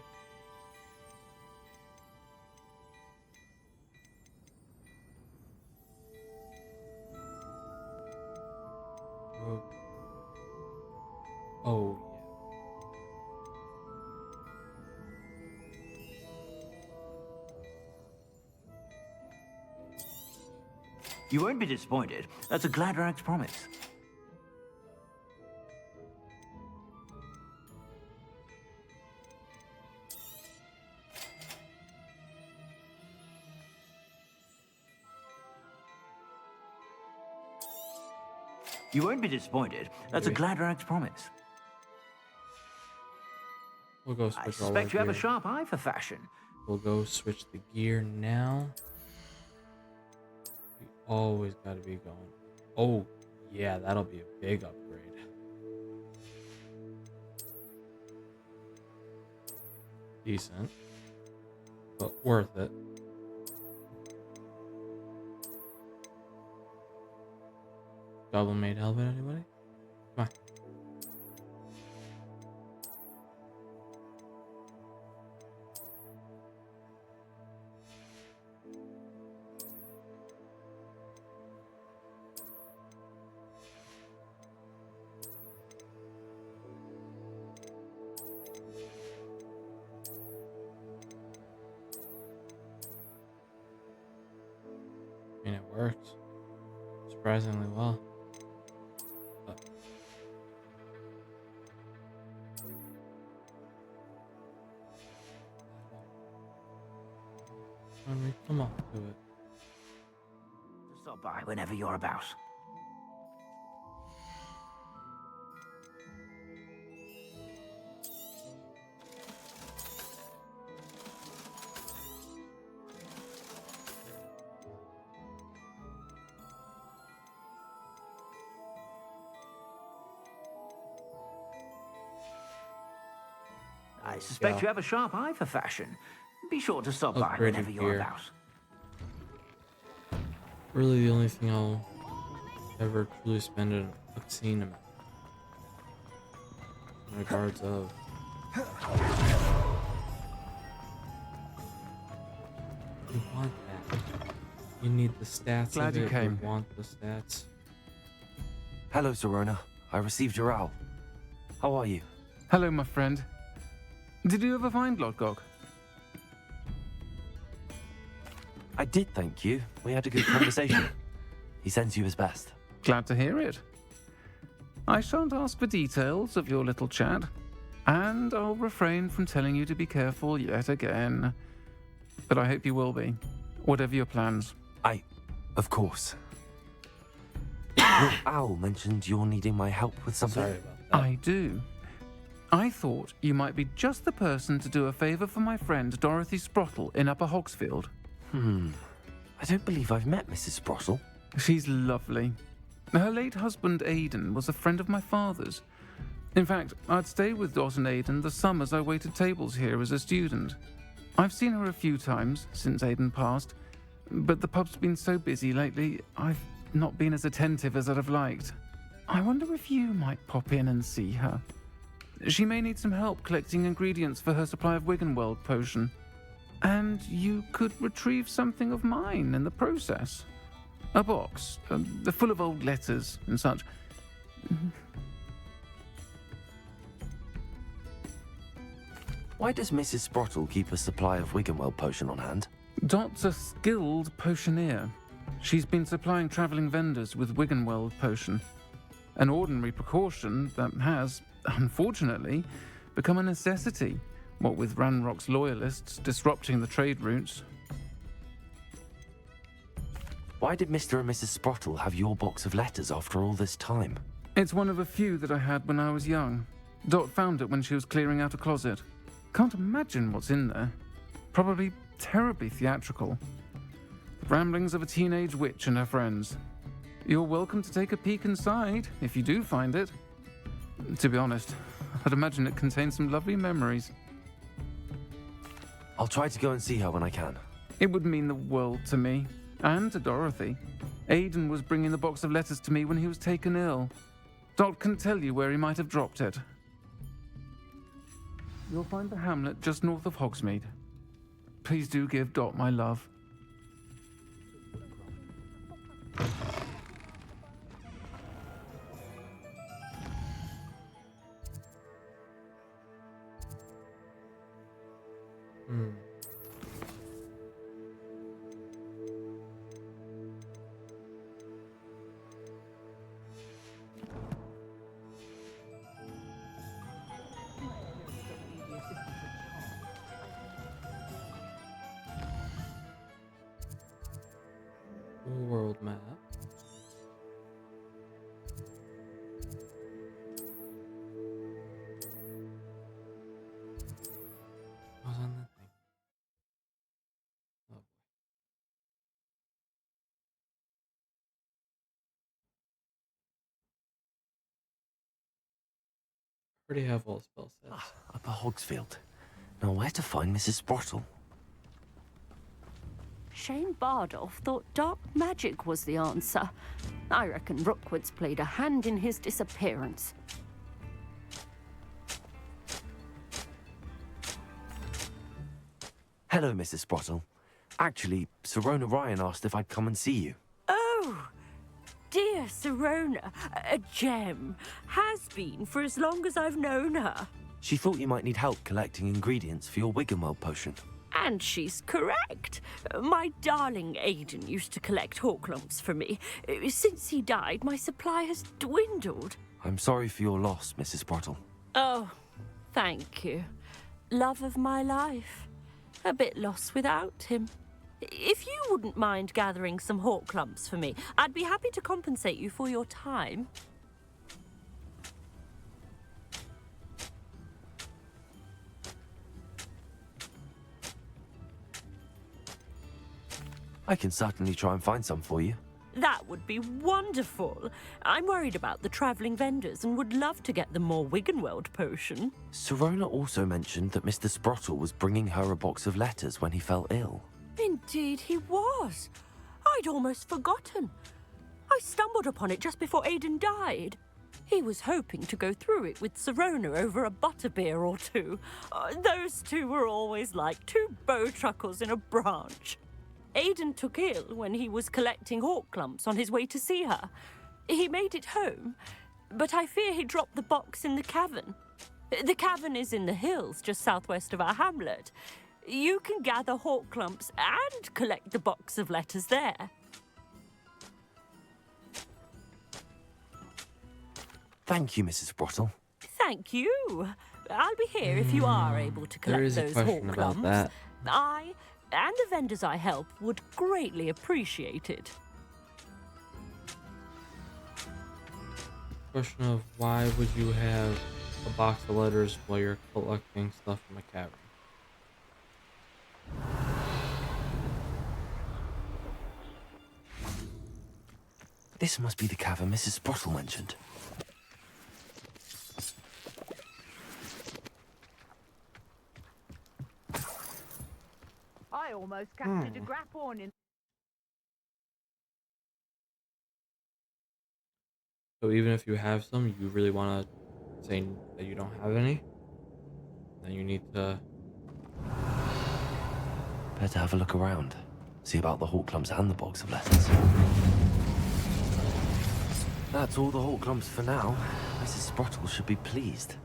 Oh, You won't be disappointed. That's a Gladrag's promise. You won't be disappointed. That's a Gladrag's promise. We'll go switch I suspect you have a sharp eye for fashion. We'll go switch the gear now. We always got to be going. Oh, yeah, that'll be a big upgrade. Decent, but worth it. Double made helmet, anybody? Come on. I mean, it works surprisingly well. Come on, do it. Stop by whenever you're about. I suspect you have a sharp eye for fashion. Be sure to stop by whenever you're about. Really, the only thing I'll ever truly spend an obscene amount in regards of. You want that. You need the stats. Glad you came. You want the stats. Hello, Serona. I received your owl. How are you? Hello, my friend. Did you ever find Lodgok? I did, thank you. We had a good conversation. He sends you his best. Glad to hear it. I shan't ask for details of your little chat, and I'll refrain from telling you to be careful yet again. But I hope you will be, whatever your plans. Of course. Your owl mentioned you're needing my help with something. Sorry about that. I do. I thought you might be just the person to do a favor for my friend Dorothy Sprottle in Upper Hogsfield. I don't believe I've met Mrs. Sprottle. She's lovely. Her late husband Aidan was a friend of my father's. In fact, I'd stayed with Dot and Aidan the summers I waited tables here as a student. I've seen her a few times since Aidan passed, but the pub's been so busy lately, I've not been as attentive as I'd have liked. I wonder if you might pop in and see her. She may need some help collecting ingredients for her supply of Wiggenweld potion. And you could retrieve something of mine in the process. A box, full of old letters and such. Why does Mrs. Sprottle keep a supply of Wiggenweld potion on hand? Dot's a skilled potioneer. She's been supplying travelling vendors with Wiggenweld potion. An ordinary precaution that has, unfortunately, become a necessity. What with Ranrock's loyalists disrupting the trade routes. Why did Mr. and Mrs. Sprottle have your box of letters after all this time? It's one of a few that I had when I was young. Dot found it when she was clearing out a closet. Can't imagine what's in there. Probably terribly theatrical. The ramblings of a teenage witch and her friends. You're welcome to take a peek inside, if you do find it. To be honest, I'd imagine it contains some lovely memories. I'll try to go and see her when I can. It would mean the world to me, and to Dorothy. Aiden was bringing the box of letters to me when he was taken ill. Dot can tell you where he might have dropped it. You'll find the hamlet just north of Hogsmeade. Please do give Dot my love. World map. I was on that thing. Oh boy. Already have all spell sets. Upper Hogsfield. Now where to find Mrs. Sprottle? Shane Bardolph thought dark magic was the answer. I reckon Rookwood's played a hand in his disappearance. Hello, Mrs. Sprottle. Actually, Sirona Ryan asked if I'd come and see you. Oh, dear Sirona, a gem. Has been for as long as I've known her. She thought you might need help collecting ingredients for your Wiggenweld potion. And she's correct. My darling Aiden used to collect Hawklumps for me. Since he died, my supply has dwindled. I'm sorry for your loss, Mrs. Sprottle. Oh, thank you. Love of my life. A bit lost without him. If you wouldn't mind gathering some Hawklumps for me, I'd be happy to compensate you for your time. I can certainly try and find some for you. That would be wonderful. I'm worried about the travelling vendors and would love to get them more Wiggenweld potion. Sirona also mentioned that Mr. Sprottle was bringing her a box of letters when he fell ill. Indeed he was. I'd almost forgotten. I stumbled upon it just before Aiden died. He was hoping to go through it with Sirona over a butterbeer or two. Those two were always like two bowtruckles in a branch. Aiden took ill when he was collecting Hawklumps on his way to see her. He made it home, but I fear he dropped the box in the cavern. The cavern is in the hills just southwest of our hamlet. You can gather Hawklumps and collect the box of letters there. Thank you, Mrs. Sprottle. Thank you. I'll be here if you are able to collect those Hawklumps. I and the vendors I help would greatly appreciate it. Question of why would you have a box of letters while you're collecting stuff from a cavern? This must be the cavern Mrs. Sprottle mentioned. I almost captured a grapphorn in. So even if you have some, you really want to say that you don't have any, then you need to... Better have a look around. See about the Hawklumps and the box of letters. That's all the Hawklumps for now. Mrs. Sprottle should be pleased.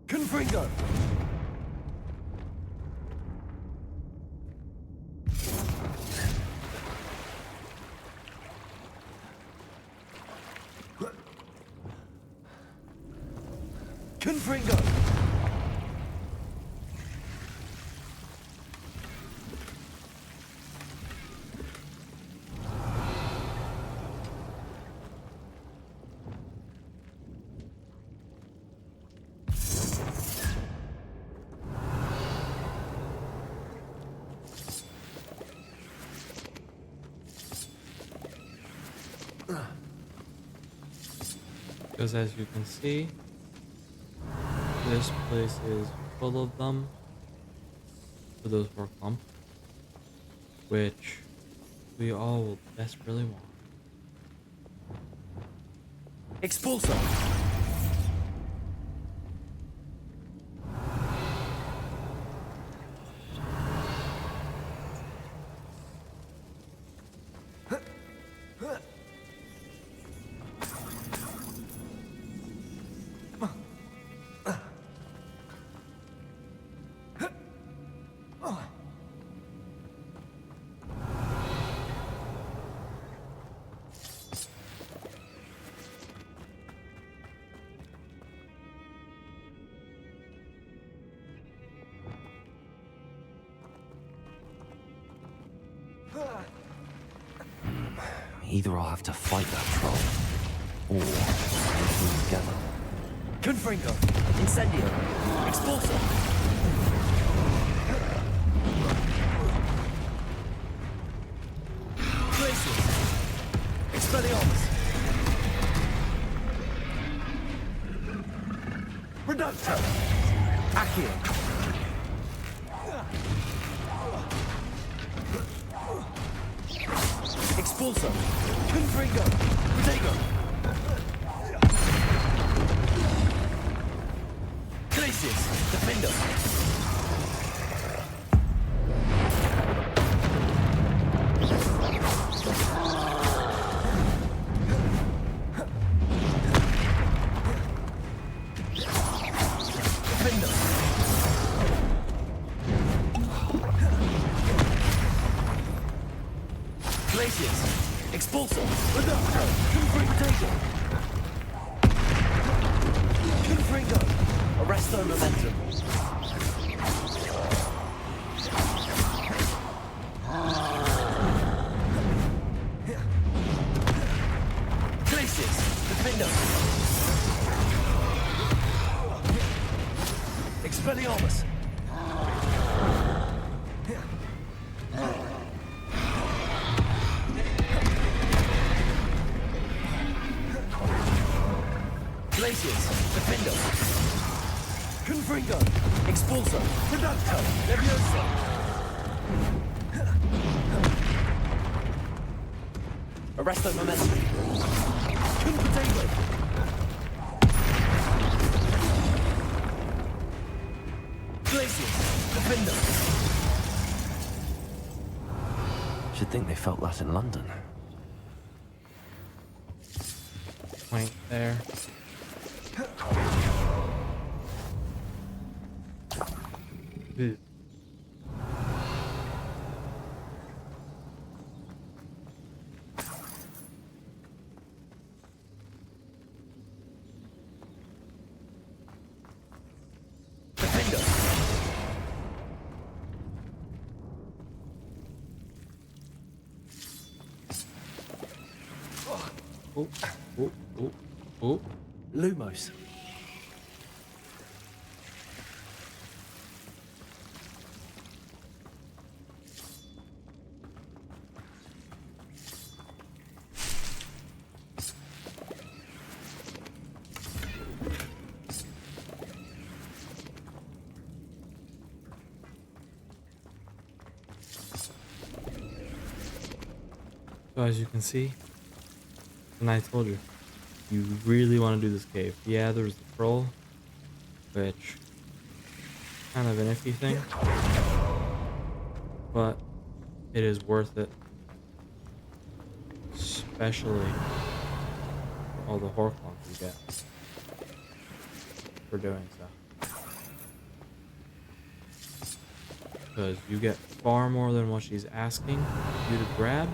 Confringo! Confringo! Because as you can see, this place is full of them for those work lumps, which we all desperately want. Expulso! Either I'll have to fight that troll, or we'll do it together. Confringo! Incendio! Expulso! Glacius! Expelliarmus! Reducto! Accio! Expulso! Confringo! Protego! Glacius! Defendo! Defendo! Glacius! Expulso! Reducto! Confringo! Confringo! Arresto Momentum! Glacius! Defendo! Expelliarmus! Glacius! Defendo! Confringo! Expulso! Reducto! Levioso! Arresto Momentum! Confutego! Glacius! Defendo! Should think they felt that in London. Point there. Ew. Defendo! Oh, oh, oh, oh. Lumos! So as you can see, and I told you, you really want to do this cave. Yeah, there's the troll, which kind of an iffy thing, but it is worth it, especially for all the Horklumps you get for doing so. Because you get far more than what she's asking you to grab,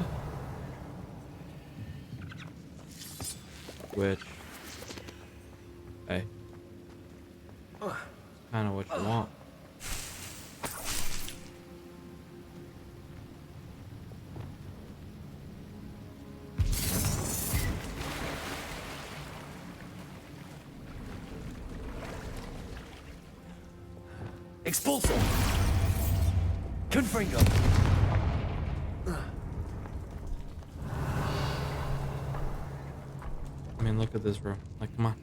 which, hey, kind of what you want. Expulso! Confringo! I mean, look at this room. Like, come on.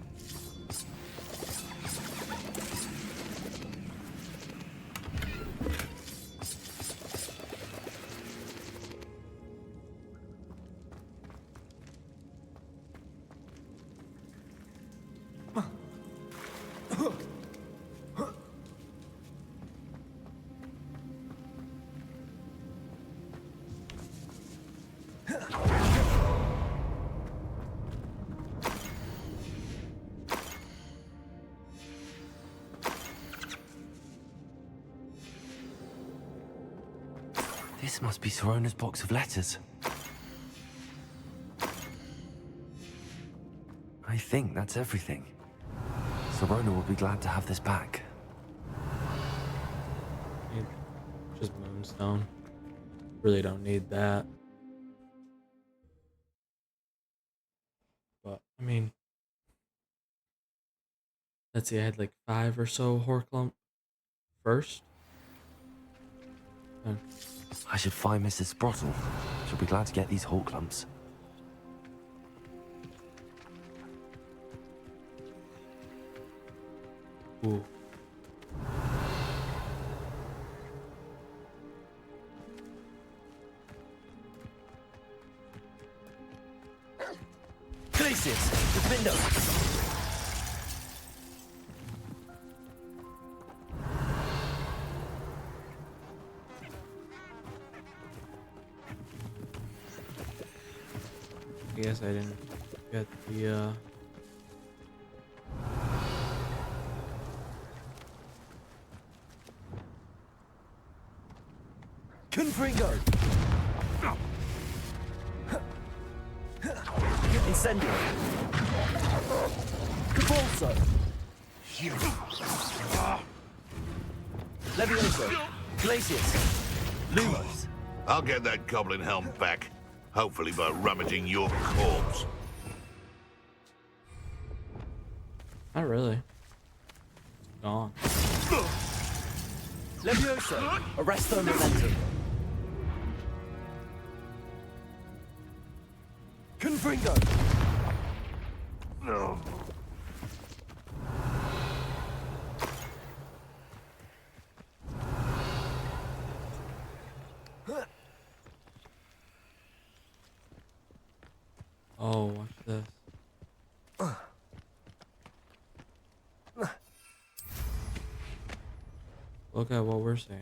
This must be Sorona's box of letters. I think that's everything. Sorona will be glad to have this back. Just moonstone. Really don't need that. But, I mean, let's see, I had like 5 or so Horklump first. I should find Mrs. Sprottle. She'll be glad to get these Horklumps. Ooh. Glacius, the window. I guess I didn't get the Confringo. Incendio. Cabalso. Levioso. Glacius. Lumos. I'll get that goblin helm back. Hopefully by rummaging your corpse. Not really. It's gone. Levioso. Arresto momentum. Confringo. No. Oh, watch this. Look at what we're seeing.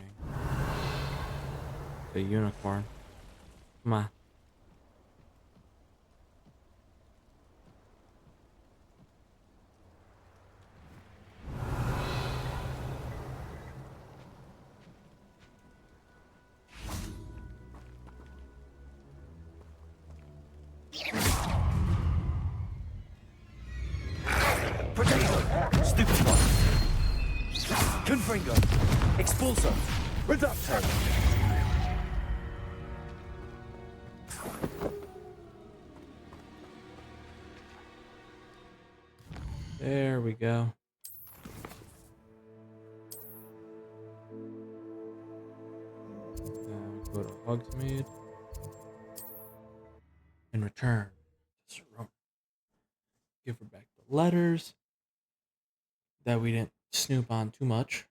The unicorn. Come on. Stupefy. Confringo. Expulso. Reducto. There we go. Go to Hogsmeade and return to Sorona. Give her back the letters that we didn't snoop on too much.